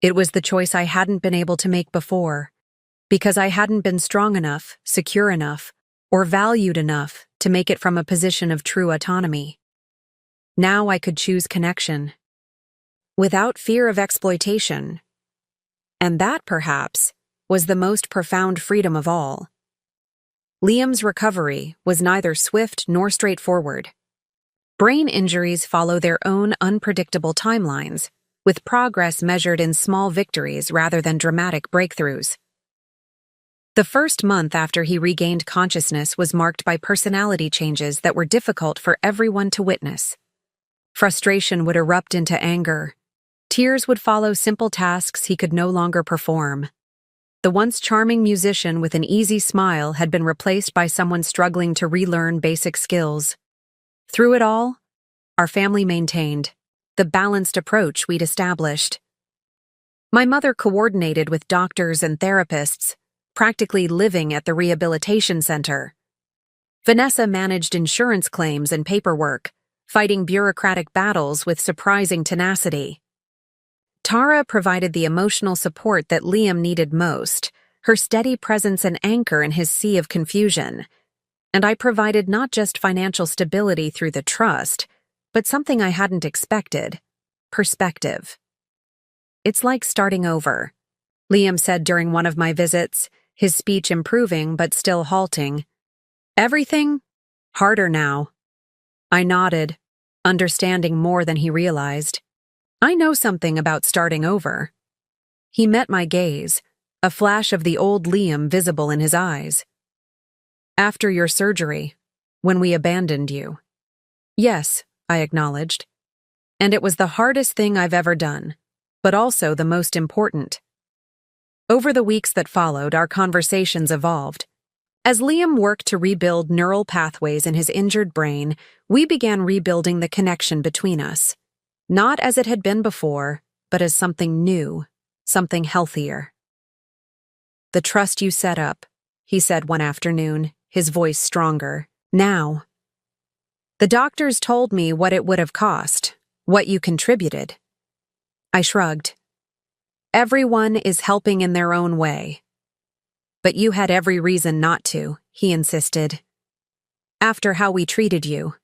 It was the choice I hadn't been able to make before, because I hadn't been strong enough, secure enough, or valued enough to make it from a position of true autonomy. Now I could choose connection, without fear of exploitation. And that, perhaps, was the most profound freedom of all. Liam's recovery was neither swift nor straightforward. Brain injuries follow their own unpredictable timelines, with progress measured in small victories rather than dramatic breakthroughs. The first month after he regained consciousness was marked by personality changes that were difficult for everyone to witness. Frustration would erupt into anger. Tears would follow simple tasks he could no longer perform. The once charming musician with an easy smile had been replaced by someone struggling to relearn basic skills. Through it all, our family maintained the balanced approach we'd established. My mother coordinated with doctors and therapists, practically living at the rehabilitation center. Vanessa managed insurance claims and paperwork, fighting bureaucratic battles with surprising tenacity. Tara provided the emotional support that Liam needed most, her steady presence an anchor in his sea of confusion. And I provided not just financial stability through the trust, but something I hadn't expected: perspective. "It's like starting over," Liam said during one of my visits, his speech improving but still halting. "Everything? Harder now." I nodded, understanding more than he realized. "I know something about starting over." He met my gaze, a flash of the old Liam visible in his eyes. "After your surgery, when we abandoned you." "Yes," I acknowledged. "And it was the hardest thing I've ever done, but also the most important." Over the weeks that followed, our conversations evolved. As Liam worked to rebuild neural pathways in his injured brain, we began rebuilding the connection between us. Not as it had been before, but as something new, something healthier. "The trust you set up," he said one afternoon, his voice stronger. "Now. The doctors told me what it would have cost, what you contributed." I shrugged. "Everyone is helping in their own way." "But you had every reason not to," he insisted. "After how we treated you.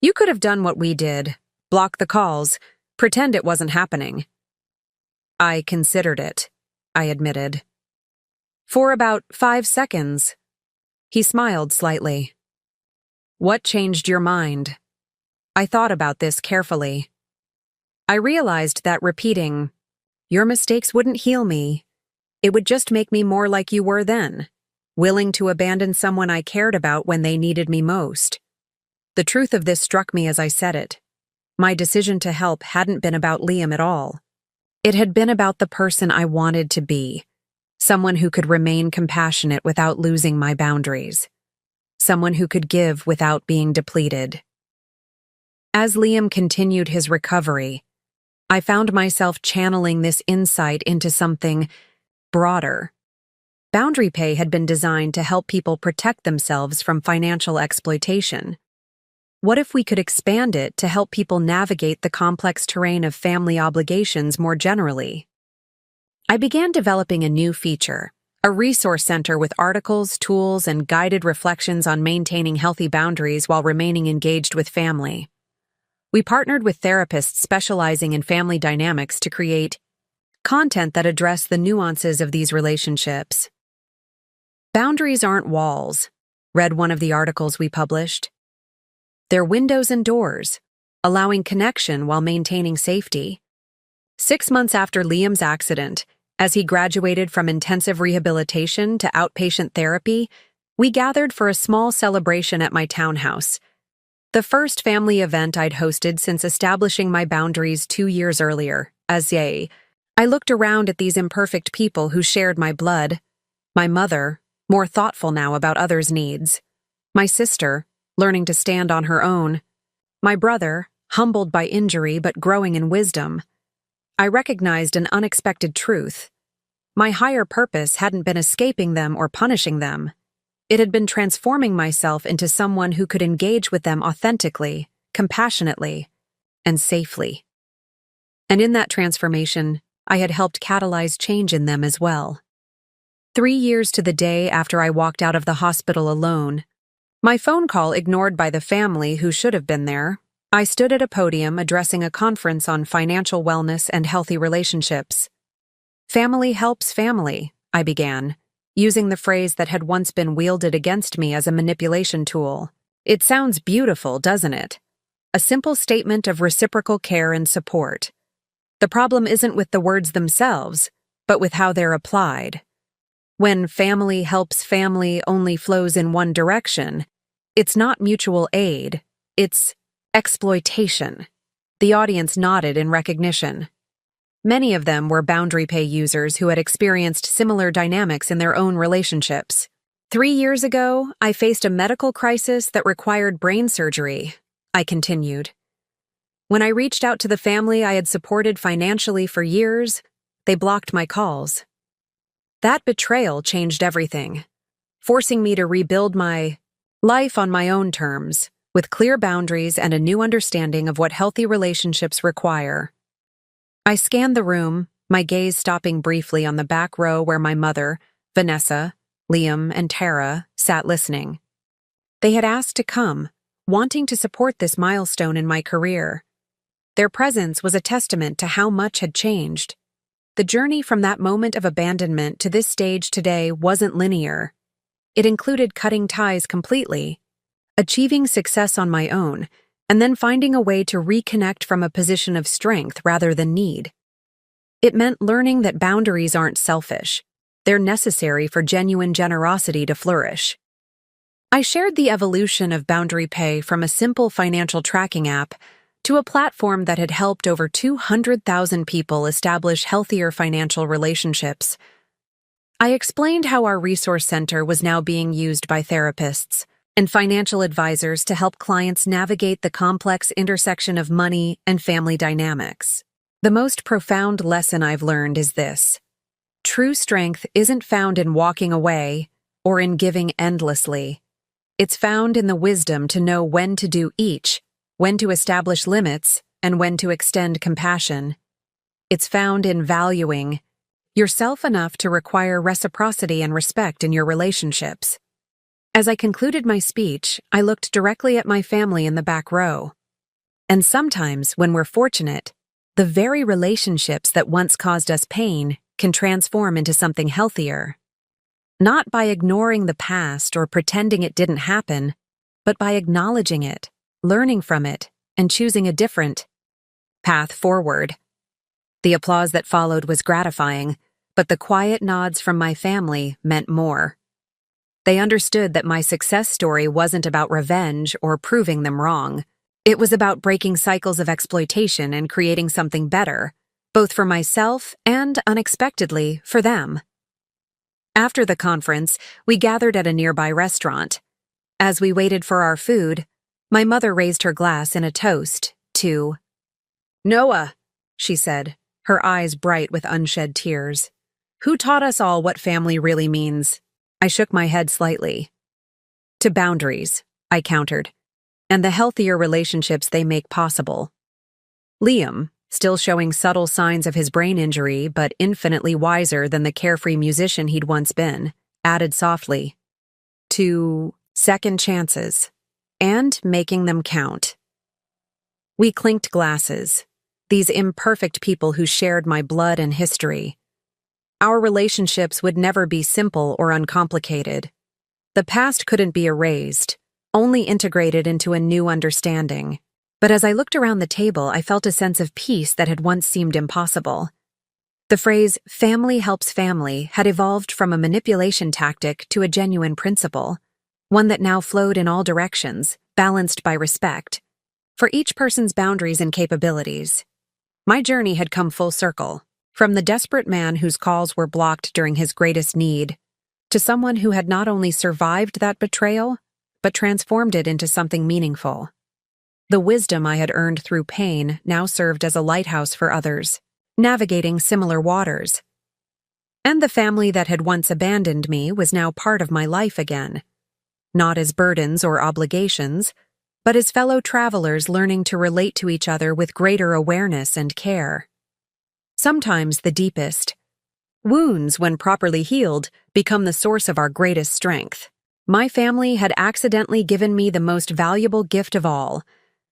You could have done what we did, block the calls, pretend it wasn't happening." "I considered it," I admitted. "For about 5 seconds." He smiled slightly. "What changed your mind?" I thought about this carefully. I realized that repeating, "Your mistakes wouldn't heal me," it would just make me more like you were then, willing to abandon someone I cared about when they needed me most. The truth of this struck me as I said it. My decision to help hadn't been about Liam at all. It had been about the person I wanted to be, someone who could remain compassionate without losing my boundaries, someone who could give without being depleted. As Liam continued his recovery, I found myself channeling this insight into something broader. Boundary Pay had been designed to help people protect themselves from financial exploitation. What if we could expand it to help people navigate the complex terrain of family obligations more generally? I began developing a new feature, a resource center with articles, tools, and guided reflections on maintaining healthy boundaries while remaining engaged with family. We partnered with therapists specializing in family dynamics to create content that addressed the nuances of these relationships. "Boundaries aren't walls," read one of the articles we published. "They're windows and doors, allowing connection while maintaining safety." 6 months after Liam's accident, as he graduated from intensive rehabilitation to outpatient therapy, we gathered for a small celebration at my townhouse. The first family event I'd hosted since establishing my boundaries 2 years earlier. I looked around at these imperfect people who shared my blood. My mother, more thoughtful now about others' needs. My sister, learning to stand on her own. My brother, humbled by injury but growing in wisdom. I recognized an unexpected truth. My higher purpose hadn't been escaping them or punishing them. It had been transforming myself into someone who could engage with them authentically, compassionately, and safely. And in that transformation, I had helped catalyze change in them as well. 3 years to the day after I walked out of the hospital alone, my phone call ignored by the family who should have been there, I stood at a podium addressing a conference on financial wellness and healthy relationships. "Family helps family," I began, using the phrase that had once been wielded against me as a manipulation tool. It sounds beautiful, doesn't it? A simple statement of reciprocal care and support. The problem isn't with the words themselves, but with how they're applied. When family helps family only flows in one direction, it's not mutual aid, it's exploitation. The audience nodded in recognition. Many of them were Boundary Pay users who had experienced similar dynamics in their own relationships. 3 years ago, I faced a medical crisis that required brain surgery, I continued. When I reached out to the family I had supported financially for years, they blocked my calls. That betrayal changed everything, forcing me to rebuild my life on my own terms, with clear boundaries and a new understanding of what healthy relationships require. I scanned the room, my gaze stopping briefly on the back row where my mother, Vanessa, Liam, and Tara sat listening. They had asked to come, wanting to support this milestone in my career. Their presence was a testament to how much had changed. The journey from that moment of abandonment to this stage today wasn't linear. It included cutting ties completely, achieving success on my own, and then finding a way to reconnect from a position of strength rather than need. It meant learning that boundaries aren't selfish. They're necessary for genuine generosity to flourish. I shared the evolution of Boundary Pay from a simple financial tracking app to a platform that had helped over 200,000 people establish healthier financial relationships. I explained how our resource center was now being used by therapists and financial advisors to help clients navigate the complex intersection of money and family dynamics. The most profound lesson I've learned is this: true strength isn't found in walking away or in giving endlessly. It's found in the wisdom to know when to do each, when to establish limits, and when to extend compassion. It's found in valuing yourself enough to require reciprocity and respect in your relationships. As I concluded my speech, I looked directly at my family in the back row. And sometimes, when we're fortunate, the very relationships that once caused us pain can transform into something healthier. Not by ignoring the past or pretending it didn't happen, but by acknowledging it, learning from it, and choosing a different path forward. The applause that followed was gratifying, but the quiet nods from my family meant more. They understood that my success story wasn't about revenge or proving them wrong. It was about breaking cycles of exploitation and creating something better, both for myself and, unexpectedly, for them. After the conference, we gathered at a nearby restaurant. As we waited for our food, my mother raised her glass in a toast to Noah, she said, her eyes bright with unshed tears. Who taught us all what family really means? I shook my head slightly. To boundaries, I countered, and the healthier relationships they make possible. Liam, still showing subtle signs of his brain injury but infinitely wiser than the carefree musician he'd once been, added softly, to second chances, and making them count. We clinked glasses, these imperfect people who shared my blood and history. Our relationships would never be simple or uncomplicated. The past couldn't be erased, only integrated into a new understanding. But as I looked around the table, I felt a sense of peace that had once seemed impossible. The phrase, family helps family, had evolved from a manipulation tactic to a genuine principle, one that now flowed in all directions, balanced by respect, for each person's boundaries and capabilities. My journey had come full circle, from the desperate man whose calls were blocked during his greatest need, to someone who had not only survived that betrayal, but transformed it into something meaningful. The wisdom I had earned through pain now served as a lighthouse for others, navigating similar waters. And the family that had once abandoned me was now part of my life again, not as burdens or obligations, but as fellow travelers learning to relate to each other with greater awareness and care. Sometimes the deepest wounds, when properly healed, become the source of our greatest strength. My family had accidentally given me the most valuable gift of all,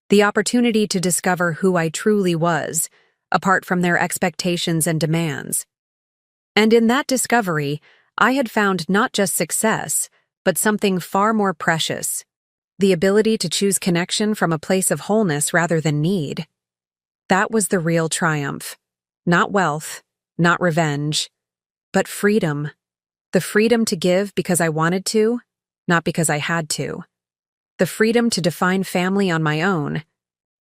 the opportunity to discover who I truly was, apart from their expectations and demands. And in that discovery, I had found not just success, but something far more precious: the ability to choose connection from a place of wholeness rather than need. That was the real triumph. Not wealth, not revenge, but freedom. The freedom to give because I wanted to, not because I had to. The freedom to define family on my own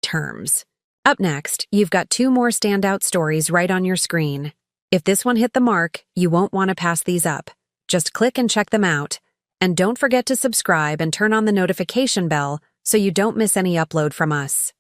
terms. Up next, you've got 2 more standout stories right on your screen. If this one hit the mark, you won't want to pass these up. Just click and check them out. And don't forget to subscribe and turn on the notification bell so you don't miss any upload from us.